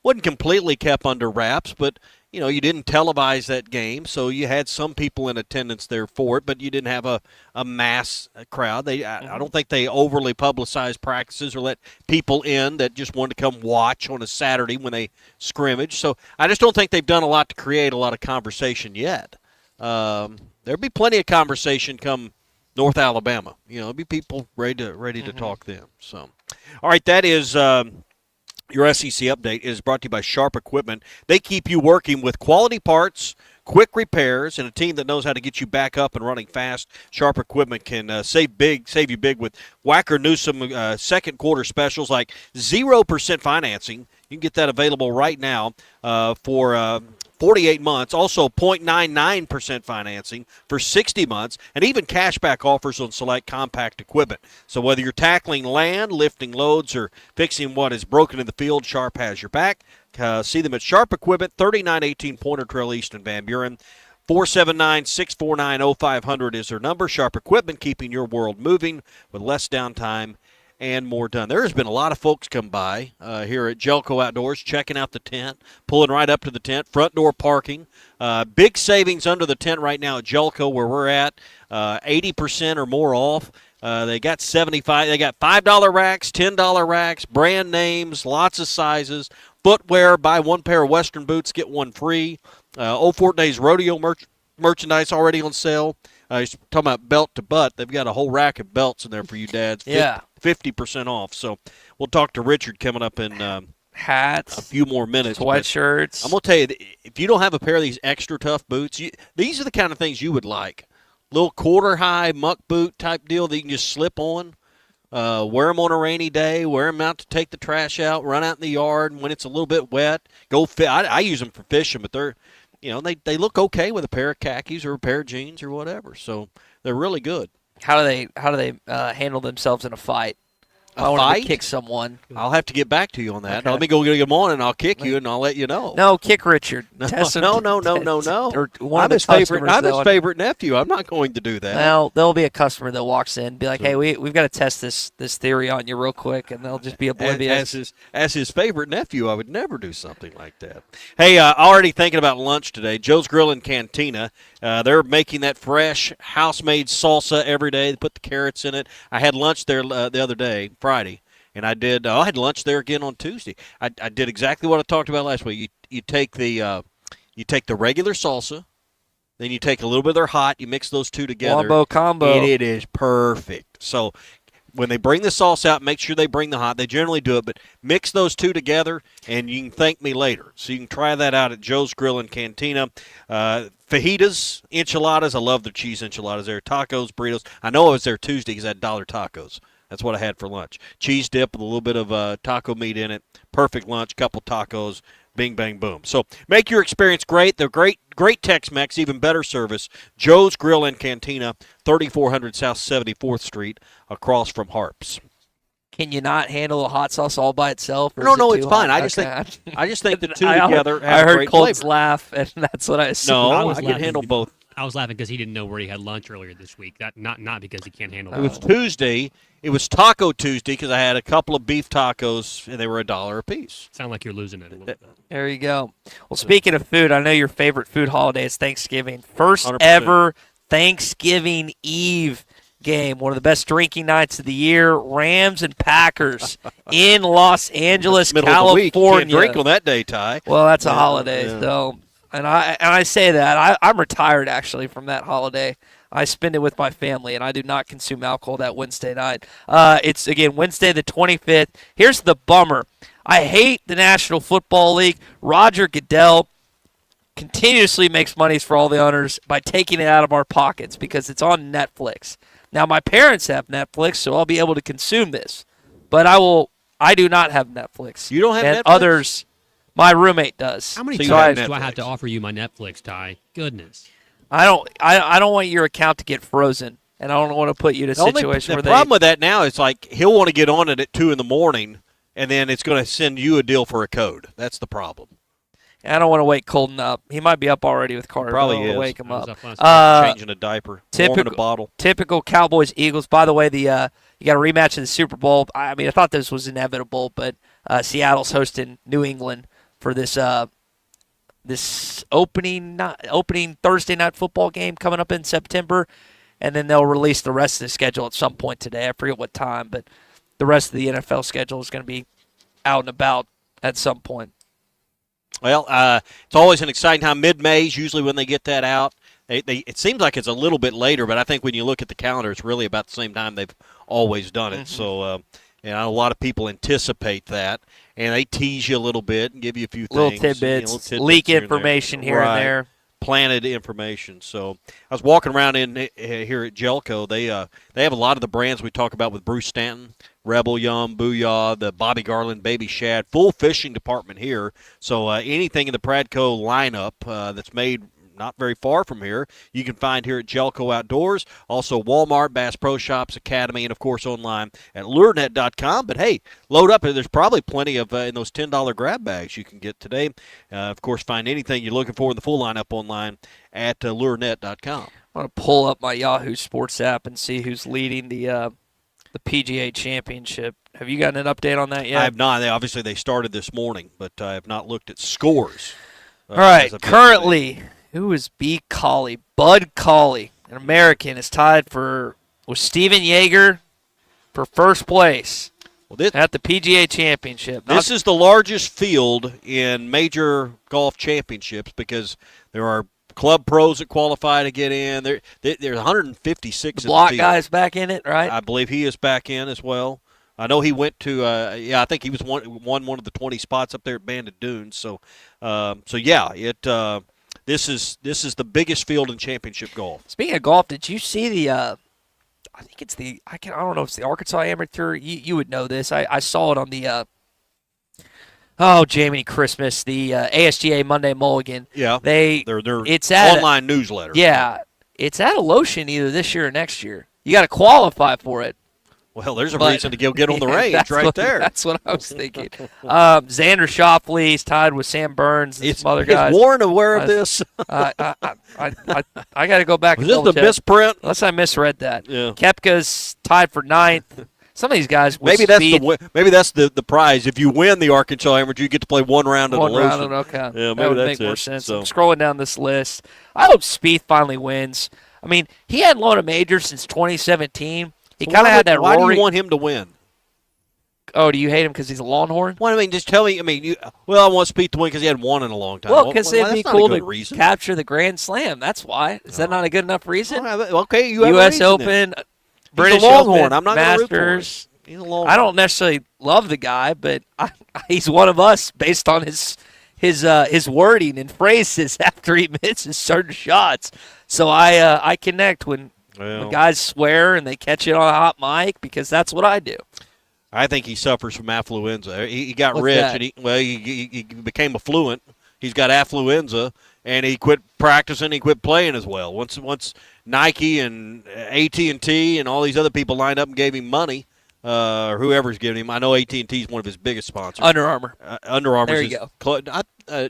[SPEAKER 18] wasn't completely kept under wraps, but you didn't televise that game, so you had some people in attendance there for it, but you didn't have a mass crowd. I don't think they overly publicized practices or let people in that just wanted to come watch on a Saturday when they scrimmage. So I just don't think they've done a lot to create a lot of conversation yet. There'll be plenty of conversation come North Alabama. There'll be people ready to talk then. So, all right, that is your SEC update is brought to you by Sharp Equipment. They keep you working with quality parts, quick repairs, and a team that knows how to get you back up and running fast. Sharp Equipment can save you big with Wacker Newsom second quarter specials like 0% financing. You can get that available right now for 48 months, also 0.99% financing for 60 months, and even cashback offers on select compact equipment. So whether you're tackling land, lifting loads, or fixing what is broken in the field, Sharp has your back. See them at Sharp Equipment, 3918 Pointer Trail East in Van Buren. 479-649-0500 is their number. Sharp Equipment, keeping your world moving with less downtime and more done. There has been a lot of folks come by here at Gellco Outdoors, checking out the tent, pulling right up to the tent, front door parking. Big savings under the tent right now at Gellco where we're at, 80% or more off. They got They got $5 racks, $10 racks, brand names, lots of sizes. Footwear, buy one pair of Western boots, get one free. Old Fort Days Rodeo merchandise already on sale. He's talking about belt to butt. They've got a whole rack of belts in there for you dads.
[SPEAKER 5] Yeah.
[SPEAKER 18] 50% off. So we'll talk to Richard coming up in
[SPEAKER 5] hats,
[SPEAKER 18] a few more minutes.
[SPEAKER 5] Sweatshirts.
[SPEAKER 18] I'm going to tell you, if you don't have a pair of these extra tough boots, these are the kind of things you would like. Little quarter high muck boot type deal that you can just slip on. Wear them on a rainy day. Wear them out to take the trash out. Run out in the yard when it's a little bit wet. Go fit. I use them for fishing, but they're, they look okay with a pair of khakis or a pair of jeans or whatever. So they're really good.
[SPEAKER 5] How do they handle themselves in a fight? I want to kick someone.
[SPEAKER 18] I'll have to get back to you on that.
[SPEAKER 5] Okay.
[SPEAKER 18] Let me go get him on, and I'll kick you, and I'll let you know.
[SPEAKER 5] No, kick Richard.
[SPEAKER 18] No. I'm his favorite nephew. I'm not going to do that.
[SPEAKER 5] Well, there'll be a customer that walks in and be like, hey, we've got to test this theory on you real quick, and they'll just be oblivious.
[SPEAKER 18] As his favorite nephew, I would never do something like that. Hey, already thinking about lunch today. Joe's Grill and Cantina. They're making that fresh, house-made salsa every day. They put the carrots in it. I had lunch there the other day, Friday, and I had lunch there again on Tuesday. I did exactly what I talked about last week. You take the regular salsa, then you take a little bit of their hot, you mix those two together.
[SPEAKER 5] Wombo combo.
[SPEAKER 18] And it is perfect. So when they bring the sauce out, make sure they bring the hot. They generally do it, but mix those two together, and you can thank me later. So you can try that out at Joe's Grill and Cantina. Fajitas, enchiladas. I love the cheese enchiladas there. Tacos, burritos. I know I was there Tuesday because I had dollar tacos. That's what I had for lunch. Cheese dip with a little bit of taco meat in it. Perfect lunch, couple tacos, bing, bang, boom. So make your experience great. They're great Tex-Mex, even better service. Joe's Grill and Cantina, 3400 South 74th Street, across from Harps.
[SPEAKER 5] Can you not handle a hot sauce all by itself?
[SPEAKER 18] No, it's fine. I just think the two together have
[SPEAKER 5] I heard
[SPEAKER 18] great
[SPEAKER 5] Colts
[SPEAKER 18] flavor.
[SPEAKER 5] laugh, and that's what I assumed.
[SPEAKER 18] No, I can handle both.
[SPEAKER 10] I was laughing because he didn't know where he had lunch earlier this week. That not because he can't handle
[SPEAKER 18] It was Tuesday. It was Taco Tuesday because I had a couple of beef tacos, and they were $1 a piece.
[SPEAKER 10] Sound like you're losing it a little bit.
[SPEAKER 5] There you go. Well, speaking of food, I know your favorite food holiday is Thanksgiving. First
[SPEAKER 18] 100%.
[SPEAKER 5] ever Thanksgiving Eve game, one of the best drinking nights of the year. Rams and Packers in Los Angeles,
[SPEAKER 18] Middle
[SPEAKER 5] California.
[SPEAKER 18] of the week. You can't drink on that day, Ty.
[SPEAKER 5] Well, that's a
[SPEAKER 18] Yeah,
[SPEAKER 5] holiday,
[SPEAKER 18] yeah.
[SPEAKER 5] so. And I say that I'm retired actually from that holiday. I spend it with my family, and I do not consume alcohol that Wednesday night. It's again Wednesday the 25th. Here's the bummer: I hate the National Football League. Roger Goodell continuously makes monies for all the owners by taking it out of our pockets because it's on Netflix. Now my parents have Netflix, so I'll be able to consume this, but I do not have Netflix.
[SPEAKER 18] You don't have
[SPEAKER 5] and
[SPEAKER 18] Netflix?
[SPEAKER 5] Others. My roommate does.
[SPEAKER 10] How many
[SPEAKER 5] So
[SPEAKER 10] times
[SPEAKER 5] I-
[SPEAKER 10] do I have to offer you my Netflix, Ty? Goodness.
[SPEAKER 5] I don't want your account to get frozen, and I don't want to put you in a situation where
[SPEAKER 18] the problem with that now is like he'll want to get on it at 2 in.the morning, and then it's going to send you a deal for a code. That's the problem.
[SPEAKER 5] I don't want to wake Colton up. He might be up already with Carter.
[SPEAKER 18] Probably
[SPEAKER 5] I don't want
[SPEAKER 18] is.
[SPEAKER 5] to wake him
[SPEAKER 18] I was
[SPEAKER 5] up.
[SPEAKER 18] up last night changing a diaper, warming a bottle.
[SPEAKER 5] Typical Cowboys Eagles. By the way, you got a rematch of the Super Bowl. I mean, I thought this was inevitable, but Seattle's hosting New England for this opening Thursday night football game coming up in September, and then they'll release the rest of the schedule at some point today. I forget what time, but the rest of the NFL schedule is going to be out and about at some point.
[SPEAKER 18] Well, it's always an exciting time. Mid-May is usually when they get that out. It seems like it's a little bit later, but I think when you look at the calendar, it's really about the same time they've always done it. So, and a lot of people anticipate that, and they tease you a little bit and give you a few
[SPEAKER 5] Little
[SPEAKER 18] things,
[SPEAKER 5] tidbits,
[SPEAKER 18] little
[SPEAKER 5] leak
[SPEAKER 18] here and there.
[SPEAKER 5] information here and
[SPEAKER 18] Right.
[SPEAKER 5] there.
[SPEAKER 18] Planted information. So I was walking around in here at Gellco. They have a lot of the brands we talk about with Bruce Stanton, Rebel Yum, Booyah, the Bobby Garland, Baby Shad, full fishing department here. So anything in the Pradco lineup that's made not very far from here, you can find here at Gellco Outdoors. Also Walmart, Bass Pro Shops, Academy, and of course online at lurenet.com. But hey, load up. There's probably plenty of in those $10 grab bags you can get today. Of course, find anything you're looking for in the full lineup online at lurenet.com.
[SPEAKER 5] I want to pull up my Yahoo Sports app and see who's leading the PGA Championship. Have you gotten an update on that yet?
[SPEAKER 18] I have not. Obviously, they started this morning, but I have not looked at scores.
[SPEAKER 5] All right, currently, who is B. Colley? Bud Colley, an American, is tied with Steven Yeager for first place at the PGA Championship.
[SPEAKER 18] This is the largest field in major golf championships because there are club pros that qualify to get in. There's 156
[SPEAKER 5] the block
[SPEAKER 18] in the field.
[SPEAKER 5] guy's back in it, right?
[SPEAKER 18] I believe he is back in as well. I know he went to I think he was won one of the 20 spots up there at Banded Dunes. So this is the biggest field in championship golf.
[SPEAKER 5] Speaking of golf, did you see the I think it's I don't know if it's the Arkansas Amateur. You would know this. I saw it on the Jamie Christmas, the ASGA Monday Mulligan.
[SPEAKER 18] Yeah.
[SPEAKER 5] It's at
[SPEAKER 18] online newsletter.
[SPEAKER 5] Yeah. It's at a Lotion either this year or next year. You got to qualify for it.
[SPEAKER 18] Well, there's a reason to go get on the range right there.
[SPEAKER 5] That's what I was thinking. Xander Schauffele's tied with Sam Burns and some other guys.
[SPEAKER 18] Is Warren aware of this?
[SPEAKER 5] I got to go back.
[SPEAKER 18] Was
[SPEAKER 5] and
[SPEAKER 18] this the
[SPEAKER 5] double-check.
[SPEAKER 18] misprint?
[SPEAKER 5] Unless I misread that.
[SPEAKER 18] Yeah.
[SPEAKER 5] Kepka's tied for 9th. Some of these guys with
[SPEAKER 18] Maybe
[SPEAKER 5] speed.
[SPEAKER 18] that's the prize. If you win the Arkansas Amateur, you get to play one round of the
[SPEAKER 5] One
[SPEAKER 18] Lotion.
[SPEAKER 5] round, okay.
[SPEAKER 18] Yeah,
[SPEAKER 5] that
[SPEAKER 18] maybe
[SPEAKER 5] would
[SPEAKER 18] that's
[SPEAKER 5] make more
[SPEAKER 18] it.
[SPEAKER 5] sense.
[SPEAKER 18] So.
[SPEAKER 5] I'm scrolling down this list. I hope Spieth finally wins. I mean, he hadn't won a major since 2017. He kind of had that
[SPEAKER 18] Why
[SPEAKER 5] Rory.
[SPEAKER 18] do you want him to win?
[SPEAKER 5] Oh, do you hate him because he's a Longhorn?
[SPEAKER 18] Well, I mean, just tell me. I mean, I want Spieth to win because he hadn't won in a long time.
[SPEAKER 5] Well, because it'd
[SPEAKER 18] that's
[SPEAKER 5] be
[SPEAKER 18] not
[SPEAKER 5] cool
[SPEAKER 18] a good
[SPEAKER 5] to
[SPEAKER 18] reason.
[SPEAKER 5] capture the Grand Slam. That's why. Is that not a good enough reason?
[SPEAKER 18] Okay, you have a
[SPEAKER 5] U.S.
[SPEAKER 18] reason
[SPEAKER 5] Open,
[SPEAKER 18] then.
[SPEAKER 5] British
[SPEAKER 18] He's a Longhorn.
[SPEAKER 5] Open,
[SPEAKER 18] I'm not gonna root for him.
[SPEAKER 5] Masters.
[SPEAKER 18] He's a Longhorn.
[SPEAKER 5] I don't necessarily love the guy, but he's one of us based on his wording and phrases after he misses certain shots. So I connect when guys swear and they catch it on a hot mic because that's what I do.
[SPEAKER 18] I think he suffers from affluenza. He got
[SPEAKER 5] What's
[SPEAKER 18] rich
[SPEAKER 5] that?
[SPEAKER 18] and he became affluent. He's got affluenza, and he quit practicing. He quit playing as well. Once Nike and AT&T and all these other people lined up and gave him money, or whoever's giving him. I know AT&T is one of his biggest sponsors.
[SPEAKER 5] Under Armour.
[SPEAKER 18] Under Armour.
[SPEAKER 5] There you
[SPEAKER 18] go.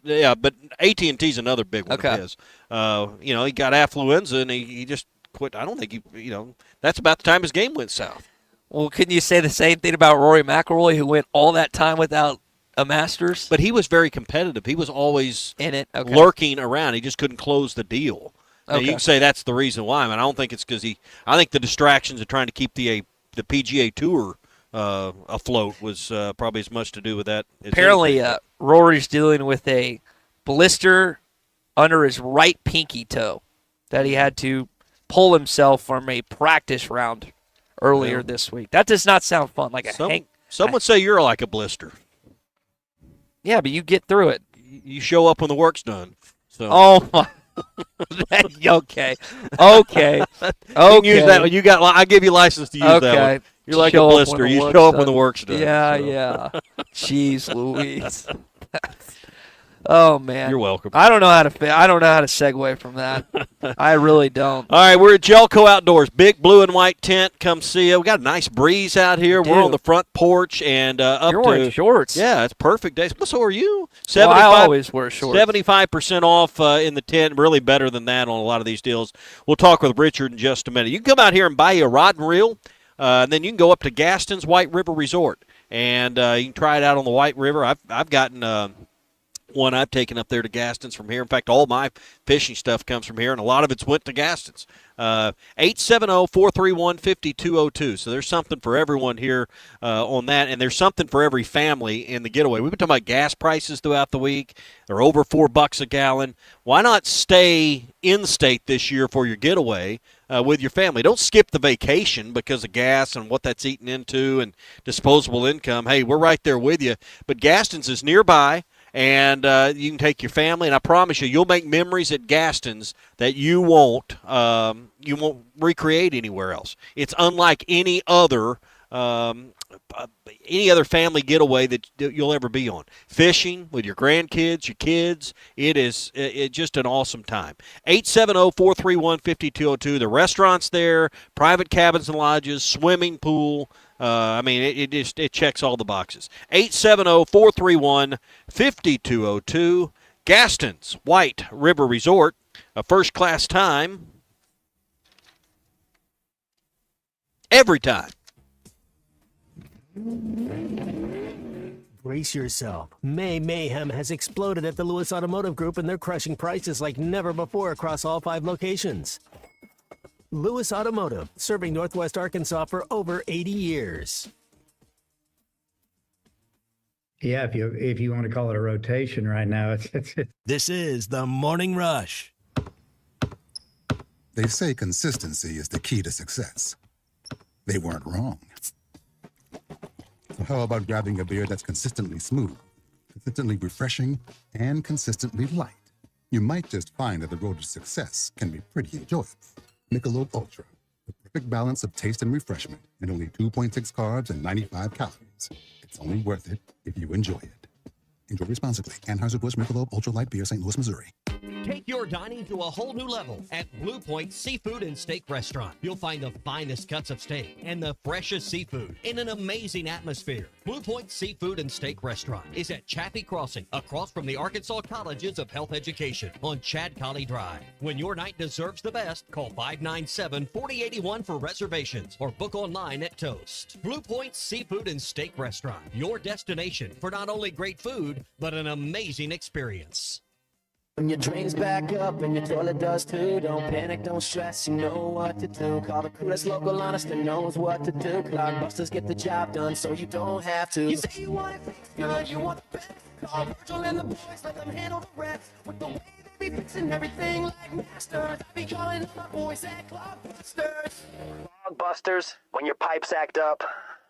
[SPEAKER 18] Yeah, but AT&T's another big one
[SPEAKER 5] Okay.
[SPEAKER 18] of his. He got affluenza, and he just quit. I don't think that's about the time his game went south.
[SPEAKER 5] Well, couldn't you say the same thing about Rory McIlroy, who went all that time without a Masters?
[SPEAKER 18] But he was very competitive. He was always
[SPEAKER 5] in it,
[SPEAKER 18] lurking around. He just couldn't close the deal. Now,
[SPEAKER 5] Okay.
[SPEAKER 18] you can say that's the reason why. I mean, I don't think it's because I think the distractions of trying to keep the PGA Tour afloat was probably as much to do with that. As
[SPEAKER 5] Apparently,
[SPEAKER 18] anything.
[SPEAKER 5] Rory's dealing with a blister under his right pinky toe that he had to pull himself from a practice round earlier
[SPEAKER 18] Well,
[SPEAKER 5] this week. That does not sound fun. Like
[SPEAKER 18] some would say you're like a blister.
[SPEAKER 5] Yeah, but you get through it.
[SPEAKER 18] You show up when the work's done. So.
[SPEAKER 5] Oh my. Okay.
[SPEAKER 18] You can use that. I give you license to use that one. You're like a blister. You show up when the work's done.
[SPEAKER 5] Yeah, yeah. Jeez Louise. Oh man.
[SPEAKER 18] You're welcome.
[SPEAKER 5] I don't know how to segue from that. I really don't.
[SPEAKER 18] All right, we're at Gellco Outdoors, big blue and white tent. Come see us. We got a nice breeze out here. We're on the front porch and
[SPEAKER 5] You're wearing shorts.
[SPEAKER 18] Yeah, it's perfect day. Well, so are you.
[SPEAKER 5] Well, I always wear shorts.
[SPEAKER 18] 75% off in the tent. Really better than that on a lot of these deals. We'll talk with Richard in just a minute. You can come out here and buy you a rod and reel, and then you can go up to Gaston's White River Resort and you can try it out on the White River. I've gotten. One I've taken up there to Gaston's from here. In fact, all my fishing stuff comes from here, and a lot of it's went to Gaston's. 870-431-5202. So there's something for everyone here on that, and there's something for every family in the getaway. We've been talking about gas prices throughout the week. They're over $4 a gallon. Why not stay in-state this year for your getaway with your family? Don't skip the vacation because of gas and what that's eating into and disposable income. Hey, we're right there with you. But Gaston's is nearby. And you can take your family, and I promise you'll make memories at Gaston's that you won't recreate anywhere else. It's unlike any other family getaway that you'll ever be on. Fishing with your grandkids, your kids, it's just an awesome time. 870-431-5202. The restaurant's there, private cabins and lodges, swimming pool. It checks all the boxes. 870-431-5202. Gaston's White River Resort, a first-class time every time.
[SPEAKER 7] Brace yourself. May mayhem has exploded at the Lewis Automotive Group, and they're crushing prices like never before across all 5 locations. Lewis Automotive, serving Northwest Arkansas for over 80 years.
[SPEAKER 20] Yeah, if you want to call it a rotation right now, it's
[SPEAKER 12] This is the Morning Rush.
[SPEAKER 21] They say consistency is the key to success. They weren't wrong. So how about grabbing a beer that's consistently smooth, consistently refreshing, and consistently light? You might just find that the road to success can be pretty enjoyable. Michelob Ultra, the perfect balance of taste and refreshment, and only 2.6 carbs and 95 calories. It's only worth it if you enjoy it. Enjoy responsibly. Anheuser-Busch Michelob Ultra Light Beer, St. Louis, Missouri.
[SPEAKER 11] Take your dining to a whole new level at Blue Point Seafood and Steak Restaurant. You'll find the finest cuts of steak and the freshest seafood in an amazing atmosphere. Blue Point Seafood and Steak Restaurant is at Chaffee Crossing, across from the Arkansas Colleges of Health Education on Chad Colley Drive. When your night deserves the best, call 597-4081 for reservations or book online at Toast. Blue Point Seafood and Steak Restaurant, your destination for not only great food, but an amazing experience.
[SPEAKER 22] When your drains back up and your toilet does too, don't panic, don't stress, you know what to do. Call the crew that's local, honest, and knows what to do. Clogbusters get the job done so you don't have to. You say you want it fixed good, you want the best. Call Virgil and the boys, let them handle the rest. With the way they be fixing everything like masters, I be calling my boys at Clogbusters.
[SPEAKER 23] Clogbusters, when your pipes act up,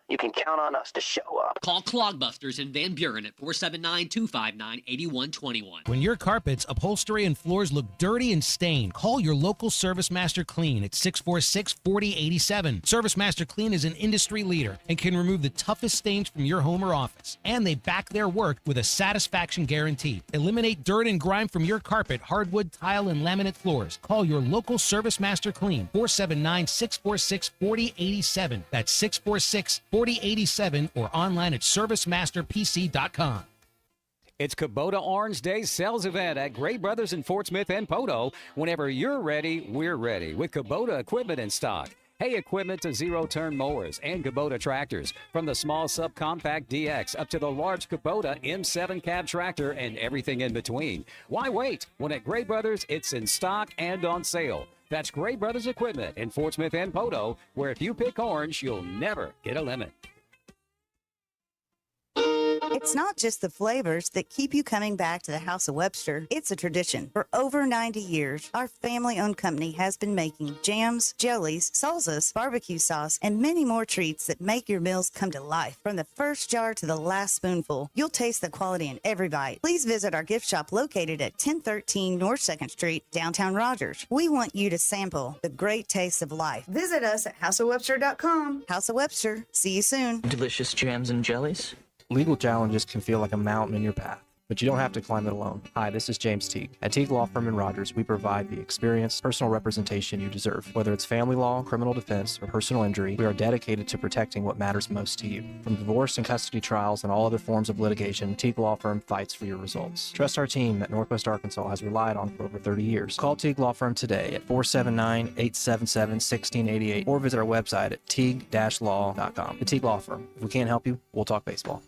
[SPEAKER 23] you can count on us to show up.
[SPEAKER 24] Call Clogbusters in Van Buren at 479-259-8121.
[SPEAKER 25] When your carpets, upholstery, and floors look dirty and stained, call your local Service Master Clean at 646-4087. Service Master Clean is an industry leader and can remove the toughest stains from your home or office. And they back their work with a satisfaction guarantee. Eliminate dirt and grime from your carpet, hardwood, tile, and laminate floors. Call your local Service Master Clean, 479-646-4087. That's 646-4087 or online at servicemasterpc.com.
[SPEAKER 1] It's Kubota Orange Day sales event at Gray Brothers in Fort Smith and Poto. Whenever you're ready, we're ready with Kubota equipment in stock. Hay equipment to zero-turn mowers and Kubota tractors. From the small subcompact DX up to the large Kubota M7 cab tractor and everything in between. Why wait? When at Gray Brothers, it's in stock and on sale. That's Gray Brothers Equipment in Fort Smith and Poto, where if you pick orange, you'll never get a limit.
[SPEAKER 2] It's not just the flavors that keep you coming back to the House of Webster. It's a tradition. For over 90 years, our family-owned company has been making jams, jellies, salsas, barbecue sauce, and many more treats that make your meals come to life. From the first jar to the last spoonful, you'll taste the quality in every bite. Please visit our gift shop located at 1013 North 2nd Street, downtown Rogers. We want you to sample the great taste of life. Visit us at houseofwebster.com. House of Webster. See you soon.
[SPEAKER 3] Delicious jams and jellies.
[SPEAKER 6] Legal challenges can feel like a mountain in your path, but you don't have to climb it alone. Hi, this is James Teague. At Teague Law Firm in Rogers, we provide the experience, personal representation you deserve. Whether it's family law, criminal defense, or personal injury, we are dedicated to protecting what matters most to you. From divorce and custody trials and all other forms of litigation, Teague Law Firm fights for your results. Trust our team that Northwest Arkansas has relied on for over 30 years. Call Teague Law Firm today at 479-877-1688 or visit our website at teague-law.com. The Teague Law Firm. If we can't help you, we'll talk baseball.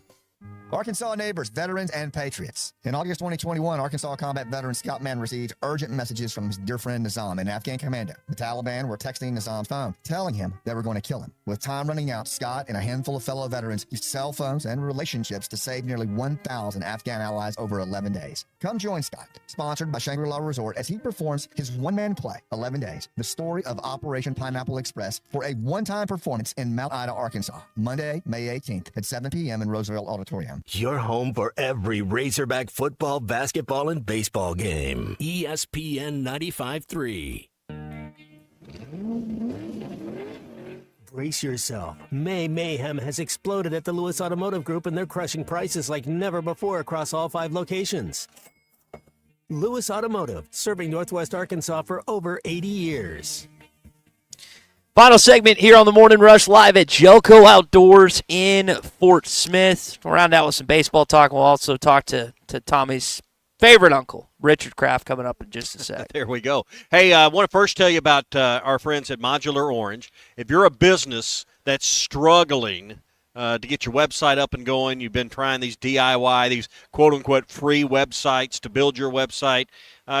[SPEAKER 8] Arkansas neighbors, veterans, and patriots. In August 2021, Arkansas combat veteran Scott Mann received urgent messages from his dear friend Nizam, an Afghan commander. The Taliban were texting Nizam's phone, telling him they were going to kill him. With time running out, Scott and a handful of fellow veterans used cell phones and relationships to save nearly 1,000 Afghan allies over 11 days. Come join Scott, sponsored by Shangri-La Resort, as he performs his one-man play, 11 Days, the story of Operation Pineapple Express, for a one-time performance in Mount Ida, Arkansas, Monday, May 18th at 7 p.m. in Roosevelt Auditorium.
[SPEAKER 12] Your home for every Razorback football, basketball, and baseball game. ESPN 95.3.
[SPEAKER 7] Brace yourself. May mayhem has exploded at the Lewis Automotive Group, and they're crushing prices like never before across all 5 locations. Lewis Automotive, serving Northwest Arkansas for over 80 years.
[SPEAKER 5] Final segment here on the Morning Rush, live at Gellco Outdoors in Fort Smith. We'll round out with some baseball talk. We'll also talk to Tommy's favorite uncle, Richard Kraft, coming up in just a sec.
[SPEAKER 18] There we go. Hey, I want to first tell you about our friends at Modular Orange. If you're a business that's struggling to get your website up and going, you've been trying these DIY, these quote-unquote free websites to build your website,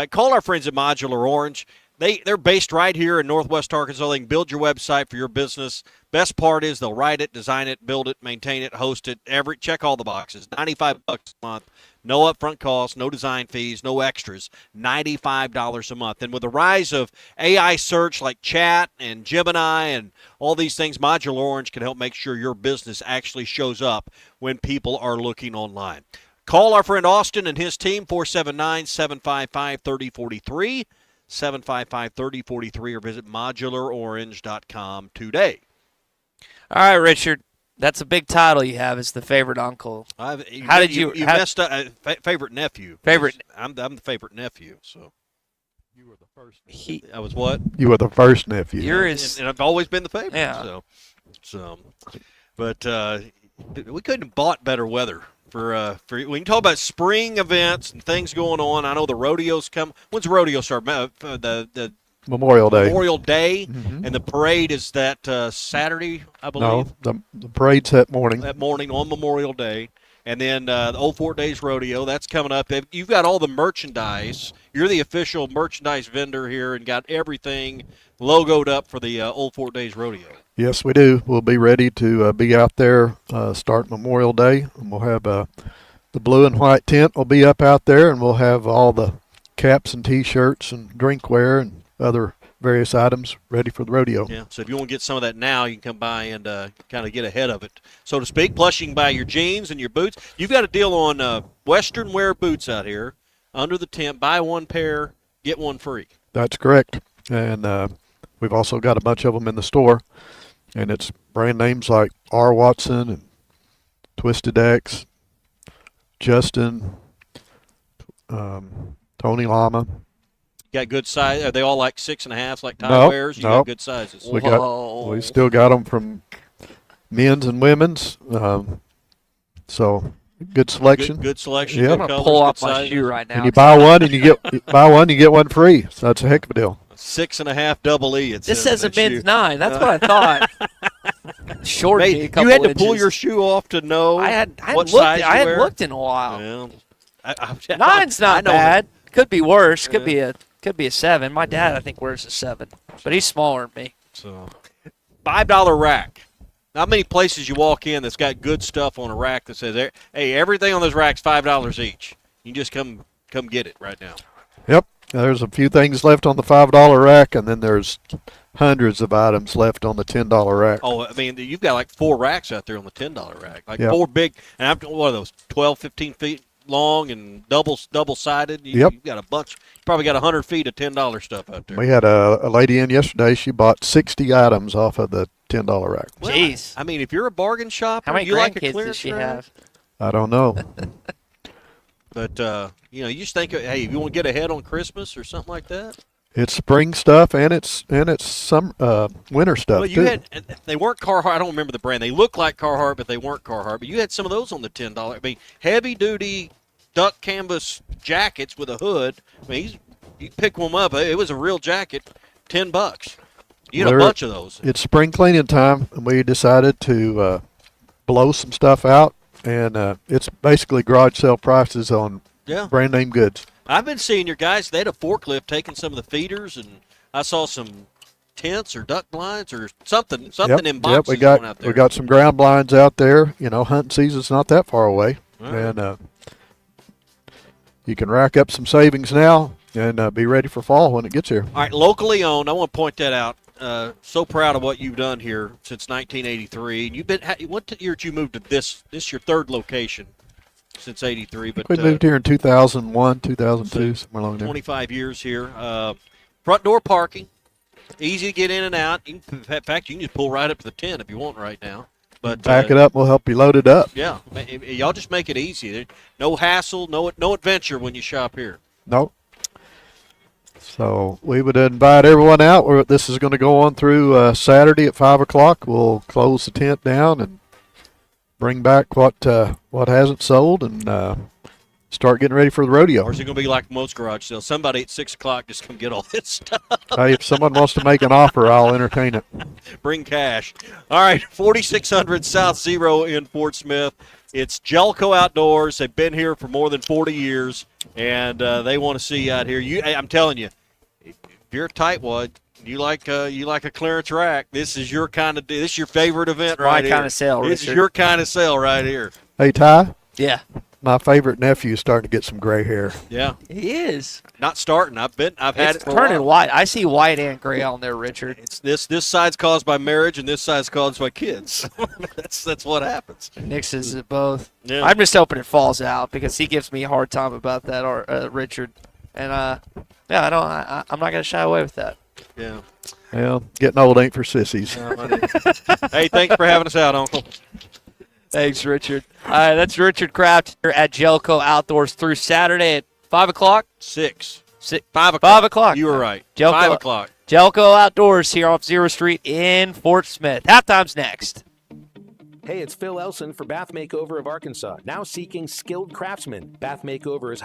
[SPEAKER 18] call our friends at Modular Orange. They're based right here in Northwest Arkansas. They can build your website for your business. Best part is they'll write it, design it, build it, maintain it, host it, check all the boxes. $95 a month, no upfront costs, no design fees, no extras. $95 a month. And with the rise of AI search like Chat and Gemini and all these things, Modular Orange can help make sure your business actually shows up when people are looking online. Call our friend Austin and his team, 479-755-3043. 755-3043, or visit modularorange.com today.
[SPEAKER 5] All right, Richard. That's a big title you have as the favorite uncle.
[SPEAKER 18] How did you messed up? Favorite nephew. I'm the favorite nephew, so. You were the first. I was what?
[SPEAKER 29] You were the first nephew.
[SPEAKER 18] And I've always been the favorite.
[SPEAKER 5] Yeah.
[SPEAKER 18] But we couldn't have bought better weather. For we can talk about spring events and things going on. I know the rodeos come. When's the rodeo start? The
[SPEAKER 29] Memorial Day.
[SPEAKER 18] Memorial Day,
[SPEAKER 29] Mm-hmm.
[SPEAKER 18] And the parade is that Saturday, I believe.
[SPEAKER 29] No, the parade's that morning.
[SPEAKER 18] That morning on Memorial Day, and then the Old Fort Days Rodeo. That's coming up. You've got all the merchandise. You're the official merchandise vendor here, and got everything logoed up for the Old Fort Days Rodeo.
[SPEAKER 29] Yes, we do. We'll be ready to be out there start Memorial Day. And we'll have the blue and white tent will be up out there, and we'll have all the caps and T-shirts and drinkware and other various items ready for the rodeo.
[SPEAKER 18] Yeah, so if you want to get some of that now, you can come by and kind of get ahead of it, so to speak. Plus, you can buy your jeans and your boots. You've got a deal on Western wear boots out here under the tent. Buy one pair, get one free.
[SPEAKER 29] That's correct. And we've also got a bunch of them in the store. And it's brand names like R. Watson and Twisted X, Justin, Tony Lama.
[SPEAKER 18] Got good size? Are they all like 6.5s like Ty
[SPEAKER 29] Nope,
[SPEAKER 18] wears? You
[SPEAKER 29] nope.
[SPEAKER 18] got good sizes.
[SPEAKER 29] We still got them from men's and women's. So Good selection.
[SPEAKER 18] Good selection.
[SPEAKER 29] Yep.
[SPEAKER 18] Good
[SPEAKER 5] I'm gonna
[SPEAKER 18] colors,
[SPEAKER 5] pull
[SPEAKER 18] good
[SPEAKER 5] off my
[SPEAKER 18] sizes.
[SPEAKER 5] shoe right now.
[SPEAKER 29] And you buy one and you get one free. So that's a heck of a deal.
[SPEAKER 18] 6.5 double E.
[SPEAKER 5] This says a
[SPEAKER 18] in that
[SPEAKER 5] men's
[SPEAKER 18] shoe.
[SPEAKER 5] 9. That's what I thought. Shorted me a couple
[SPEAKER 18] you had to
[SPEAKER 5] inches.
[SPEAKER 18] pull your shoe off to know
[SPEAKER 5] I hadn't
[SPEAKER 18] what
[SPEAKER 5] looked,
[SPEAKER 18] size you
[SPEAKER 5] I hadn't
[SPEAKER 18] wear?
[SPEAKER 5] looked in a while.
[SPEAKER 18] Well,
[SPEAKER 5] Nine's
[SPEAKER 18] I
[SPEAKER 5] not
[SPEAKER 18] know
[SPEAKER 5] bad. Could be worse. Could
[SPEAKER 18] Yeah.
[SPEAKER 5] be a 7. My dad, I think, wears a 7, but he's smaller than me.
[SPEAKER 18] So, $5 rack. Not many places you walk in that's got good stuff on a rack that says, "Hey, everything on this rack's $5 each." You can just come get it right now.
[SPEAKER 29] Yep. There's a few things left on the $5 rack, and then there's hundreds of items left on the $10 rack.
[SPEAKER 18] Oh, I mean, you've got like 4 racks out there on the $10 rack, like
[SPEAKER 29] Yep.
[SPEAKER 18] 4 big. And I'm what are those? 12, 15 feet long and double sided.
[SPEAKER 29] Yep.
[SPEAKER 18] You've got a bunch. You probably got 100 feet of $10 stuff out there.
[SPEAKER 29] We had a lady in yesterday. She bought 60 items off of the $10 rack.
[SPEAKER 18] Well,
[SPEAKER 5] Jeez.
[SPEAKER 18] I mean, if you're a bargain shopper,
[SPEAKER 5] How many
[SPEAKER 18] you like a
[SPEAKER 5] grandkids
[SPEAKER 18] clearance
[SPEAKER 5] does she
[SPEAKER 18] rack?
[SPEAKER 5] have?
[SPEAKER 29] I don't know.
[SPEAKER 18] But you just think, hey, if you want to get ahead on Christmas or something like that.
[SPEAKER 29] It's spring stuff and it's some winter stuff
[SPEAKER 18] Well, you
[SPEAKER 29] too.
[SPEAKER 18] they weren't Carhartt. I don't remember the brand. They looked like Carhartt, but they weren't Carhartt. But you had some of those on the $10. I mean, heavy duty duck canvas jackets with a hood. I mean, you pick one up. It was a real jacket, $10. You had a bunch of those.
[SPEAKER 29] It's spring cleaning time, and we decided to blow some stuff out, and it's basically garage sale prices on brand name goods.
[SPEAKER 18] I've been seeing your guys. They had a forklift taking some of the feeders, and I saw some tents or duck blinds or something in boxes
[SPEAKER 29] we
[SPEAKER 18] going out there.
[SPEAKER 29] we got some ground blinds out there. You know, hunting season's not that far away, and you can rack up some savings now and be ready for fall when it gets here.
[SPEAKER 18] All right, locally owned. I want to point that out. So proud of what you've done here since 1983. And you've been. What year did you move to this? This is your 3rd location since '83. But
[SPEAKER 29] We moved here in 2001, 2002, somewhere along there.
[SPEAKER 18] 25 years here. Front door parking, easy to get in and out. In fact, you can just pull right up to the tent if you want right now. But
[SPEAKER 29] Back it up, we'll help you load it up.
[SPEAKER 18] Yeah, y'all just make it easy. There's no hassle, no adventure when you shop here.
[SPEAKER 29] Nope. So we would invite everyone out. This is going to go on through Saturday at 5 o'clock. We'll close the tent down and bring back what hasn't sold and start getting ready for the rodeo.
[SPEAKER 18] Or is it going to be like most garage sales? Somebody at 6 o'clock just come get all this stuff.
[SPEAKER 29] Hey, if someone wants to make an offer, I'll entertain it.
[SPEAKER 18] Bring cash. All right, 4600 South Zero in Fort Smith. It's Gellco Outdoors. They've been here for more than 40 years, and they want to see you out here. I'm telling you, if you're a tightwad, you like a clearance rack, this is your kind of. This is your favorite event right here.
[SPEAKER 5] My kind of sale,
[SPEAKER 18] This is
[SPEAKER 5] Richard.
[SPEAKER 18] your kind of sale right here.
[SPEAKER 29] Hey, Ty?
[SPEAKER 5] Yeah.
[SPEAKER 29] My favorite nephew is starting to get some gray hair.
[SPEAKER 18] Yeah.
[SPEAKER 5] He is.
[SPEAKER 18] Not starting. I've had
[SPEAKER 5] It's
[SPEAKER 18] it for a
[SPEAKER 5] turning
[SPEAKER 18] while.
[SPEAKER 5] white. I see white and gray on there, Richard.
[SPEAKER 18] It's this side's caused by marriage and this side's caused by kids. that's what happens.
[SPEAKER 5] Mixes it both.
[SPEAKER 18] Yeah.
[SPEAKER 5] I'm just hoping it falls out because he gives me a hard time about that, Richard. And I'm not gonna shy away with that.
[SPEAKER 18] Yeah.
[SPEAKER 29] Well, getting old ain't for sissies.
[SPEAKER 18] Hey, thanks for having us out, Uncle.
[SPEAKER 5] Thanks, Richard. All right, that's Richard Kraft here at Gellco Outdoors through Saturday at 5 o'clock.
[SPEAKER 18] 6.
[SPEAKER 5] 5
[SPEAKER 18] o'clock.
[SPEAKER 5] 5 o'clock.
[SPEAKER 18] You were right.
[SPEAKER 5] Gellco,
[SPEAKER 18] 5 o'clock.
[SPEAKER 5] Gellco Outdoors here off Zero Street in Fort Smith. Halftime's next.
[SPEAKER 4] Hey, it's Phil Elson for Bath Makeover of Arkansas, now seeking skilled craftsmen. Bath Makeover is hiring